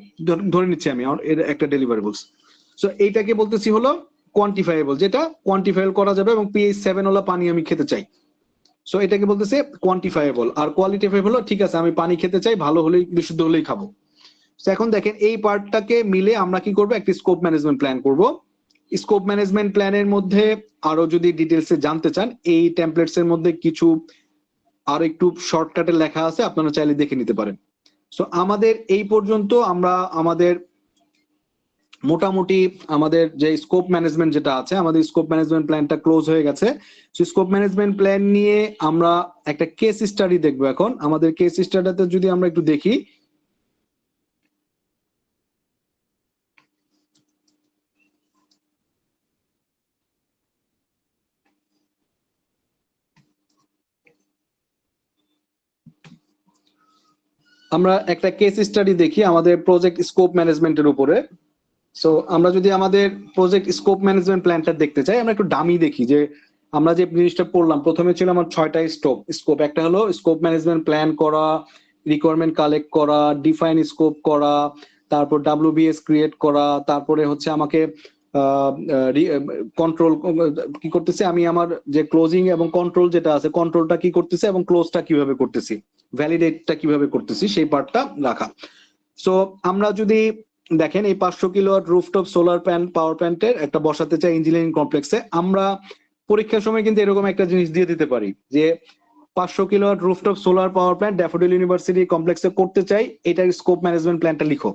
ধরে নিচ্ছি আমি এর একটা ডেলিভারেবলস। সো এইটাকে বলতেছি হলো কোয়ান্টিফাইবল, যেটা কোয়ান্টিফাইবল করা যাবে, এবং পিএইচ 7 ওলা পানি আমি খেতে চাই। সো এটাকে বলতেছে কোয়ান্টিফাইবল। আর কোয়ালিটেটিভ হলো ঠিক আছে আমি পানি খেতে চাই, ভালো হলেই বিশুদ্ধ হলেই খাবো। তো এখন দেখেন এই পার্টটাকে মিলে আমরা কি করব, একটা স্কোপ ম্যানেজমেন্ট প্ল্যান করব। স্কোপ ম্যানেজমেন্ট প্ল্যানের মধ্যে আরো যদি ডিটেলসে জানতে চান, এই টেমপ্লেটস এর মধ্যে কিছু আর একটু শর্টকাটে লেখা আছে, আপনারা চাইলে দেখে নিতে পারেন। সো আমাদের এই পর্যন্ত আমরা আমাদের মোটামুটি আমাদের যে স্কোপ ম্যানেজমেন্ট যেটা আছে, আমাদের স্কোপ ম্যানেজমেন্ট প্ল্যানটা ক্লোজ হয়ে গেছে। স্কোপ ম্যানেজমেন্ট প্ল্যান নিয়ে আমরা একটা কেস স্টাডি দেখবো। এখন আমাদের কেস স্টাডিতে যদি আমরা একটু দেখি, আমরা একটা কেস স্টাডি দেখি আমাদের প্রজেক্ট স্কোপ ম্যানেজমেন্টের উপরে। সো আমরা যদি আমাদের প্রজেক্ট স্কোপ ম্যানেজমেন্ট প্ল্যানটা দেখতে চাই, আমরা একটু ডামি দেখি যে আমরা যে জিনিসটা পড়লাম, প্রথমে ছিল আমার 6টা স্কোপ। একটা হলো স্কোপ ম্যানেজমেন্ট প্ল্যান করা, রিকোয়ারমেন্ট কালেক্ট করা, ডিফাইন স্কোপ করা, তারপর ডাব্লিউবিএস ক্রিয়েট করা, তারপরে হচ্ছে আমাকে কন্ট্রোল কি করতেছে, আমি আমার যে ক্লোজিং এবং কন্ট্রোল যেটা আছে, কন্ট্রোলটা কি করতেছে এবং ক্লোজটা কিভাবে করতেছি, ভ্যালিডেটটা কিভাবে করতেছি, সেই পার্টটা রাখা। সো আমরা যদি দেখেন এই 500 কিলোওয়াট রুফটপ সোলার পাওয়ার প্ল্যান্টের একটা বসাতে চাই ইঞ্জিনিয়ারিং কমপ্লেক্সে, আমরা পরীক্ষার সময় কিন্তু এরকম একটা জিনিস দিয়ে দিতে পারি যে 500 kilowatt rooftop solar power plant daffodil university কমপ্লেক্সে করতে চাই, এটার স্কোপ ম্যানেজমেন্ট প্ল্যানটা লিখো।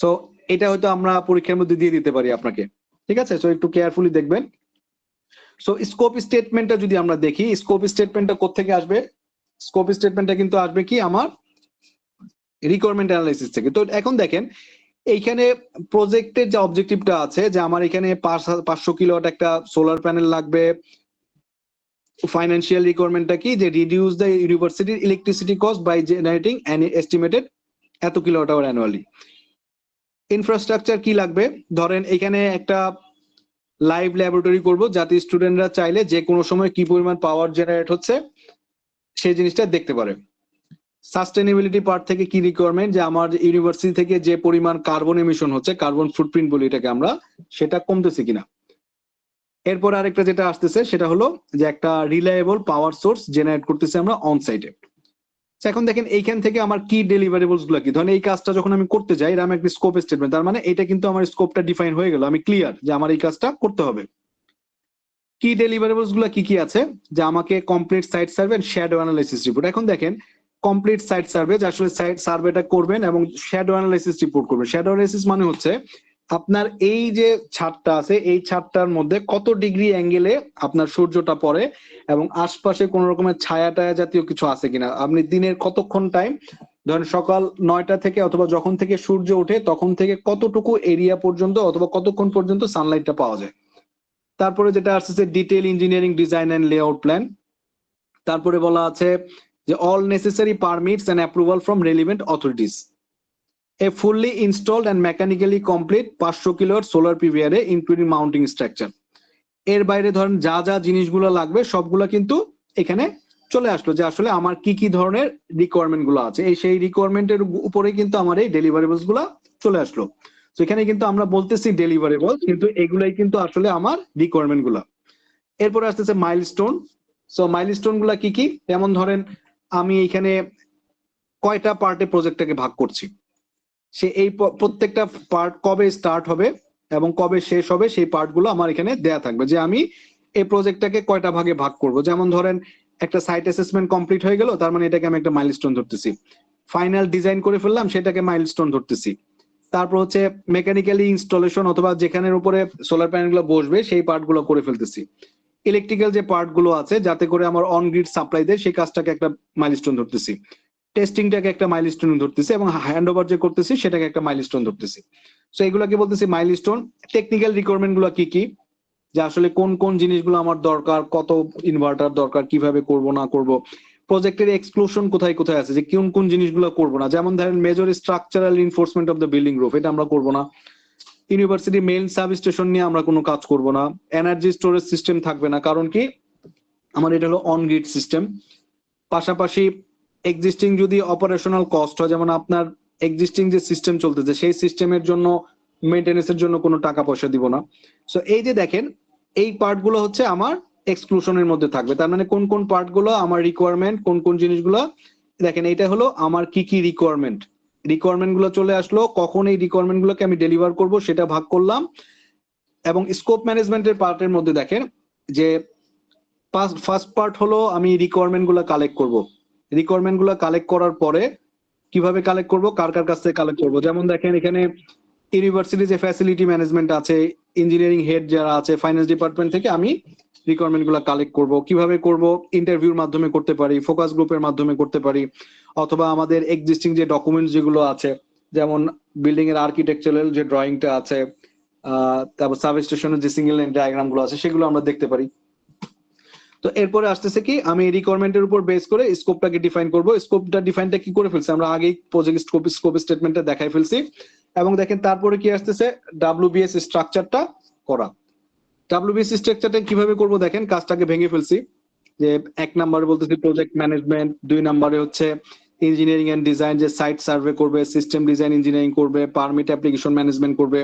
সো এটা হয়তো আমরা পরীক্ষার মধ্যে দিয়ে দিতে পারি আপনাকে, ঠিক আছে। সো একটু কেয়ারফুলি দেখবেন। সো স্কোপ স্টেটমেন্টটা যদি আমরা দেখি, স্কোপ স্টেটমেন্টটা কোত্থেকে আসবে, স্কোপ স্টেটমেন্টটা কিন্তু আসবে কি আমার রিকোয়ারমেন্ট অ্যানালাইসিস থেকে। তো এখন দেখেন এইখানে প্রজেক্টের যে অবজেক্টিভটা আছে, যে আমার এখানে 500 কিলোওয়াট একটা সোলার প্যানেল লাগবে। ফাইন্যান্সিয়াল রিকোয়ারমেন্টটা কি, যে রিডিউস দ্য ইউনিভার্সিটির electricity cost by generating an estimated এত কিলোওয়াট আওয়ার অ্যানুয়ালি। ইনফ্রাস্ট্রাকচার কি লাগবে, ধরেন এখানে একটা লাইভ ল্যাবরেটরি করব যাতে স্টুডেন্টরা চাইলে যে কোনো সময় কি পরিমাণ পাওয়ার জেনারেট হচ্ছে সেই জিনিসটা দেখতে পারে। সাস্টেনেবিলিটি পার্ট থেকে কি রিকোয়ারমেন্ট, যে আমার ইউনিভার্সিটি থেকে যে পরিমাণ কার্বন এমিশন হচ্ছে, কার্বন ফুটপ্রিন্ট বলি এটাকে আমরা, সেটা কমতেছে কিনা। এরপর আরেকটা যেটা আসতেছে সেটা হলো যে একটা রিলায়েবল পাওয়ার সোর্স জেনারেট করতেছি আমরা অন সাইটে। এখন দেখেন এইখান থেকে আমার কি ডেলিভারেবলস গুলো কি, ধরেন এই কাজটা যখন আমি করতে যাই, এটা আমার একটা স্কোপ স্টেটমেন্ট, তার মানে এটা কিন্তু আমার স্কোপটা ডিফাইন হয়ে গেল, আমি ক্লিয়ার যে আমার এই কাজটা করতে হবে। কি ডেলিভারেবলস গুলো কি কি আছে, যে আমাকে complete site survey shadow analysis report. এখন দেখেন কমপ্লিট সাইট সার্ভে, যে আসলে সাইট সার্ভেটা করবেন এবং শ্যাডো অ্যানালাইসিস রিপোর্ট করবেন। শ্যাডো অ্যানালাইসিস মানে হচ্ছে আপনার এই যে ছাদটা আছে, এই ছাদটার মধ্যে কত ডিগ্রি অ্যাঙ্গেলে আপনার সূর্যটা পড়ে এবং আশপাশে কোন রকমের ছায়া টায়া জাতীয় কিছু আছে কিনা, আপনি দিনের কতক্ষণ টাইম, ধরেন সকাল 9টা থেকে অথবা যখন থেকে সূর্য ওঠে তখন থেকে কতটুকু এরিয়া পর্যন্ত অথবা কতক্ষণ পর্যন্ত সানলাইটটা পাওয়া যায়। তারপরে যেটা আসছে detail engineering design and layout plan. তারপরে বলা আছে যে all necessary permits and approval from relevant authorities, a fully installed and mechanically complete 500 kilowatt solar PV array including mounting structure. এর বাইরে ধরেন যা যা জিনিসগুলো লাগবে সবগুলা কিন্তু এখানে চলে আসলো, যে আসলে আমার কি কি ধরনের রিকোয়ারমেন্ট গুলো আছে, এই সেই রিকোয়ারমেন্টের উপরে কিন্তু আমার এই ডেলিভারেবলস গুলা চলে আসলো। তো এখানে কিন্তু আমরা বলতেছি ডেলিভারেবল, কিন্তু এগুলাই কিন্তু আসলে আমার রিকোয়ারমেন্ট গুলা। এরপরে আসতেছে মাইলস্টোন। সো মাইলস্টোন গুলা কি কি, যেমন ধরেন আমি এখানে কয়টা পার্টে প্রজেক্টটাকে ভাগ করছি, সে এই প্রত্যেকটা পার্ট কবে স্টার্ট হবে এবং কবে শেষ হবে সেই পার্টগুলো আমার এখানে দেয়া থাকবে, যে আমি এই প্রজেক্টটাকে কয়টা ভাগে ভাগ করব। যেমন ধরেন একটা সাইট অ্যাসেসমেন্ট কমপ্লিট হয়ে গেল, তার মানে এটাকে আমি একটা মাইলস্টোন ধরতেছি। ফাইনাল ডিজাইন করে ফেললাম, সেটাকে মাইলস্টোন ধরতেছি। তারপর হচ্ছে মেকানিক্যালি ইনস্টলেশন অথবা যেখানের উপরে সোলার প্যানেল গুলো বসবে সেই পার্টগুলো করে ফেলতেছি। ইলেকট্রিক্যাল যে পার্টগুলো আছে যাতে করে আমার অন গ্রিড সাপ্লাই দেয় সেই কাজটাকে একটা মাইলস্টোন ধরতেছি। টেস্টিংটাকে একটা মাইলস্টোন ধরতেছি এবং হ্যান্ড ওভার যে করতেছি সেটাকে একটা মাইলস্টোন ধরতেছি। সো এগুলোকে বলতেছি মাইলস্টোন। টেকনিক্যাল রিকোয়ারমেন্ট গুলো কি কি, যে আসলে কোন কোন জিনিসগুলো আমার দরকার, কত ইনভার্টার দরকার, কিভাবে করব না করব, প্রজেক্টের এক্সক্লুশন কোথায় কোথায় আছে, যে কোন কোন জিনিসগুলো করবো না। যেমন ধরেন major structural enforcement of the building roof, এটা আমরা করবো না। ইউনিভার্সিটি মেইন সাব স্টেশন নিয়ে আমরা কোনো কাজ করব না। এনার্জি স্টোরেজ সিস্টেম থাকবে না, কারণ কি আমার এটা হলো অন গ্রিড সিস্টেম। পাশাপাশি এক্সিস্টিং যদি অপারেশনাল কস্ট হয়, যেমন আপনার এক্সিস্টিং যে সিস্টেম চলতেছে সেই সিস্টেমের জন্য মেইনটেনেন্সের জন্য কোনো টাকা পয়সা দিব না। সো এই যে দেখেন এই পার্টগুলো হচ্ছে আমার এক্সক্লুশনের মধ্যে থাকবে, তার মানে কোন কোন পার্টগুলো আমার রিকোয়ারমেন্ট, কোন কোন জিনিসগুলো। দেখেন এটা হলো আমার কি কি রিকোয়ারমেন্ট, রিকোয়ারমেন্ট গুলো চলে আসলো, কখন এই রিকোয়ারমেন্ট গুলোকে আমি ডেলিভার করব সেটা ভাগ করলাম। এবং স্কোপ ম্যানেজমেন্টের পার্টের মধ্যে দেখেন যে ফার্স্ট পার্ট হলো আমি রিকোয়ারমেন্ট গুলো কালেক্ট করব। রিকোয়ারমেন্ট গুলো কালেক্ট করার পরে কিভাবে কালেক্ট করব, কার কার কাছ থেকে কালেক্ট করব, যেমন দেখেন এখানে ইউনিভার্সিটি যে ফ্যাসিলিটি ম্যানেজমেন্ট আছে, ইঞ্জিনিয়ারিং হেড যারা আছে, ফাইন্যান্স ডিপার্টমেন্ট থেকে আমি রিকোয়ারমেন্ট গুলো কালেক্ট করব। কিভাবে করব, ইন্টারভিউর মাধ্যমে করতে পারি, ফোকাস গ্রুপের মাধ্যমে করতে পারি, অথবা আমাদের এক্সিস্টিং যে ডকুমেন্টস যেগুলো আছে, যেমন বিল্ডিং এর আর্কিটেকচারাল যে ড্রয়িংটা আছে, তারপর সাব স্টেশনের যে সিঙ্গেল লাইন ডায়াগ্রাম গুলো আছে সেগুলো আমরা দেখতে পারি। তো এরপরে আসতেছে কি আমি রিকোয়ারমেন্টের উপর বেস করে স্কোপটাকে ডিফাইন করব। স্কোপটা ডিফাইনটা কি করে ফেলছি আমরা আগেই প্রজেক্ট স্কোপ স্টেটমেন্টে দেখাই ফেলছি। এবং দেখেন তারপরে কি আসতেছে ডাব্লিউবিএস স্ট্রাকচারটা করা। ডাব্লিউবিএস স্ট্রাকচারটা কিভাবে করব, দেখেন কাজটাকে ভেঙে ফেলছি। যে এক নম্বরে বলতেছি প্রজেক্ট ম্যানেজমেন্ট, 2 নম্বরে হচ্ছে ইঞ্জিনিয়ারিং এন্ড ডিজাইন, যে সাইট সার্ভে করবে, সিস্টেম ডিজাইন ইঞ্জিনিয়ারিং করবে, পারমিট অ্যাপ্লিকেশন ম্যানেজমেন্ট করবে,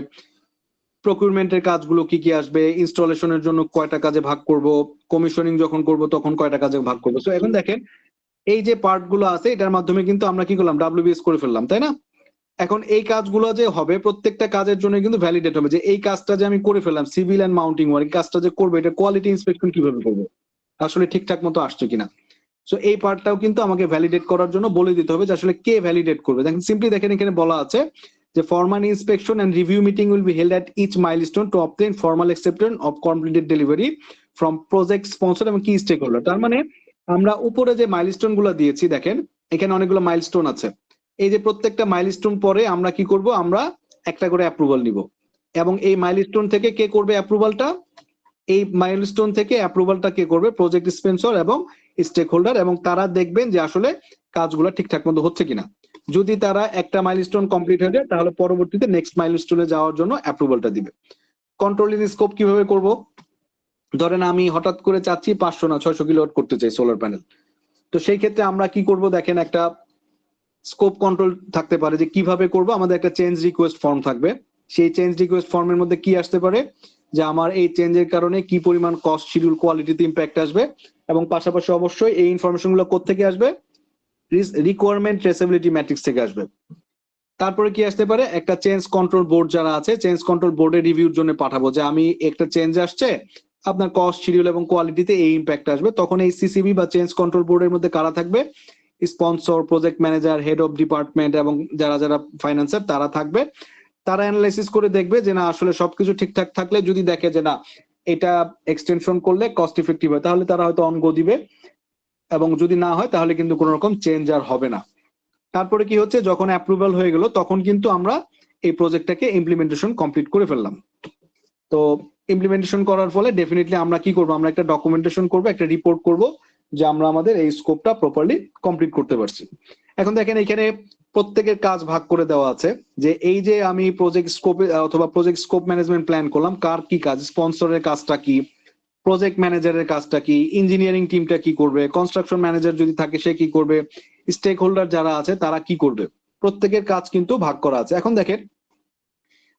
প্রকিউরমেন্টের কাজগুলো কি কি আসবে, ইনস্টলেশনের জন্য কয়টা কাজে ভাগ করব, কমিশনিং যখন করব তখন কয়টা কাজে ভাগ করব। তো এখন দেখেন এই যে পার্ট গুলো আছে এটার মাধ্যমে কিন্তু আমরা কি করলাম, ডাব্লিউবিএস করে ফেললাম, তাই না? এখন এই কাজগুলো যে হবে প্রত্যেকটা কাজের জন্য কিন্তু ভ্যালিডেট হবে, যে এই কাজটা যে আমি করে ফেললাম সিভিল এন্ড মাউন্টিং ওয়ার্ক, এই কাজটা যে করবে এটা কোয়ালিটি ইন্সপেকশন কিভাবে করবো, আসলে ঠিকঠাক মতো আসছে কিনা। সো এই পার্টটাও কিন্তু আমাকে ভ্যালিডেট করার জন্য বলে দিতে হবে যে আসলে কে ভ্যালিডেট করবে। দেখেন সিম্পলি দেখেন এখানে বলা আছে যে formal inspection and review meeting will be held at each milestone to obtain formal acceptance of completed delivery from project sponsor এবং কি স্টেক হোল্ডার। তার মানে আমরা উপরে যে মাইলস্টোন গুলো দিয়েছি, দেখেন এখানে অনেকগুলো মাইলস্টোন আছে। এই যে প্রত্যেকটা মাইলস্টোন পরে আমরা কি করব, আমরা একটা করে অ্যাপ্রুভাল নিব এবং এই মাইলস্টোন থেকে কে করবে অ্যাপ্রুভালটা, এই মাইলস্টোন থেকে অ্যাপ্রুভালটা কে করবে, প্রজেক্ট স্পন্সর এবং স্টেক হোল্ডার, এবং তারা দেখবেন যে আসলে কাজগুলো ঠিকঠাক মতো হচ্ছে কিনা। যদি তারা একটা মাইলস্টোন কমপ্লিট হয়ে যায় তাহলে পরবর্তীতে নেক্সট মাইলস্টোনে যাওয়ার জন্য অ্যাপ্রুভালটা দিবে। কন্ট্রোলিং স্কোপ কিভাবে করব, ধরেন আমি হঠাৎ করে চাচ্ছি 500 না 600 কিলোওয়াট করতে চাই সোলার প্যানেল। তো সেই ক্ষেত্রে আমরা কি করব, দেখেন একটা স্কোপ কন্ট্রোল থাকতে পারে, যে কিভাবে করব। আমাদের একটা চেঞ্জ রিকোয়েস্ট ফর্ম থাকবে, সেই চেঞ্জ রিকোয়েস্ট ফর্মের মধ্যে কি আসতে পারে, যে আমার এই চেঞ্জের কারণে কি পরিমাণ কস্ট, শিডিউল, কোয়ালিটিতে ইম্প্যাক্ট আসবে, এবং পাশাপাশি অবশ্যই এই ইনফরমেশন গুলো কোত্থেকে আসবে, রিকোয়ারমেন্ট ট্রেসেবিলিটি ম্যাট্রিক্স থেকে আসবে। তারপরে কি আসতে পারে, একটা চেঞ্জ কন্ট্রোল বোর্ড যারা আছে, চেঞ্জ কন্ট্রোল বোর্ডে রিভিউর জন্য পাঠাবো, যে আমি একটা চেঞ্জ আসছে, আপনার কস্ট, শিডিউল এবং কোয়ালিটিতে এই ইম্প্যাক্ট আসবে। তখন এই সিসিবি বা চেঞ্জ কন্ট্রোল বোর্ডের মধ্যে কারা থাকবে, sponsor, project manager, head of department এবং যারা যারা ফাইন্যান্সার তারা থাকবে। তারা অ্যানালাইসিস করে দেখবে যে না আসলে সবকিছু ঠিকঠাক থাকলে, যদি দেখে যে না এটা এক্সটেনশন করলে কস্ট ইফেক্টিভ হয়, তাহলে তারা হয়তো অন গো দিবে, এবং যদি না হয় তাহলে কিন্তু কোনো রকম চেঞ্জ আর হবে না। তারপরে কি হচ্ছে, যখন অ্যাপ্রুভাল হয়ে গেল তখন কিন্তু আমরা এই প্রজেক্টটাকে ইমপ্লিমেন্টেশন কমপ্লিট করে ফেললাম। তো ইমপ্লিমেন্টেশন করার ফলে ডেফিনেটলি আমরা কি করব, আমরা একটা ডকুমেন্টেশন করব, একটা রিপোর্ট করব যে আমরা আমাদের এই স্কোপটা প্রপারলি কমপ্লিট করতে পারছি। এখন দেখেন এখানে প্রত্যেকের কাজ ভাগ করে দেওয়া আছে, যে এই যে আমি প্রজেক্ট স্কোপে অথবা প্রজেক্ট স্কোপ ম্যানেজমেন্ট প্ল্যান করলাম, কার কি কাজ, স্পন্সরের কাজটা কি, প্রজেক্ট ম্যানেজারের কাজটা কি, ইঞ্জিনিয়ারিং টিমটা কি করবে, কনস্ট্রাকশন ম্যানেজার যদি থাকে সে কি করবে, স্টেক হোল্ডার যারা আছে তারা কি করবে, প্রত্যেকের কাজ কিন্তু ভাগ করা আছে। এখন দেখেন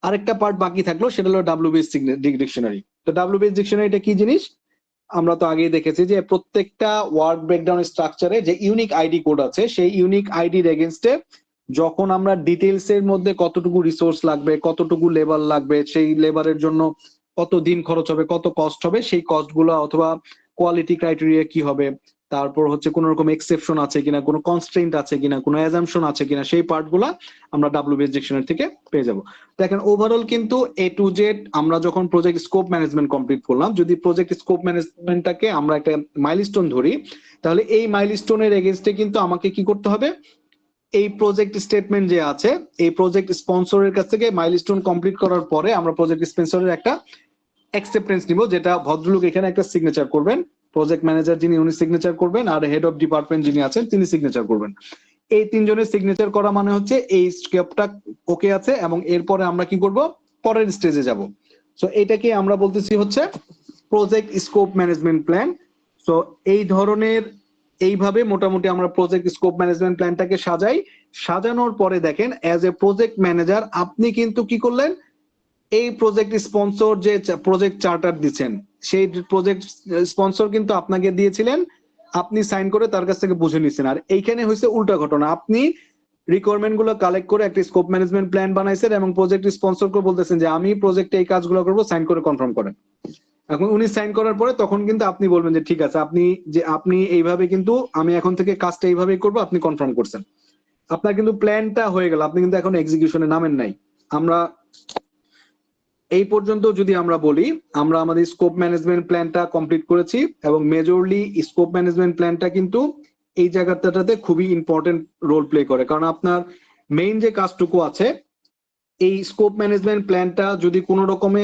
আরেকটা পার্ট বাকি থাকলো, সেটা হলো ডাব্লিউবিএস ডিকশনারি। তো ডাব্লিউবিএস ডিকশনারিটা কি জিনিস, আমরা তো আগেই দেখেছি যে প্রত্যেকটা ওয়ার্ক ব্রেকডাউন স্ট্রাকচারে যে ইউনিক আইডি কোড আছে, সেই ইউনিক আইডির এগেনস্টে যখন আমরা ডিটেলস এর মধ্যে কতটুকু রিসোর্স লাগবে, কতটুকু লেবার লাগবে, সেই লেবারের জন্য কত দিন খরচ হবে, কত কস্ট হবে, সেই কস্ট গুলো অথবা কোয়ালিটি ক্রাইটেরিয়া কি হবে, তারপর হচ্ছে কোন রকম এক্সেপশন আছে কিনা, কোনো কনস্ট্রেন্ট আছে কিনা, কোনো অ্যাজাম্পশন আছে কিনা, সেই পার্ট গুলা আমরা ডাব্লিউবিএস ডিকশনারি থেকে পেয়ে যাব। দেখেন ওভারঅল কিন্তু এ টু জেড আমরা যখন প্রজেক্ট স্কোপ ম্যানেজমেন্ট কমপ্লিট করলাম, যদি প্রজেক্ট স্কোপ ম্যানেজমেন্টটাকে আমরা একটা মাইলস্টোন ধরি, তাহলে এই মাইলস্টোনের এগেইনস্টে কিন্তু আমাকে কি করতে হবে, এই প্রজেক্ট স্টেটমেন্ট যে আছে, এই প্রজেক্ট স্পন্সরের কাছ থেকে মাইলস্টোন কমপ্লিট করার পরে আমরা প্রজেক্ট স্পন্সরের একটা অ্যাকসেপ্টেন্স নিব, যেটা ভদ্রলোক এখানে একটা সিগনেচার করবেন, প্রজেক্ট ম্যানেজার যিনি উনি সিগনেচার করবেন, আর হেড অফ ডিপার্টমেন্ট যিনি আছেন তিনি সিগনেচার করবেন। এই তিনজনের সিগনেচার করা মানে হচ্ছে এই স্কেপটা ওকে আছে, এবং এরপরে আমরা কি করব, পরের স্টেজে যাব। সো এটাকে আমরা বলতেছি হচ্ছে project scope management plan. So এই ধরনের, এইভাবে মোটামুটি আমরা প্রজেক্ট স্কোপ ম্যানেজমেন্ট প্ল্যানটাকে সাজাই। সাজানোর পরে দেখেন অ্যাজ এ প্রজেক্ট ম্যানেজার আপনি কিন্তু কি করলেন, এই প্রজেক্ট স্পন্সর যে প্রজেক্ট চার্টার দিচ্ছেন, সেই প্রজেক্ট স্পন্সর কিন্তু আপনাকে দিয়েছিলেন, আপনি সাইন করে তার কাছ থেকে বুঝে নিচ্ছেন। আর এইখানে হয়েছে উল্টা ঘটনা, আপনি রিকোয়ারমেন্ট গুলো কালেক্ট করে একটা স্কোপ ম্যানেজমেন্ট প্ল্যান বানাইছেন, এবং প্রজেক্ট স্পন্সরকে বলতেছেন যে আমি প্রজেক্টে এই কাজগুলো করবো, সাইন করে কনফার্ম করেন। এখন উনি সাইন করার পরে তখন কিন্তু আপনি বলবেন যে ঠিক আছে, আপনি এইভাবে, কিন্তু আমি এখন থেকে কাজটা এইভাবেই করবো, আপনি কনফার্ম করছেন, আপনার কিন্তু প্ল্যানটা হয়ে গেল, আপনি কিন্তু এখন এক্সিকিউশনে নামেন নাই। আমরা এই পর্যন্ত যদি আমরা বলি, আমরা আমাদের স্কোপ ম্যানেজমেন্ট প্ল্যানটা কমপ্লিট করেছি, এবং মেজরলি স্কোপ ম্যানেজমেন্ট প্ল্যানটা কিন্তু এই জায়গাটাতে খুবই ইম্পর্টেন্ট রোল প্লে করে, কারণ আপনার মেইন যে কাজটুকু আছে, এই স্কোপ ম্যানেজমেন্ট প্ল্যানটা যদি কোনো রকমে